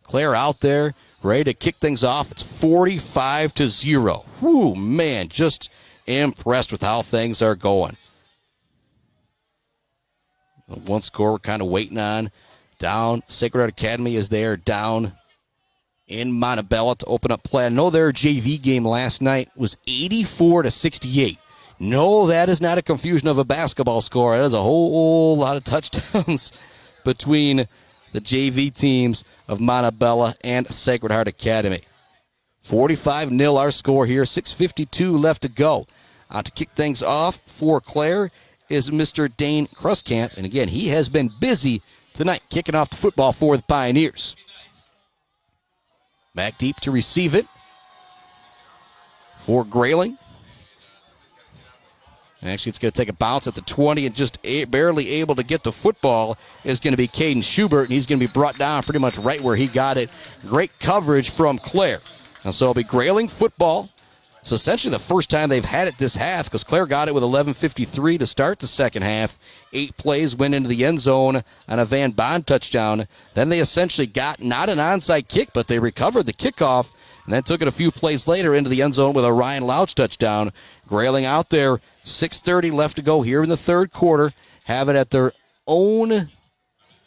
Clare out there, ready to kick things off. It's 45-0. Whew, man, just impressed with how things are going. One score we're kind of waiting on. Down, Sacred Heart Academy is there, down in Montebello to open up play. I know their JV game last night was 84-68. No, that is not a confusion of a basketball score. That is a whole lot of touchdowns between the JV teams of Montebello and Sacred Heart Academy. 45-0 our score here, 6:52 left to go. To kick things off for Clare is Mr. Dane Kruskamp, and again, he has been busy tonight, kicking off the football for the Pioneers. Back deep to receive it for Grayling. Actually, it's going to take a bounce at the 20 and just barely able to get the football is going to be Caden Schubert, and he's going to be brought down pretty much right where he got it. Great coverage from Clare. And so it'll be Grayling football. It's essentially the first time they've had it this half because Clare got it with 11:53 to start the second half. 8 plays went into the end zone on a Van Bond touchdown. Then they essentially got not an onside kick, but they recovered the kickoff and then took it a few plays later into the end zone with a Ryan Louch touchdown. Grayling out there, 6:30 left to go here in the third quarter. Have it at their own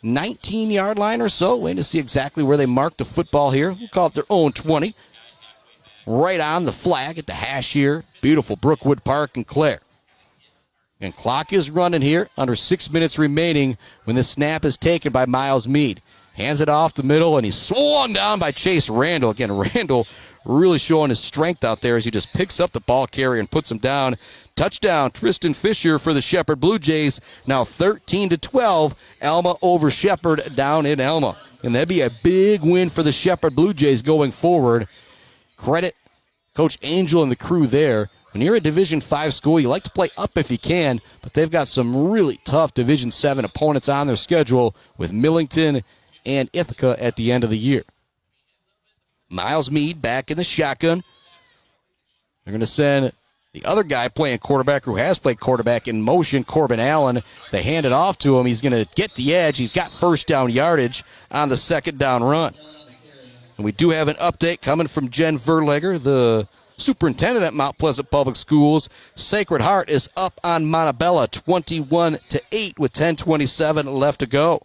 19-yard line or so. Waiting to see exactly where they mark the football here. We'll call it their own 20. Right on the flag at the hash here. Beautiful Brookwood Park in Clare. And clock is running here. Under 6 minutes remaining when the snap is taken by Miles Mead. Hands it off the middle, and he's swung down by Chase Randall. Again, Randall really showing his strength out there as he just picks up the ball carrier and puts him down. Touchdown, Tristan Fisher for the Shepherd Blue Jays. Now 13-12, Alma over Shepherd down in Alma. And that'd be a big win for the Shepherd Blue Jays going forward. Credit Coach Angel and the crew there. When you're a Division V school, you like to play up if you can, but they've got some really tough Division VII opponents on their schedule with Millington and Ithaca at the end of the year. Miles Mead back in the shotgun. They're going to send the other guy playing quarterback who has played quarterback in motion, Corbin Allen. They hand it off to him. He's going to get the edge. He's got first down yardage on the second down run. And we do have an update coming from Jen Verlegger, the superintendent at Mount Pleasant Public Schools. Sacred Heart is up on Montebello 21-8 with 10:27 left to go.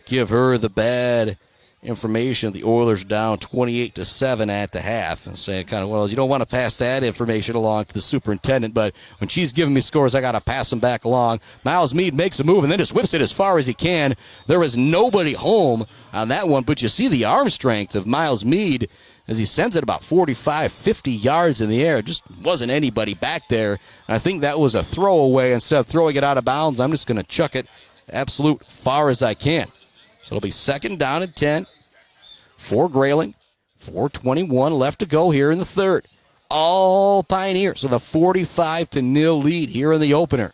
Give her the bad information. The Oilers down 28-7 at the half, and saying kind of, well, you don't want to pass that information along to the superintendent, but when she's giving me scores, I got to pass them back along. Miles Mead makes a move and then just whips it as far as he can. There was nobody home on that one, but you see the arm strength of Miles Mead as he sends it about 45, 50 yards in the air. Just wasn't anybody back there. And I think that was a throwaway. Instead of throwing it out of bounds, I'm just going to chuck it absolute far as I can. So it'll be 2nd down and 10 for Grayling. 4:21 left to go here in the third. All Pioneers with a 45-0 lead here in the opener.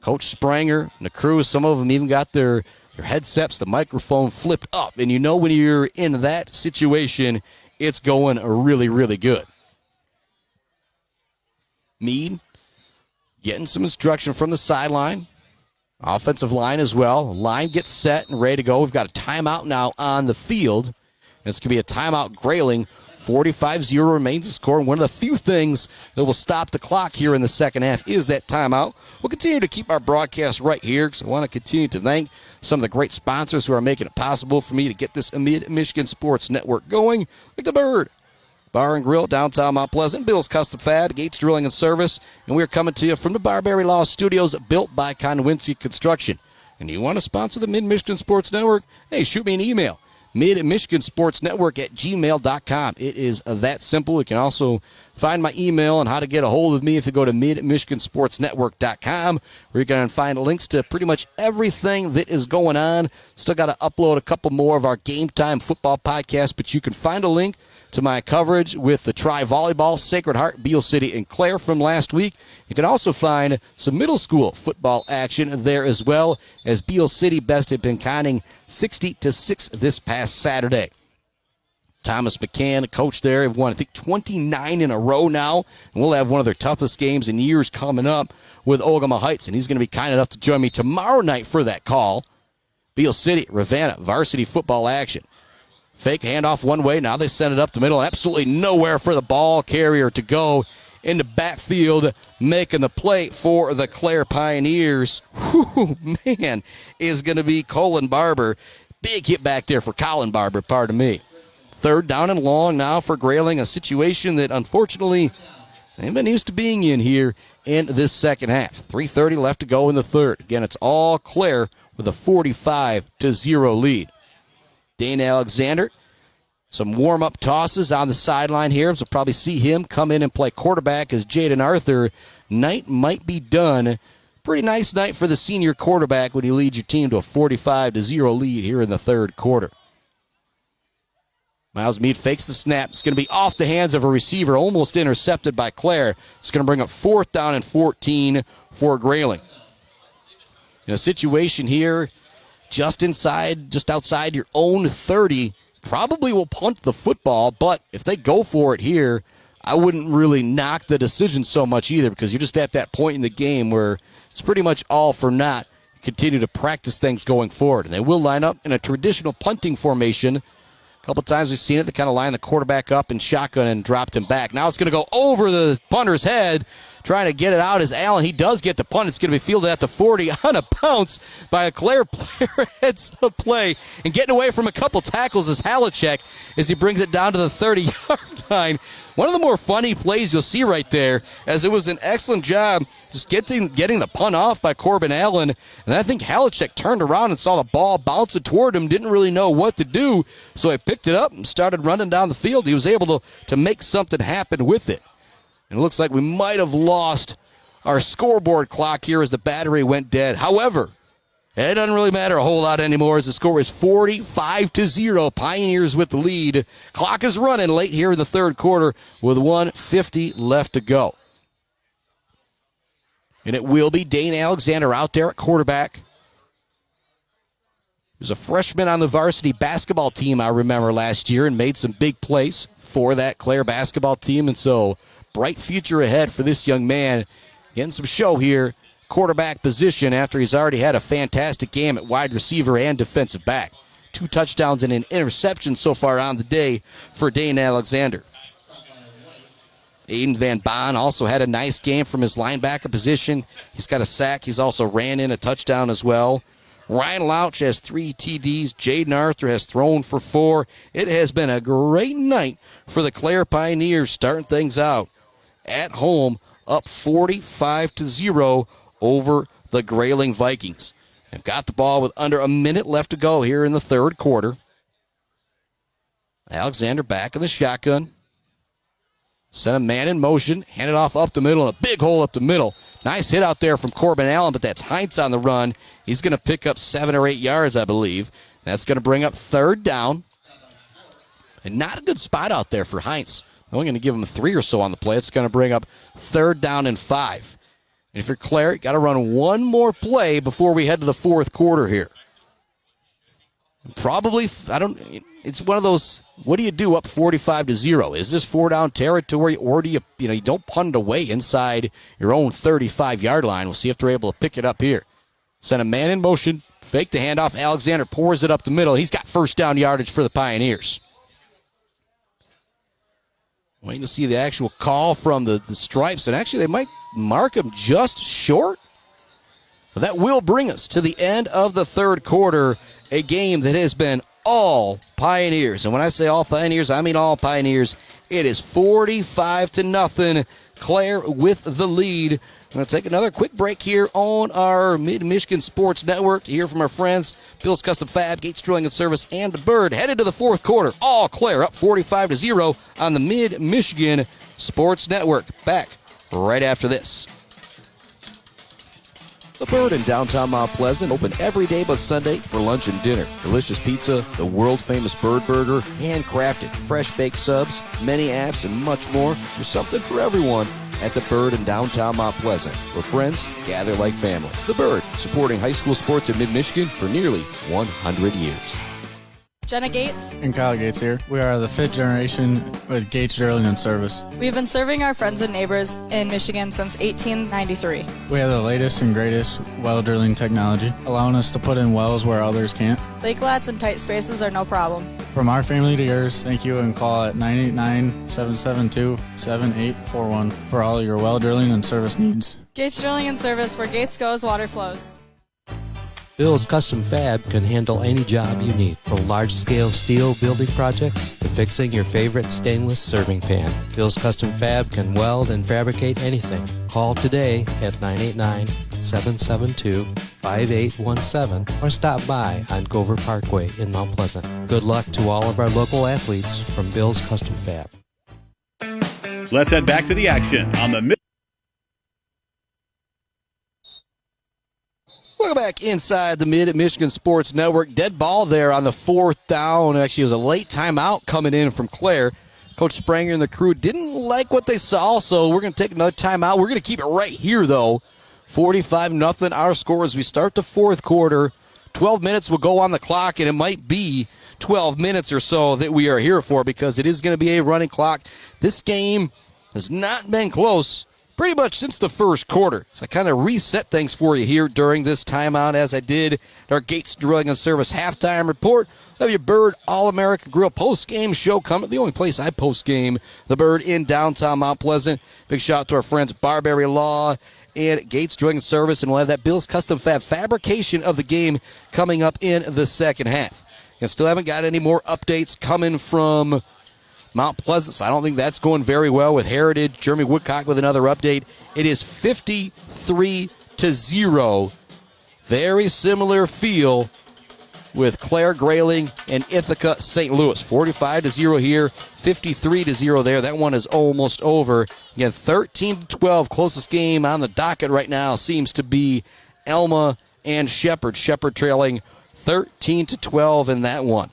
Coach Spranger and the crew, some of them even got their headsets, the microphone flipped up. And you know when you're in that situation, it's going really, really good. Mead getting some instruction from the sideline. Offensive line as well. Line gets set and ready to go. We've got a timeout now on the field. It's going to be a timeout. Grayling, 45-0 remains the score. And one of the few things that will stop the clock here in the second half is that timeout. We'll continue to keep our broadcast right here because I want to continue to thank some of the great sponsors who are making it possible for me to get this Michigan Sports Network going, like the Bird Bar and Grill, downtown Mount Pleasant, Bill's Custom Fab, Gates Drilling and Service, and we're coming to you from the Barbary Law Studios, built by Konowinski Construction. And you want to sponsor the Mid-Michigan Sports Network? Hey, shoot me an email, midmichigansportsnetwork@gmail.com. It is that simple. You can also find my email and how to get a hold of me if you go to midmichigansportsnetwork.com, where you're going to find links to pretty much everything that is going on. Still got to upload a couple more of our Game Time football podcasts, but you can find a link to my coverage with the Tri-Volleyball, Sacred Heart, Beale City, and Clare from last week. You can also find some middle school football action there as well, as Beale City bested Pinconning 60-6 this past Saturday. Thomas McCann, coach there, have won, I think, 29 in a row now, and we'll have one of their toughest games in years coming up with Ogama Heights, and he's going to be kind enough to join me tomorrow night for that call. Beale City, Ravenna, varsity football action. Fake handoff one way. Now they send it up the middle. Absolutely nowhere for the ball carrier to go in the backfield, making the play for the Clare Pioneers. Whew, man, is going to be Colin Barber. Big hit back there for Colin Barber, pardon me. 3rd down and long now for Grayling, a situation that unfortunately they've been used to being in here in this second half. 3:30 left to go in the third. Again, it's all Clare with a 45-0 lead. Dane Alexander, some warm-up tosses on the sideline here. So probably see him come in and play quarterback as Jayden Arthur. Night might be done. Pretty nice night for the senior quarterback when he leads your team to a 45-0 lead here in the third quarter. Miles Mead fakes the snap. It's going to be off the hands of a receiver, almost intercepted by Clare. It's going to bring up 4th down and 14 for Grayling. In a situation here, just outside your own 30, probably will punt the football, but if they go for it here, I wouldn't really knock the decision so much either, because you're just at that point in the game where it's pretty much all for naught. Continue to practice things going forward, and they will line up in a traditional punting formation. A couple times we've seen it. They kind of line the quarterback up in shotgun and dropped him back. Now it's going to go over the punter's head, trying to get it out as Allen. He does get the punt. It's going to be fielded at the 40 on a bounce by a Clare player. Heads up play and getting away from a couple tackles is Halachek as he brings it down to the 30-yard line. One of the more funny plays you'll see right there, as it was an excellent job just getting the punt off by Corbin Allen. And I think Halachek turned around and saw the ball bouncing toward him, didn't really know what to do, so he picked it up and started running down the field. He was able to make something happen with it. And it looks like we might have lost our scoreboard clock here as the battery went dead. However, it doesn't really matter a whole lot anymore as the score is 45-0. Pioneers with the lead. Clock is running late here in the third quarter with 1:50 left to go. And it will be Dane Alexander out there at quarterback. He was a freshman on the varsity basketball team, I remember, last year, and made some big plays for that Clare basketball team. And so, bright future ahead for this young man. Getting some show here. Quarterback position after he's already had a fantastic game at wide receiver and defensive back. 2 touchdowns and an interception so far on the day for Dane Alexander. Aiden Van Bon also had a nice game from his linebacker position. He's got a sack. He's also ran in a touchdown as well. Ryan Louch has 3 TDs. Jayden Arthur has thrown for 4. It has been a great night for the Clare Pioneers, starting things out at home, up 45-0 over the Grayling Vikings. They've got the ball with under a minute left to go here in the third quarter. Alexander back in the shotgun. Sent a man in motion, hand it off up the middle, and a big hole up the middle. Nice hit out there from Corbin Allen, but that's Heinz on the run. He's going to pick up 7 or 8 yards, I believe. That's going to bring up third down. And not a good spot out there for Heinz. I'm only going to give him 3 or so on the play. It's going to bring up third down and 5. And if you're Clare, you got to run one more play before we head to the fourth quarter here. Probably, it's one of those, what do you do up 45-0? Is this 4-down territory, or do you don't punt it away inside your own 35-yard line? We'll see if they're able to pick it up here. Send a man in motion, fake the handoff. Alexander pours it up the middle. He's got first down yardage for the Pioneers. Waiting to see the actual call from the stripes, and actually they might mark him just short. But that will bring us to the end of the third quarter, a game that has been all Pioneers. And when I say all Pioneers, I mean all Pioneers. It is 45-0. Clare with the lead. I'm going to take another quick break here on our Mid-Michigan Sports Network to hear from our friends, Bill's Custom Fab, Gates Drilling and Service, and the Bird. Headed to the fourth quarter, all Clare up 45-0 on the Mid-Michigan Sports Network. Back right after this. The Bird in downtown Mount Pleasant, open every day but Sunday for lunch and dinner. Delicious pizza, the world-famous Bird Burger, handcrafted, fresh-baked subs, many apps, and much more. There's something for everyone at The Bird in downtown Mount Pleasant, where friends gather like family. The Bird, supporting high school sports in mid-Michigan for nearly 100 years. Jenna Gates. And Kyle Gates here. We are the 5th generation with Gates Drilling and Service. We've been serving our friends and neighbors in Michigan since 1893. We have the latest and greatest well drilling technology, allowing us to put in wells where others can't. Lake lots and tight spaces are no problem. From our family to yours, thank you, and call at 989-772-7841 for all your well drilling and service needs. Gates Drilling and Service, where Gates goes, water flows. Bill's Custom Fab can handle any job you need, from large-scale steel building projects to fixing your favorite stainless serving pan. Bill's Custom Fab can weld and fabricate anything. Call today at 989-772-5817 or stop by on Gover Parkway in Mount Pleasant. Good luck to all of our local athletes from Bill's Custom Fab. Let's head back to the action on the Welcome back inside the Mid-Michigan Sports Network. Dead ball there on the fourth down. Actually, it was a late timeout coming in from Clare. Coach Spranger and the crew didn't like what they saw, so we're going to take another timeout. We're going to keep it right here, though. 45-0 our score as we start the fourth quarter. 12 minutes will go on the clock, and it might be 12 minutes or so that we are here for, because it is going to be a running clock. This game has not been close pretty much since the first quarter. So I kind of reset things for you here during this timeout, as I did at our Gates Drilling and Service halftime report. Have your Bird All-American Grill post-game show coming. The only place I post-game, the Bird in downtown Mount Pleasant. Big shout out to our friends Barberry Law and Gates Drilling and Service, and we'll have that Bill's Custom Fab fabrication of the game coming up in the second half. And still haven't got any more updates coming from Mount Pleasant, so I don't think that's going very well with Heritage. Jeremy Woodcock with another update. It is 53-0. Very similar feel with Clare, Grayling, and Ithaca, St. Louis. 45-0 here, 53-0 there. That one is almost over. Again, 13-12. Closest game on the docket right now seems to be Elma and Shepherd. Shepherd trailing 13-12 in that one.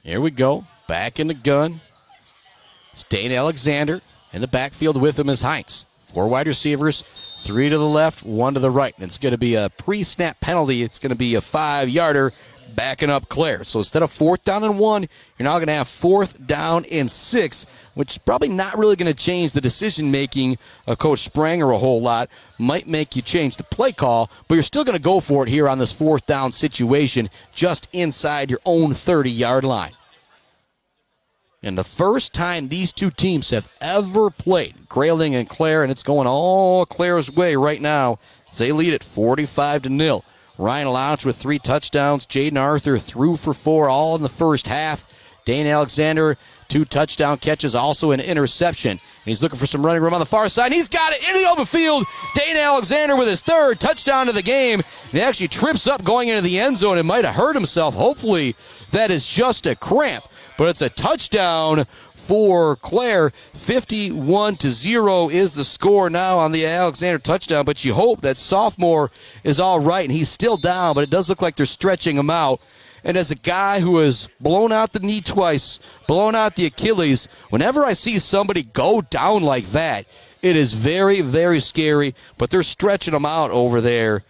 Here we go. Back in the gun. It's Dane Alexander. In the backfield with him is Heinz. 4 wide receivers, 3 to the left, 1 to the right. And it's going to be a pre-snap penalty. It's going to be a 5-yarder backing up Clare. So instead of 4th down and 1, you're now going to have 4th down and 6, which is probably not really going to change the decision-making of Coach Spranger a whole lot. Might make you change the play call, but you're still going to go for it here on this 4th down situation just inside your own 30-yard line. And the first time these two teams have ever played, Grayling and Clare, and it's going all Clare's way right now as they lead it 45-0. Ryan Louch with 3 touchdowns. Jayden Arthur threw for 4, all in the first half. Dane Alexander, 2 touchdown catches, also an interception. And he's looking for some running room on the far side. And he's got it in the open field. Dane Alexander with his 3rd touchdown of the game. And he actually trips up going into the end zone and might have hurt himself. Hopefully that is just a cramp. But it's a touchdown for Clare. 51-0 is the score now on the Alexander touchdown. But you hope that sophomore is all right. And he's still down, but it does look like they're stretching him out. And as a guy who has blown out the knee twice, blown out the Achilles, whenever I see somebody go down like that, it is very, very scary. But they're stretching him out over there.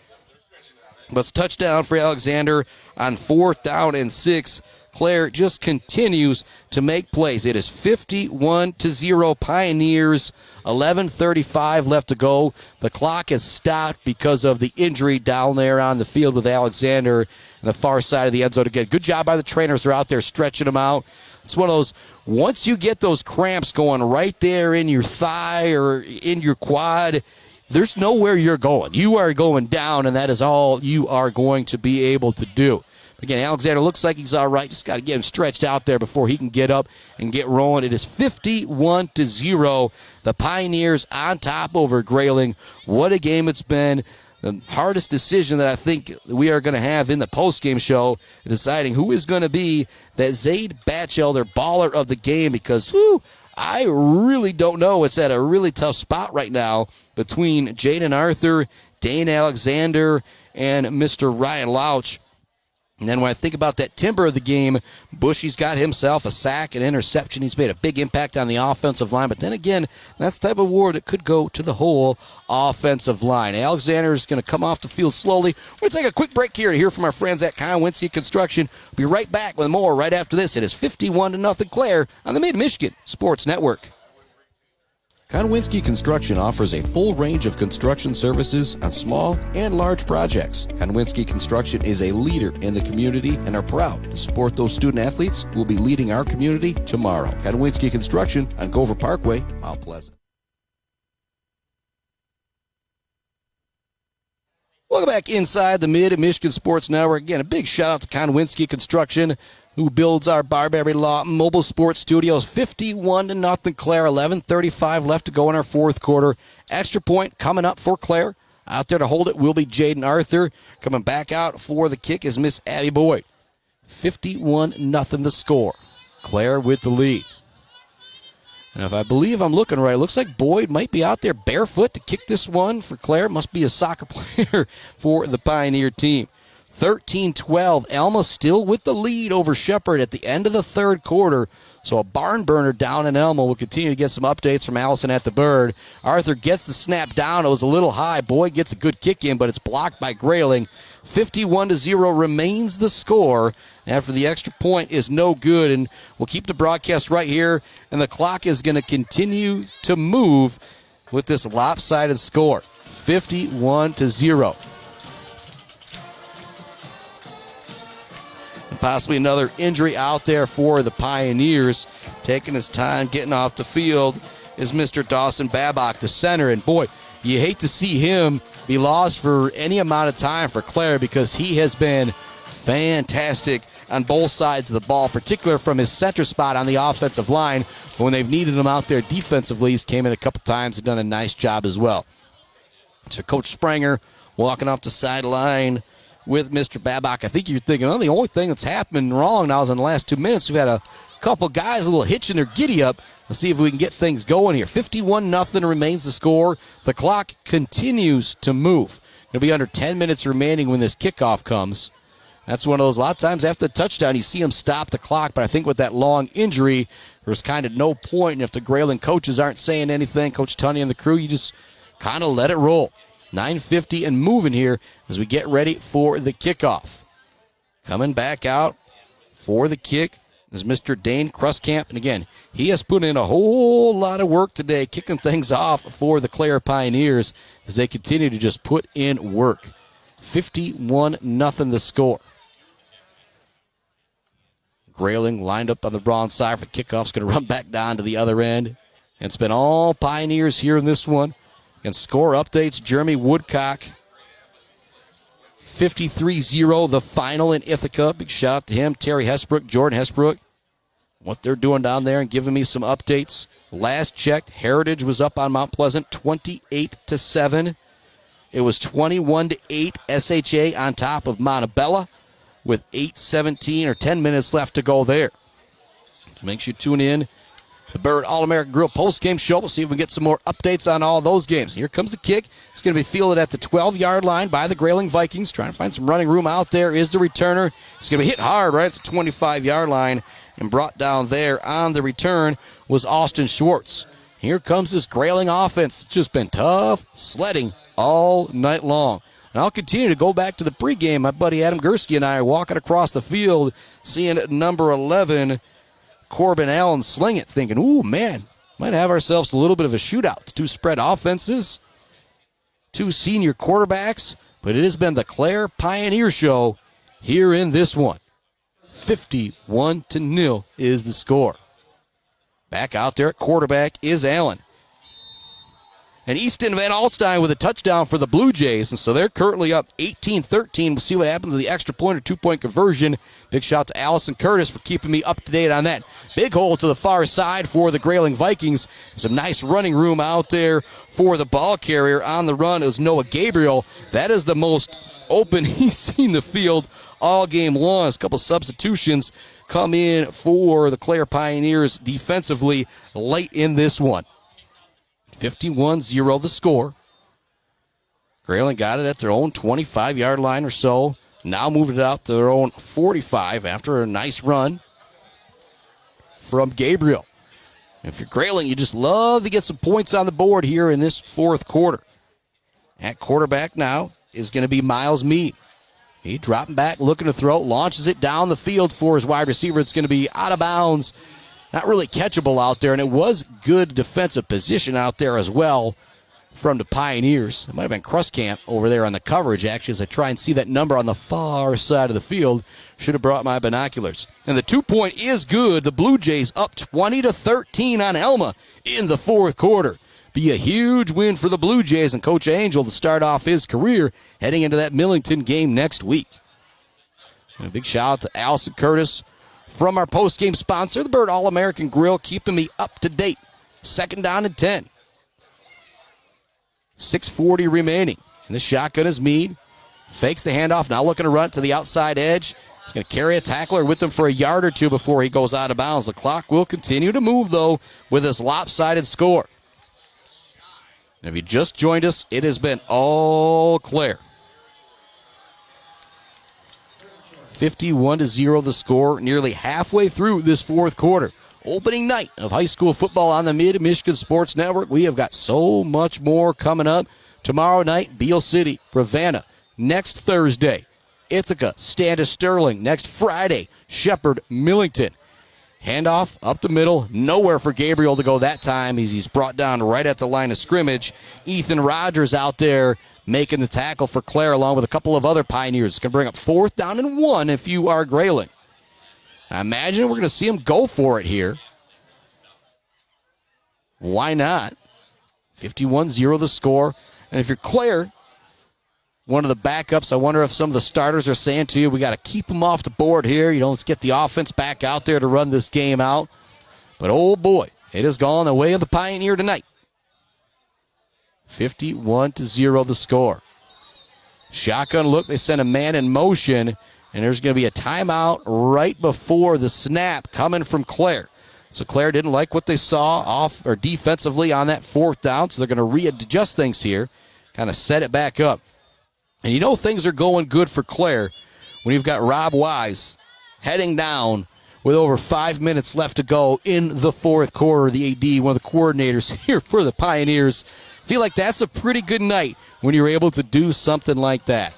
But it's touchdown for Alexander on 4th down and 6. Clare just continues to make plays. It is 51-0 Pioneers. 11:35 left to go. The clock has stopped because of the injury down there on the field with Alexander on the far side of the end zone. Again, good job by the trainers. They're out there stretching them out. It's one of those, once you get those cramps going right there in your thigh or in your quad, there's nowhere you're going. You are going down, and that is all you are going to be able to do. Again, Alexander looks like he's all right. Just got to get him stretched out there before he can get up and get rolling. It is 51-0. The Pioneers on top over Grayling. What a game it's been. The hardest decision that I think we are going to have in the postgame show, deciding who is going to be that Zaid Batchelder baller of the game, because I really don't know. It's at a really tough spot right now between Jayden Arthur, Dane Alexander, and Mr. Ryan Louch. And then when I think about that timber of the game, Bushy's got himself a sack, an interception. He's made a big impact on the offensive line. But then again, that's the type of award that could go to the whole offensive line. Alexander is going to come off the field slowly. We're going to take a quick break here to hear from our friends at Conwinski Construction. We'll be right back with more right after this. It is 51-0 Clare on the Mid-Michigan Sports Network. Conwinski Construction offers a full range of construction services on small and large projects. Conwinski Construction is a leader in the community and are proud to support those student athletes who will be leading our community tomorrow. Conwinski Construction on Gover Parkway, Mount Pleasant. Welcome back inside the Mid-Michigan Sports Network. Again, a big shout out to Conwinski Construction, who builds our Barberry Law Mobile Sports Studios. 51-0 Clare. 11:35 left to go in our 4th quarter. Extra point coming up for Clare. Out there to hold it will be Jayden Arthur. Coming back out for the kick is Miss Abby Boyd. 51-0 the score. Clare with the lead. And if I believe I'm looking right, it looks like Boyd might be out there barefoot to kick this one for Clare. Must be a soccer player for the Pioneer team. 13-12. Elma still with the lead over Shepherd at the end of the 3rd quarter. So a barn burner down in Elma. We'll continue to get some updates from Allison at the Bird. Arthur gets the snap down. It was a little high. Boyd gets a good kick in, but it's blocked by Grayling. 51-0 remains the score after the extra point is no good. And we'll keep the broadcast right here. And the clock is going to continue to move with this lopsided score. 51-0. Possibly another injury out there for the Pioneers. Taking his time getting off the field is Mr. Dawson Babcock, the center. And boy, you hate to see him be lost for any amount of time for Clare, because he has been fantastic on both sides of the ball, particularly from his center spot on the offensive line. But when they've needed him out there defensively, he's came in a couple times and done a nice job as well. So Coach Spranger walking off the sideline with Mr. Babcock. I think you're thinking, the only thing that's happened wrong now is in the last 2 minutes, we've had a couple guys a little hitch in their giddy up. Let's see if we can get things going here. 51-0 remains the score. The clock continues to move. It'll be under 10 minutes remaining when this kickoff comes. That's one of those, a lot of times after the touchdown, you see him stop the clock, but I think with that long injury, there's kind of no point. And if the Grayling coaches aren't saying anything, Coach Tunney and the crew, you just kind of let it roll. 9:50 and moving here as we get ready for the kickoff. Coming back out for the kick is Mr. Dane Kruskamp. And again, he has put in a whole lot of work today, kicking things off for the Clare Pioneers as they continue to just put in work. 51-0 the score. Grayling lined up on the wrong side for the kickoff. Is going to run back down to the other end. And it's been all Pioneers here in this one. And score updates, Jeremy Woodcock. 53-0, the final in Ithaca. Big shout out to him, Terry Hesbrook, Jordan Hesbrook. What they're doing down there and giving me some updates. Last checked, Heritage was up on Mount Pleasant 28-7. It was 21-8 SHA on top of Montebello with 8:17 or 10 minutes left to go there. So make sure you tune in. The Bird All-American Grill post-game show. We'll see if we can get some more updates on all those games. Here comes the kick. It's going to be fielded at the 12-yard line by the Grayling Vikings. Trying to find some running room out there is the returner. It's going to be hit hard right at the 25-yard line and brought down there on the return was Austin Schwartz. Here comes this Grayling offense. It's just been tough sledding all night long. And I'll continue to go back to the pregame. My buddy Adam Gursky and I are walking across the field, seeing number 11, Corbin Allen, sling it, thinking, ooh, man, might have ourselves a little bit of a shootout. Two spread offenses, two senior quarterbacks, but it has been the Clare Pioneer show here in this one. 51-0 is the score. Back out there at quarterback is Allen. And Easton Van Alstyne with a touchdown for the Blue Jays, and so they're currently up 18-13. We'll see what happens to the extra point or two-point conversion. Big shout out to Allison Curtis for keeping me up to date on that. Big hole to the far side for the Grayling Vikings. Some nice running room out there for the ball carrier. On the run is Noah Gabriel. That is the most open he's seen the field all game long. A couple substitutions come in for the Clare Pioneers defensively late in this one. 51-0 the score. Grayling got it at their own 25-yard line or so. Now moved it out to their own 45 after a nice run from Gabriel. If you're Grayling, you just love to get some points on the board here in this fourth quarter. At quarterback now is going to be Miles Mead. He dropping back, looking to throw, launches it down the field for his wide receiver. It's going to be out of bounds. Not really catchable out there, and it was good defensive position out there as well from the Pioneers. It might have been Kruskamp over there on the coverage, actually, as I try and see that number on the far side of the field. Should have brought my binoculars. And the 2-point is good. The Blue Jays up 20-13 on Elma in the fourth quarter. Be a huge win for the Blue Jays and Coach Angel to start off his career heading into that Millington game next week. And a big shout out to Allison Curtis from our post-game sponsor, the Bird All-American Grill, keeping me up to date. 2nd down and 10. 6:40 remaining. And the shotgun is Mead. Fakes the handoff, now looking to run to the outside edge. He's going to carry a tackler with him for a yard or two before he goes out of bounds. The clock will continue to move, though, with this lopsided score. And if you just joined us, it has been all Clare. 51-0 the score, nearly halfway through this fourth quarter. Opening night of high school football on the Mid-Michigan Sports Network. We have got so much more coming up. Tomorrow night, Beale City, Ravenna. Next Thursday, Ithaca, Standish Sterling. Next Friday, Shepherd, Millington. Handoff up the middle. Nowhere for Gabriel to go that time. He's brought down right at the line of scrimmage. Ethan Rogers out there making the tackle for Clare along with a couple of other Pioneers. It's going to bring up 4th down and 1 if you are Grayling. I imagine we're going to see him go for it here. Why not? 51-0 the score. And if you're Clare, one of the backups, I wonder if some of the starters are saying to you, we got to keep them off the board here. Let's get the offense back out there to run this game out. But, oh, boy, it has gone the way of the Pioneer tonight. 51-0 the score. Shotgun look, they send a man in motion, and there's going to be a timeout right before the snap coming from Clare. So Clare didn't like what they saw off or defensively on that 4th down, so they're going to readjust things here, kind of set it back up. And things are going good for Clare when you've got Rob Wise heading down with over 5 minutes left to go in the fourth quarter. The AD, one of the coordinators here for the Pioneers. Feel like that's a pretty good night when you're able to do something like that.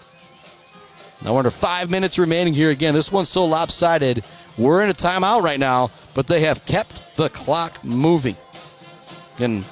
Now under 5 minutes remaining here again. This one's so lopsided. We're in a timeout right now, but they have kept the clock moving. And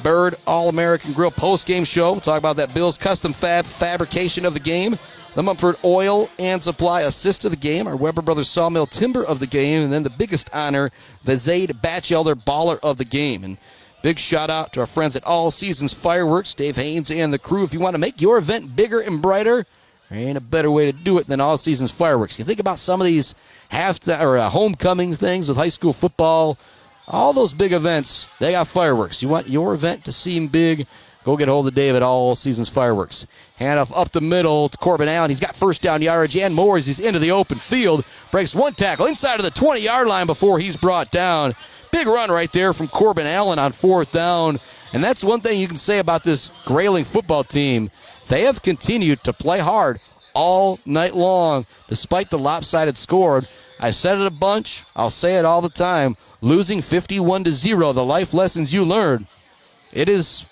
Bird All-American Grill post-game show. We'll talk about that Bill's Custom Fab fabrication of the game the Mumford Oil and Supply Assist of the game, our Weber Brothers Sawmill Timber of the game, and then the biggest honor, the Zaid Batchelder Baller of the game. And big shout out to our friends at All Seasons Fireworks, Dave Haynes and the crew. If you want to make your event bigger and brighter, there ain't a better way to do it than All Seasons Fireworks. You think about some of these homecoming things with high school football, all those big events, they got fireworks. You want your event to seem big, go get hold of Dave at All Seasons Fireworks. Handoff up the middle to Corbin Allen. He's got first down yardage and more as he's into the open field. Breaks one tackle inside of the 20-yard line before he's brought down. Big run right there from Corbin Allen on fourth down. And that's one thing you can say about this Grayling football team. They have continued to play hard all night long, despite the lopsided score. I've said it a bunch. I'll say it all the time. Losing 51-0, the life lessons you learn. It is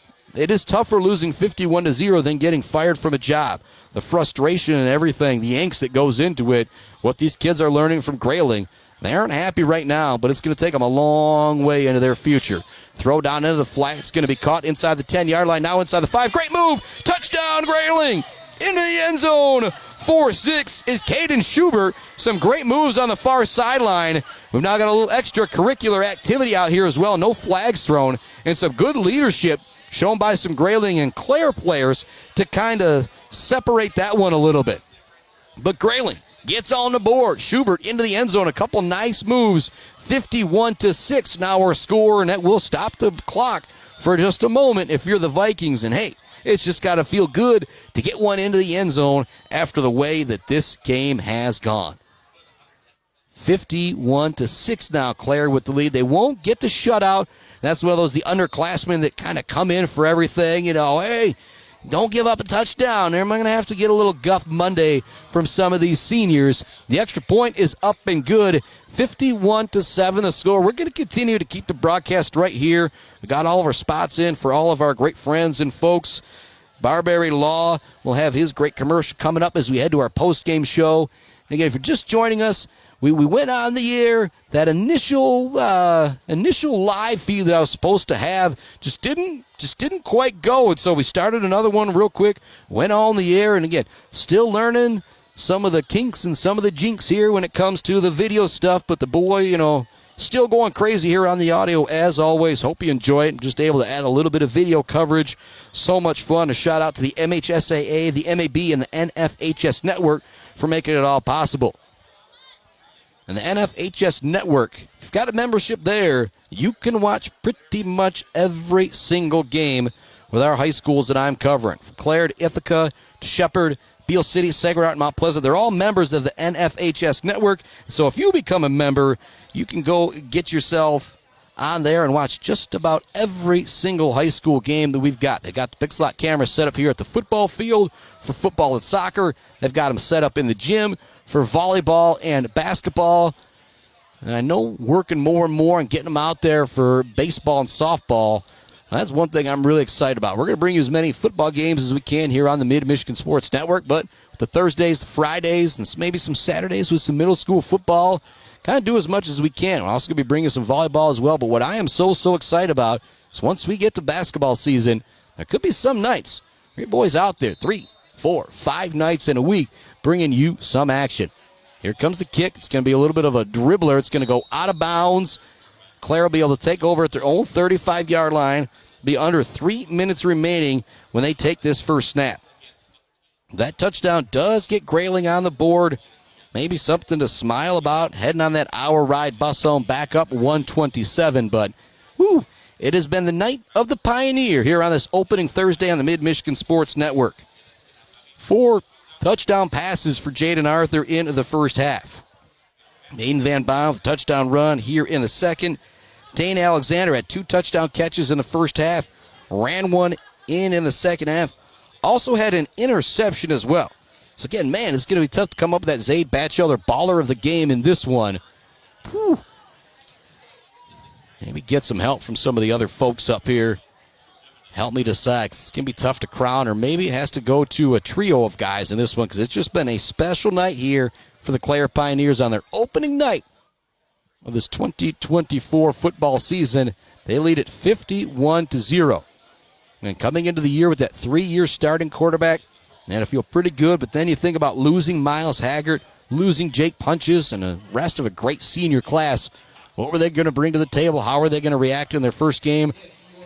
tougher losing 51-0 than getting fired from a job. The frustration and everything, the angst that goes into it, what these kids are learning from Grayling. They aren't happy right now, but it's going to take them a long way into their future. Throw down into the flat. It's going to be caught inside the 10-yard line, now inside the 5. Great move. Touchdown, Grayling. Into the end zone. 4-6 is Caden Schubert. Some great moves on the far sideline. We've now got a little extracurricular activity out here as well. No flags thrown. And some good leadership shown by some Grayling and Clare players to kind of separate that one a little bit. But Grayling gets on the board. Schubert into the end zone. A couple nice moves. 51-6 now our score, and that will stop the clock for just a moment if you're the Vikings. And hey, it's just got to feel good to get one into the end zone after the way that this game has gone. 51-6 now, Clare with the lead. They won't get the shutout. That's one of those, the underclassmen that kind of come in for everything. You know, hey, don't give up a touchdown. They're going to have to get a little guff Monday from some of these seniors. The extra point is up and good. 51-7 the score. We're going to continue to keep the broadcast right here. We got all of our spots in for all of our great friends and folks. Barberry Law will have his great commercial coming up as we head to our post-game show. And again, if you're just joining us, we went on the air. That initial live feed that I was supposed to have just didn't quite go, and so we started another one real quick. Went on the air, and again, still learning some of the kinks and some of the jinx here when it comes to the video stuff. But the boy, still going crazy here on the audio as always. Hope you enjoy it. I'm just able to add a little bit of video coverage. So much fun. A shout out to the MHSAA, the MAB, and the NFHS Network for making it all possible. And the NFHS Network, if you've got a membership there, you can watch pretty much every single game with our high schools that I'm covering. From Clare to Ithaca to Shepherd, Beale City, Sacred Heart, and Mount Pleasant, they're all members of the NFHS Network. So if you become a member, you can go get yourself on there and watch just about every single high school game that we've got. They got the big slot cameras set up here at the football field for football and soccer. They've got them set up in the gym for volleyball and basketball. And I know working more and more and getting them out there for baseball and softball. That's one thing I'm really excited about. We're going to bring you as many football games as we can here on the Mid-Michigan Sports Network, but the Thursdays, the Fridays, and maybe some Saturdays with some middle school football, kind of do as much as we can. We're also going to be bringing some volleyball as well, but what I am so excited about is once we get to basketball season, there could be some nights. Your boys out there, 3, 4, 5 nights in a week, bringing you some action. Here comes the kick. It's going to be a little bit of a dribbler. It's going to go out of bounds. Clare will be able to take over at their own 35-yard line. Be under 3 minutes remaining when they take this first snap. That touchdown does get Grayling on the board. Maybe something to smile about, heading on that hour ride bus home back up 127. But, it has been the night of the Pioneer here on this opening Thursday on the Mid-Michigan Sports Network. 4 touchdown passes for Jayden Arthur in the first half. Aiden Van Baal with a touchdown run here in the second. Dane Alexander had 2 touchdown catches in the first half. Ran one in the second half. Also had an interception as well. So again, man, it's going to be tough to come up with that Zaid Batchelder baller of the game in this one. Whew. Maybe get some help from some of the other folks up here. Help me decide. It's going to be tough to crown, or maybe it has to go to a trio of guys in this one because it's just been a special night here for the Clare Pioneers on their opening night of this 2024 football season. They lead at 51-0. And coming into the year with that 3-year starting quarterback, And I feel pretty good, but then you think about losing Miles Haggart, losing Jake Punches, and the rest of a great senior class. What were they going to bring to the table? How are they going to react in their first game?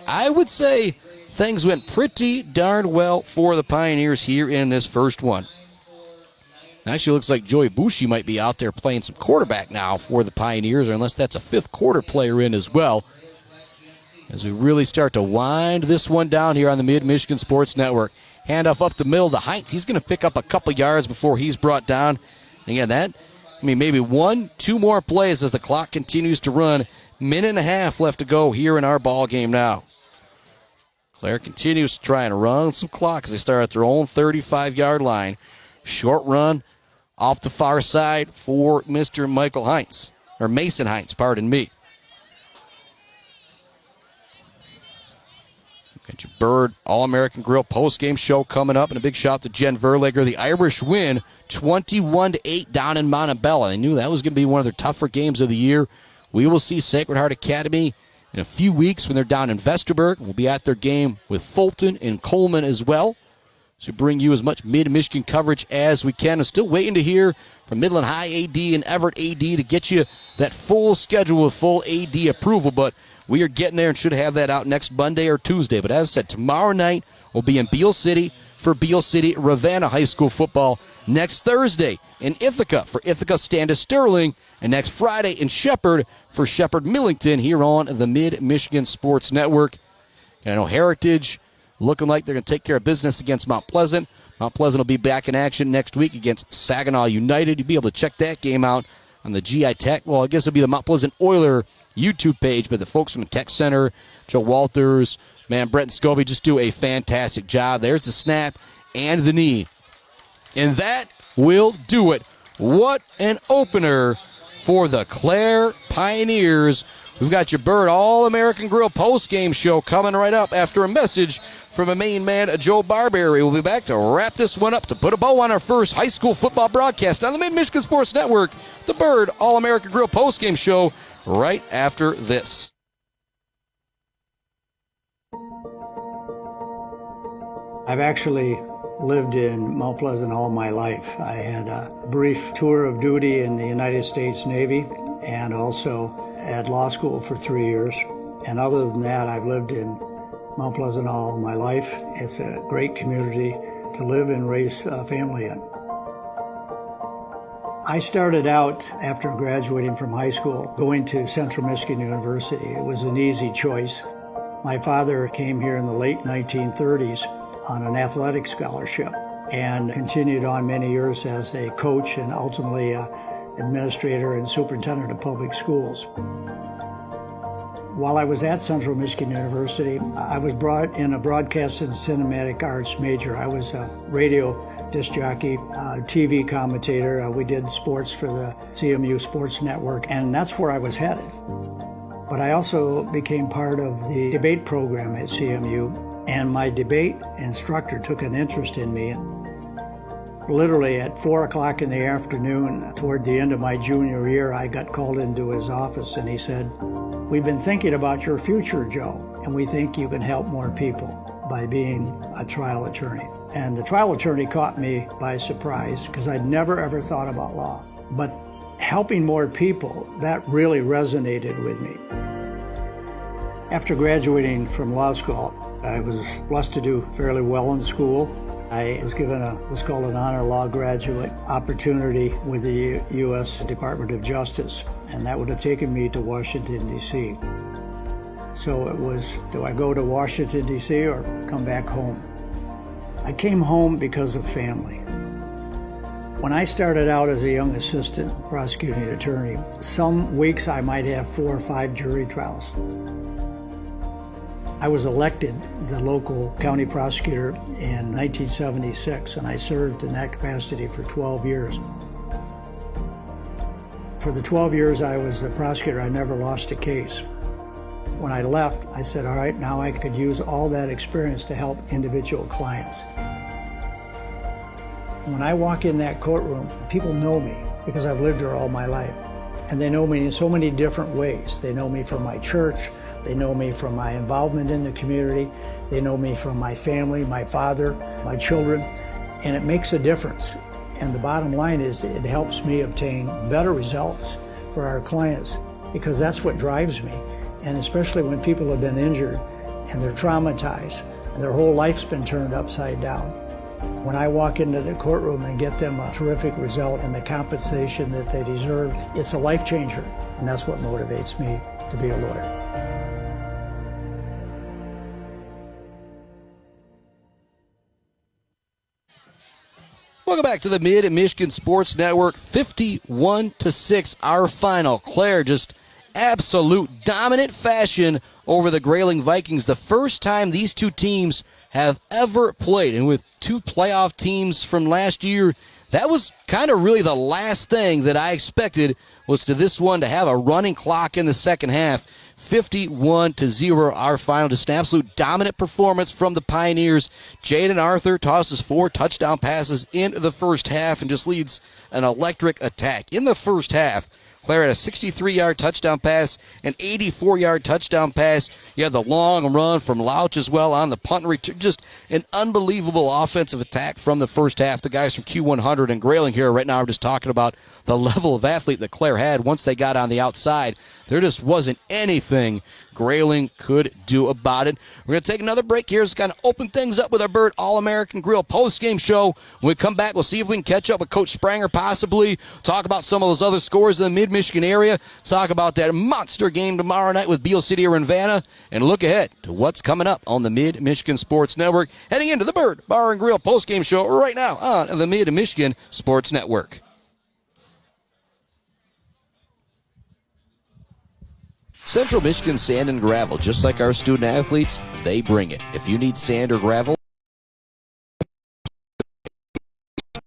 I would say things went pretty darn well for the Pioneers here in this first one. Actually, looks like Joey Bushi might be out there playing some quarterback now for the Pioneers, or unless that's a fifth quarter player in as well. As we really start to wind this one down here on the Mid-Michigan Sports Network. Handoff up the middle to Heinz. He's going to pick up a couple yards before he's brought down. Again, maybe 1-2 more plays as the clock continues to run. Minute and a half left to go here in our ball game now. Clare continues to try and run some clock as they start at their own 35-yard line. Short run off the far side for Mr. Michael Heinz, or Mason Heinz, pardon me. Got your Bird All-American Grill post-game show coming up, and a big shout to Jen Verlager. The Irish win 21-8 down in Montebello. They knew that was going to be one of their tougher games of the year. We will see Sacred Heart Academy in a few weeks when they're down in Vesterberg. We'll be at their game with Fulton and Coleman as well. So bring you as much Mid-Michigan coverage as we can. I'm still waiting to hear from Midland High AD and Everett AD to get you that full schedule with full AD approval, but we are getting there and should have that out next Monday or Tuesday. But as I said, tomorrow night we'll be in Beale City for Beale City Ravenna High School football. Next Thursday in Ithaca for Ithaca Standish Sterling. And next Friday in Shepherd for Shepherd Millington here on the Mid-Michigan Sports Network. And I know Heritage looking like they're going to take care of business against Mount Pleasant. Mount Pleasant will be back in action next week against Saginaw United. You'll be able to check that game out on the GI Tech. Well, I guess it'll be the Mount Pleasant Oiler YouTube page, but the folks from the Tech Center, Joe Walters, man, Brent and Scobie just do a fantastic job. There's the snap and the knee. And that will do it. What an opener for the Clare Pioneers. We've got your Bird All-American Grill post-game show coming right up after a message from a main man, Joe Barberry. We'll be back to wrap this one up to put a bow on our first high school football broadcast on the Mid-Michigan Sports Network, the Bird All-American Grill post-game show right after this. I've actually lived in Mount Pleasant all my life. I had a brief tour of duty in the United States Navy and also at law school for 3 years. And other than that, I've lived in Mount Pleasant all my life. It's a great community to live and raise a family in. I started out after graduating from high school going to Central Michigan University. It was an easy choice. My father came here in the late 1930s on an athletic scholarship and continued on many years as a coach and ultimately administrator and superintendent of public schools. While I was at Central Michigan University, I was brought in a broadcast and cinematic arts major. I was a radio disc jockey, TV commentator. We did sports for the CMU Sports Network, and that's where I was headed. But I also became part of the debate program at CMU, and my debate instructor took an interest in me. Literally at 4 o'clock in the afternoon, toward the end of my junior year, I got called into his office and he said, "We've been thinking about your future, Joe, and we think you can help more people by being a trial attorney." And the trial attorney caught me by surprise because I'd never ever thought about law. But helping more people, that really resonated with me. After graduating from law school, I was blessed to do fairly well in school. I was given what's called an honor law graduate opportunity with the U.S. Department of Justice, and that would have taken me to Washington, D.C. So it was, do I go to Washington, D.C. or come back home? I came home because of family. When I started out as a young assistant prosecuting attorney, some weeks I might have 4 or 5 jury trials. I was elected the local county prosecutor in 1976, and I served in that capacity for 12 years. For the 12 years I was a prosecutor, I never lost a case. When I left, I said, all right, now I could use all that experience to help individual clients. When I walk in that courtroom, people know me because I've lived here all my life. And they know me in so many different ways. They know me from my church. They know me from my involvement in the community. They know me from my family, my father, my children. and it makes a difference. And the bottom line is it helps me obtain better results for our clients, because that's what drives me. And especially when people have been injured and they're traumatized and their whole life's been turned upside down. When I walk into the courtroom and get them a terrific result and the compensation that they deserve, it's a life changer. And that's what motivates me to be a lawyer. Welcome back to the Mid-Michigan Sports Network. 51-6, our final. Clare just absolute dominant fashion over the Grayling Vikings. The first time these two teams have ever played. And with two playoff teams from last year, that was kind of really the last thing that I expected, was to this one to have a running clock in the second half. 51-0, our final. Just an absolute dominant performance from the Pioneers. Jayden Arthur tosses 4 touchdown passes into the first half and just leads an electric attack. In the first half, Clare had a 63-yard touchdown pass, an 84-yard touchdown pass. You had the long run from Louch as well on the punt return. Just an unbelievable offensive attack from the first half. The guys from Q100 and Grayling here right now are just talking about the level of athlete that Clare had once they got on the outside. There just wasn't anything Grayling could do about it. We're going to take another break here to kind of open things up with our Bird All-American Grill post-game show. When we come back, we'll see if we can catch up with Coach Spranger possibly, talk about some of those other scores in the Mid-Michigan area, talk about that monster game tomorrow night with Beale City or Ravenna, and look ahead to what's coming up on the Mid-Michigan Sports Network, heading into the Bird Bar and Grill post-game show right now on the Mid-Michigan Sports Network. Central Michigan Sand and Gravel, just like our student athletes, they bring it. If you need sand or gravel,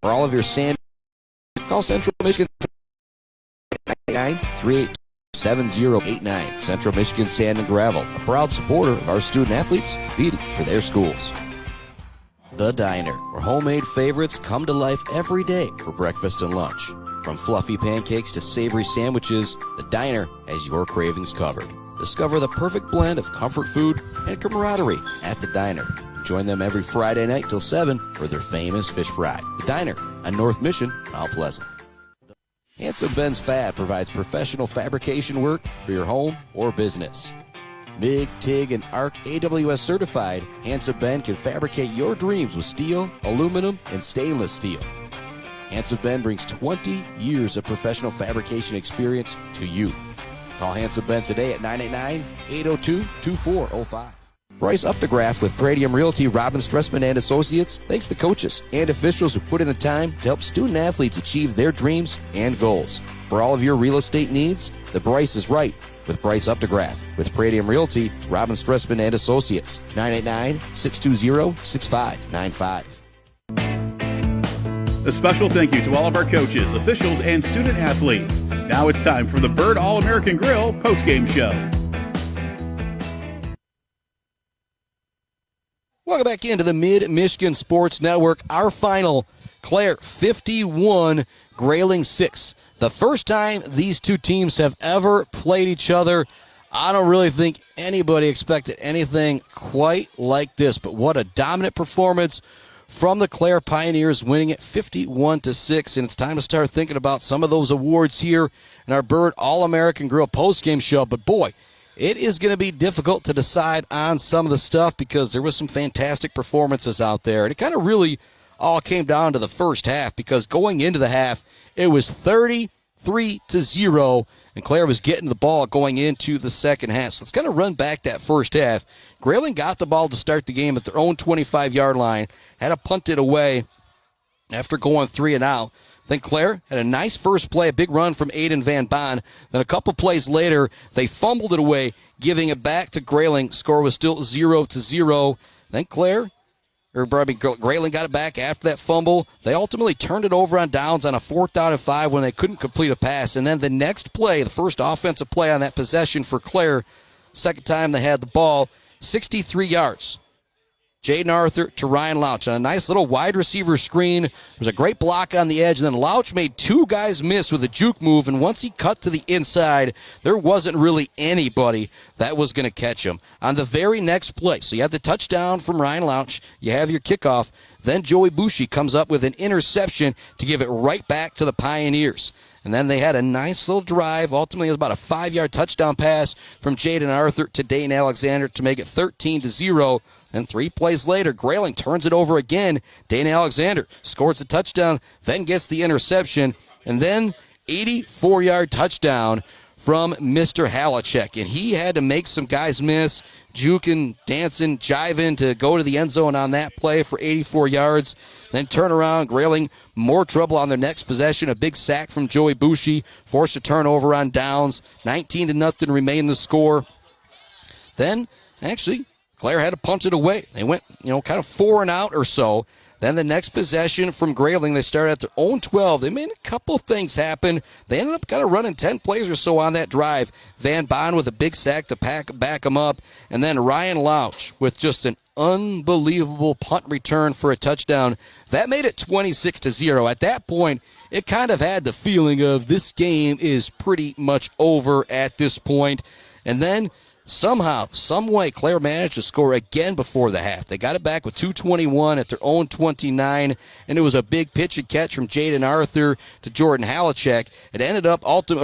for all of your sand, call Central Michigan 938-7089. Central Michigan Sand and Gravel, a proud supporter of our student athletes, competing for their schools. The Diner, where homemade favorites come to life every day for breakfast and lunch. From fluffy pancakes to savory sandwiches, the Diner has your cravings covered. Discover the perfect blend of comfort food and camaraderie at the Diner. Join them every Friday night till 7 for their famous fish fry. The Diner on North Mission, Mount Pleasant. Handsome Ben's Fab provides professional fabrication work for your home or business. MIG, TIG, and ARC AWS certified, Handsome Ben can fabricate your dreams with steel, aluminum, and stainless steel. Handsome Ben brings 20 years of professional fabrication experience to you. Call Handsome Ben today at 989-802-2405. Bryce Updegraft with Pradium Realty, Robin Stressman and Associates thanks the coaches and officials who put in the time to help student athletes achieve their dreams and goals. For all of your real estate needs, the Bryce is right with Bryce Updegraft. With Pradium Realty, Robin Stressman and Associates, 989-620-6595. A special thank you to all of our coaches, officials, and student athletes. Now it's time for the Bird All-American Grill postgame show. Welcome back into the Mid-Michigan Sports Network. Our final, Clare 51, Grayling 6. The first time these two teams have ever played each other. I don't really think anybody expected anything quite like this, but what a dominant performance from the Clare Pioneers, winning it 51-6, and it's time to start thinking about some of those awards here in our Bird All-American Grill postgame show. But boy, it is going to be difficult to decide on some of the stuff because there was some fantastic performances out there, and it kind of really all came down to the first half, because going into the half, it was 33-0, and Clare was getting the ball going into the second half. So let's kind of run back that first half. Grayling got the ball to start the game at their own 25-yard line, had to punt it away after going 3 and out. Then Clare had a nice first play, a big run from Aiden Van Bon. Then a couple plays later, they fumbled it away, giving it back to Grayling. Score was still 0-0. Then Grayling got it back after that fumble. They ultimately turned it over on downs on a 4th down and 5 when they couldn't complete a pass. And then the next play, the first offensive play on that possession for Clare, second time they had the ball, 63 yards. Jayden Arthur to Ryan Louch. On a nice little wide receiver screen. There was a great block on the edge, and then Louch made two guys miss with a juke move, and once he cut to the inside, there wasn't really anybody that was going to catch him. On the very next play, so you have the touchdown from Ryan Louch, you have your kickoff, then Joey Bushi comes up with an interception to give it right back to the Pioneers. And then they had a nice little drive. Ultimately, it was about a 5-yard touchdown pass from Jayden Arthur to Dane Alexander to make it 13-0. And 3 plays later, Grayling turns it over again. Dane Alexander scores a touchdown, then gets the interception. And then 84-yard touchdown from Mr. Halachek. And he had to make some guys miss, juking, dancing, jiving to go to the end zone on that play for 84 yards. Then turn around, Grayling, more trouble on their next possession. A big sack from Joey Bushi, forced a turnover on downs. 19-0 remain the score. Then, actually, Clare had to punt it away. They went, kind of 4 and out or so. Then the next possession from Grayling, they started at their own 12. They made a couple things happen. They ended up kind of running 10 plays or so on that drive. Van Bon with a big sack to back them up. And then Ryan Louch with just an unbelievable punt return for a touchdown. That made it 26-0. At that point, it kind of had the feeling of this game is pretty much over at this point. And then somehow, some way, Clare managed to score again before the half. They got it back with 2:21 at their own 29, and it was a big pitch and catch from Jayden Arthur to Jordan Halachek. It ended up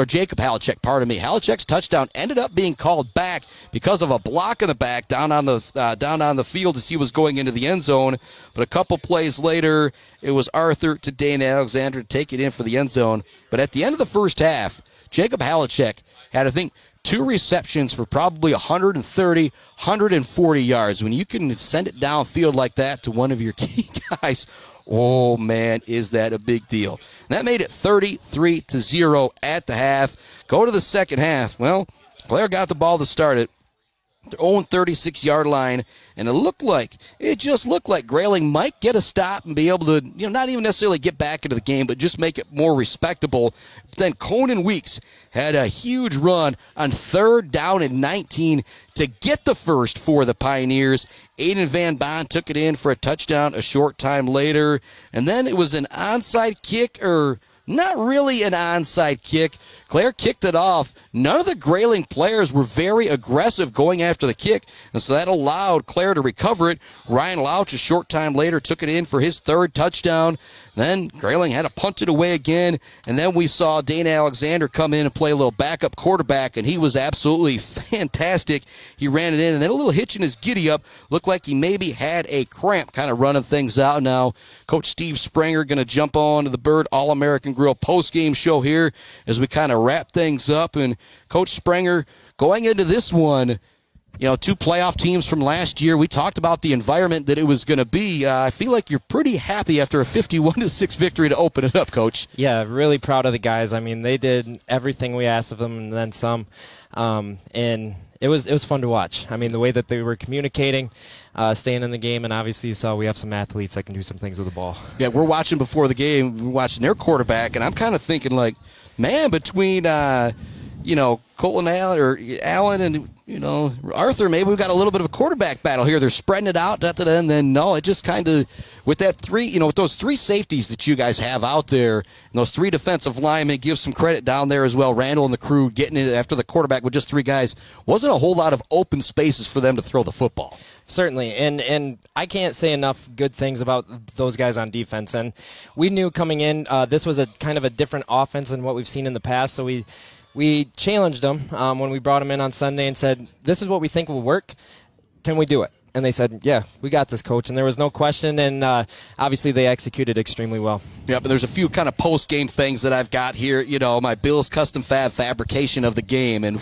Jacob Halachek, pardon me. Halachek's touchdown ended up being called back because of a block in the back down on the field as he was going into the end zone. But a couple plays later, it was Arthur to Dane Alexander to take it in for the end zone. But at the end of the first half, Jacob Halachek had, I think, 2 receptions for probably 130, 140 yards. When you can send it downfield like that to one of your key guys, oh, man, is that a big deal. And that made it 33-0 at the half. Go to the second half. Well, Clare got the ball to start it. Their own 36-yard line, and it just looked like Grayling might get a stop and be able to, not even necessarily get back into the game, but just make it more respectable. But then Conan Weeks had a huge run on 3rd down and 19 to get the first for the Pioneers. Aiden Van Bon took it in for a touchdown a short time later, and then it was an onside kick, or not really an onside kick. Clare kicked it off. None of the Grayling players were very aggressive going after the kick, and so that allowed Clare to recover it. Ryan Louch, a short time later, took it in for his 3rd touchdown. Then Grayling had to punt it away again, and then we saw Dane Alexander come in and play a little backup quarterback, and he was absolutely fantastic. He ran it in, and then a little hitch in his giddy-up. Looked like he maybe had a cramp kind of running things out now. Coach Steve Springer going to jump on to the Bird All-American Grill post-game show here as we kind of wrap things up. And Coach Springer, going into this one, 2 playoff teams from last year. We talked about the environment that it was going to be. I feel like you're pretty happy after a 51-6 victory to open it up, Coach. Yeah, really proud of the guys. I mean, they did everything we asked of them and then some. And it was fun to watch. I mean, the way that they were communicating, staying in the game, and obviously you saw we have some athletes that can do some things with the ball. Yeah, we're watching before the game. We're watching their quarterback, and I'm kind of thinking, like, man, between Colton Allen and Arthur, maybe we've got a little bit of a quarterback battle here. They're spreading it out, and then no, it just kind of with that with those 3 safeties that you guys have out there, and those 3 defensive linemen, give some credit down there as well. Randall and the crew getting it after the quarterback with just 3 guys. Wasn't a whole lot of open spaces for them to throw the football. Certainly, and I can't say enough good things about those guys on defense. And we knew coming in, this was a kind of a different offense than what we've seen in the past, so we challenged them when we brought them in on Sunday and said, this is what we think will work. Can we do it? And they said, yeah, we got this, Coach. And there was no question, and obviously they executed extremely well. Yeah, but there's a few kind of post-game things that I've got here, my Bill's Custom Fab fabrication of the game. And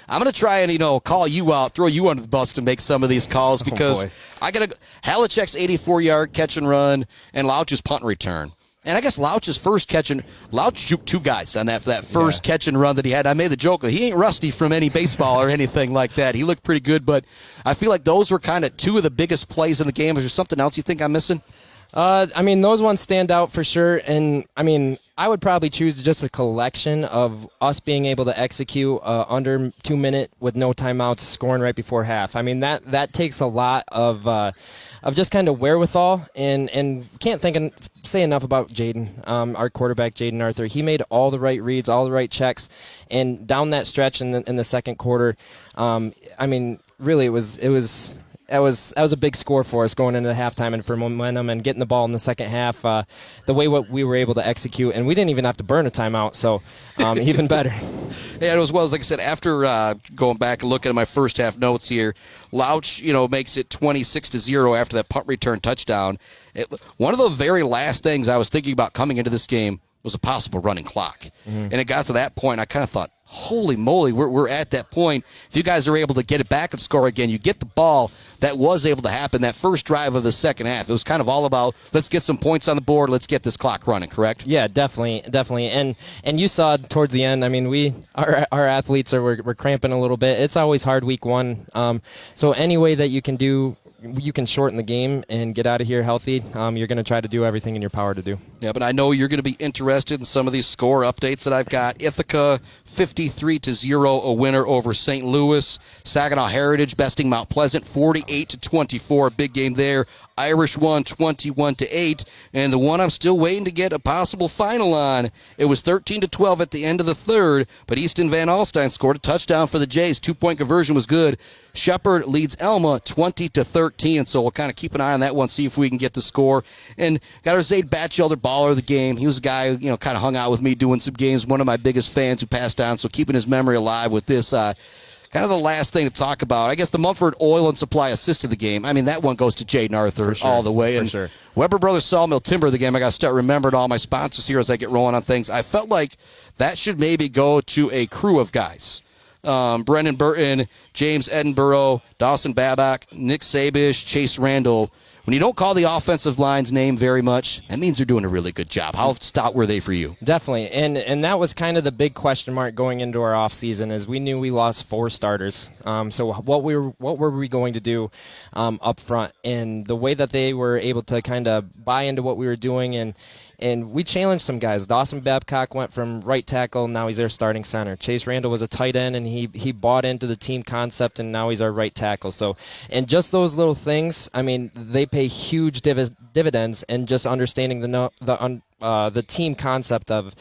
I'm going to try and, call you out, throw you under the bus to make some of these calls because I got Halachek's 84-yard catch and run and Louch's punt and return. And I guess Louch's first Louch juked 2 guys on that first catch and run that he had. I made the joke that he ain't rusty from any baseball or anything like that. He looked pretty good, but I feel like those were kind of 2 of the biggest plays in the game. Is there something else you think I'm missing? I mean, those ones stand out for sure. And, I mean, I would probably choose just a collection of us being able to execute under 2 minutes with no timeouts, scoring right before half. I mean, that takes a lot of just kind of wherewithal. And can't say enough about Jayden, our quarterback, Jayden Arthur. He made all the right reads, all the right checks. And down that stretch in the second quarter, I mean, really, that was a big score for us going into the halftime and for momentum and getting the ball in the second half. The way what we were able to execute, and we didn't even have to burn a timeout, so even better. Yeah, it was well, like I said, after going back and looking at my first half notes here, Louch, makes it 26-0 after that punt return touchdown. One of the very last things I was thinking about coming into this game was a possible running clock. Mm-hmm. And it got to that point, I kind of thought, holy moly, we're at that point. If you guys are able to get it back and score again, you get the ball. That was able to happen. That first drive of the second half, it was kind of all about, let's get some points on the board, let's get this clock running, correct? Yeah, definitely. And you saw towards the end, I mean, our athletes we're cramping a little bit. It's always hard week one. So any way that you can shorten the game and get out of here healthy, you're going to try to do everything in your power to do. Yeah, but I know you're going to be interested in some of these score updates that I've got. Ithaca, 53-0, a winner over St. Louis. Saginaw Heritage besting Mount Pleasant, 48-24, big game there. Irish won 21-8, and the one I'm still waiting to get a possible final on, it was 13-12 at the end of the third, but Easton Van Alstyne scored a touchdown for the Jays. 2-point conversion was good. Shepherd leads Elma 20-13, so we'll kind of keep an eye on that one, see if we can get the score. And got our Zaid Batchelder, baller of the game. He was a guy who, kind of hung out with me doing some games, one of my biggest fans who passed on, so keeping his memory alive with this. Kind of the last thing to talk about. I guess the Mumford Oil and Supply assist of the game. I mean, that one goes to Jayden Arthur all the way. And sure. Weber Brothers Sawmill Timber of the game. I got to start remembering all my sponsors here as I get rolling on things. I felt like that should maybe go to a crew of guys. Brendan Burton, James Edinburgh, Dawson Babcock, Nick Sabish, Chase Randall. When you don't call the offensive line's name very much, that means they're doing a really good job. How stout were they for you? Definitely, and that was kind of the big question mark going into our offseason, is we knew we lost 4 starters. So what were we going to do up front? And the way that they were able to kind of buy into what we were doing, and we challenged some guys. Dawson Babcock went from right tackle, now he's their starting center. Chase Randall was a tight end, and he bought into the team concept, and now he's our right tackle. So, and just those little things, I mean, they pay huge dividends, and just understanding the team concept of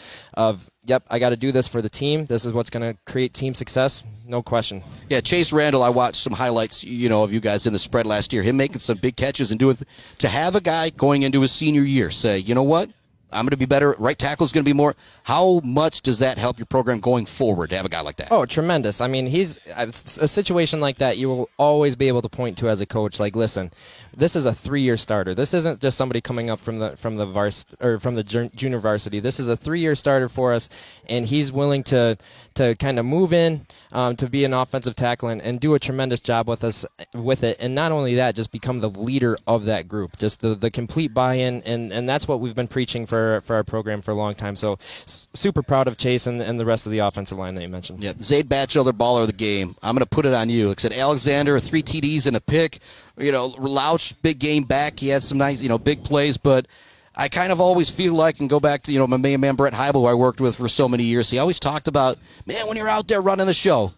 yep, I got to do this for the team. This is what's going to create team success. No question. Yeah, Chase Randall, I watched some highlights, of you guys in the spread last year. Him making some big catches and doing to have a guy going into his senior year say, you know what? I'm going to be better. Right tackle is going to be more. How much does that help your program going forward to have a guy like that? Oh, tremendous. I mean, he's a situation like that you will always be able to point to as a coach. Like, listen, this is a 3-year starter. This isn't just somebody coming up from the junior varsity. This is a 3-year starter for us, and he's willing to kind of move in to be an offensive tackle and do a tremendous job with us with it. And not only that, just become the leader of that group. Just the complete buy-in, and that's what we've been preaching for our program for a long time. So super proud of Chase and the rest of the offensive line that you mentioned. Yeah, Zaid Batchelder, baller of the game. I'm going to put it on you. Like I said, Alexander, 3 TDs and a pick. Louch, big game back. He had some nice, big plays, but I kind of always feel like, and go back to, my main man Brett Heibel, who I worked with for so many years, he always talked about, man, when you're out there running the show,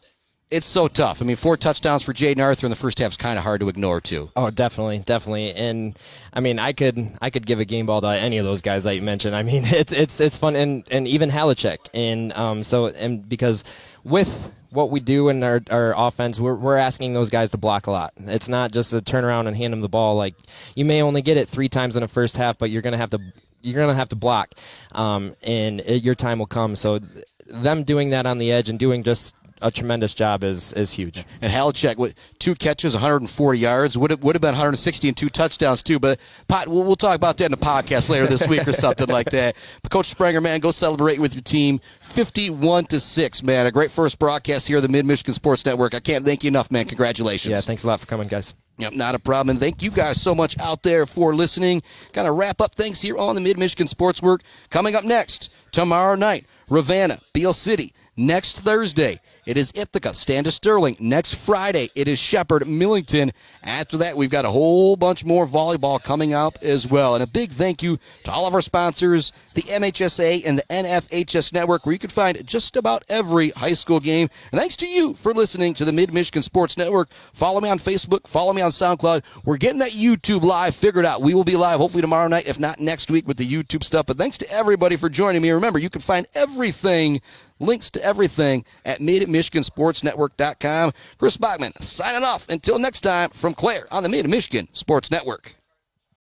it's so tough. I mean, 4 touchdowns for Jayden Arthur in the first half is kind of hard to ignore, too. Oh, definitely. And, I mean, I could give a game ball to any of those guys that you mentioned. I mean, it's fun, and even Halachek. And because with what we do in our offense, we're asking those guys to block a lot. It's not just a turn around and hand them the ball. Like, you may only get it 3 times in the first half, but you're gonna have to block, and your time will come. So them doing that on the edge and doing just a tremendous job is huge. And Halachek with 2 catches, 140 yards, would have been 160 and 2 touchdowns too. But we'll talk about that in the podcast later this week or something like that. But Coach Sprenger, man, go celebrate with your team. 51-6, man. A great first broadcast here at the Mid-Michigan Sports Network. I can't thank you enough, man. Congratulations. Yeah, thanks a lot for coming, guys. Yep, not a problem. And thank you guys so much out there for listening. Kind of wrap up things here on the Mid-Michigan Sports Work. Coming up next, tomorrow night, Ravenna, Beale City. Next Thursday, it is Ithaca, Standish Sterling. Next Friday, it is Shepherd, Millington. After that, we've got a whole bunch more volleyball coming up as well. And a big thank you to all of our sponsors, the MHSA and the NFHS Network, where you can find just about every high school game. And thanks to you for listening to the Mid-Michigan Sports Network. Follow me on Facebook. Follow me on SoundCloud. We're getting that YouTube live figured out. We will be live hopefully tomorrow night, if not next week, with the YouTube stuff. But thanks to everybody for joining me. Remember, you can find everything, links to everything, at MidMichiganSportsNetwork.com. Chris Bachman signing off. Until next time from Clare on the Mid-Michigan Sports Network.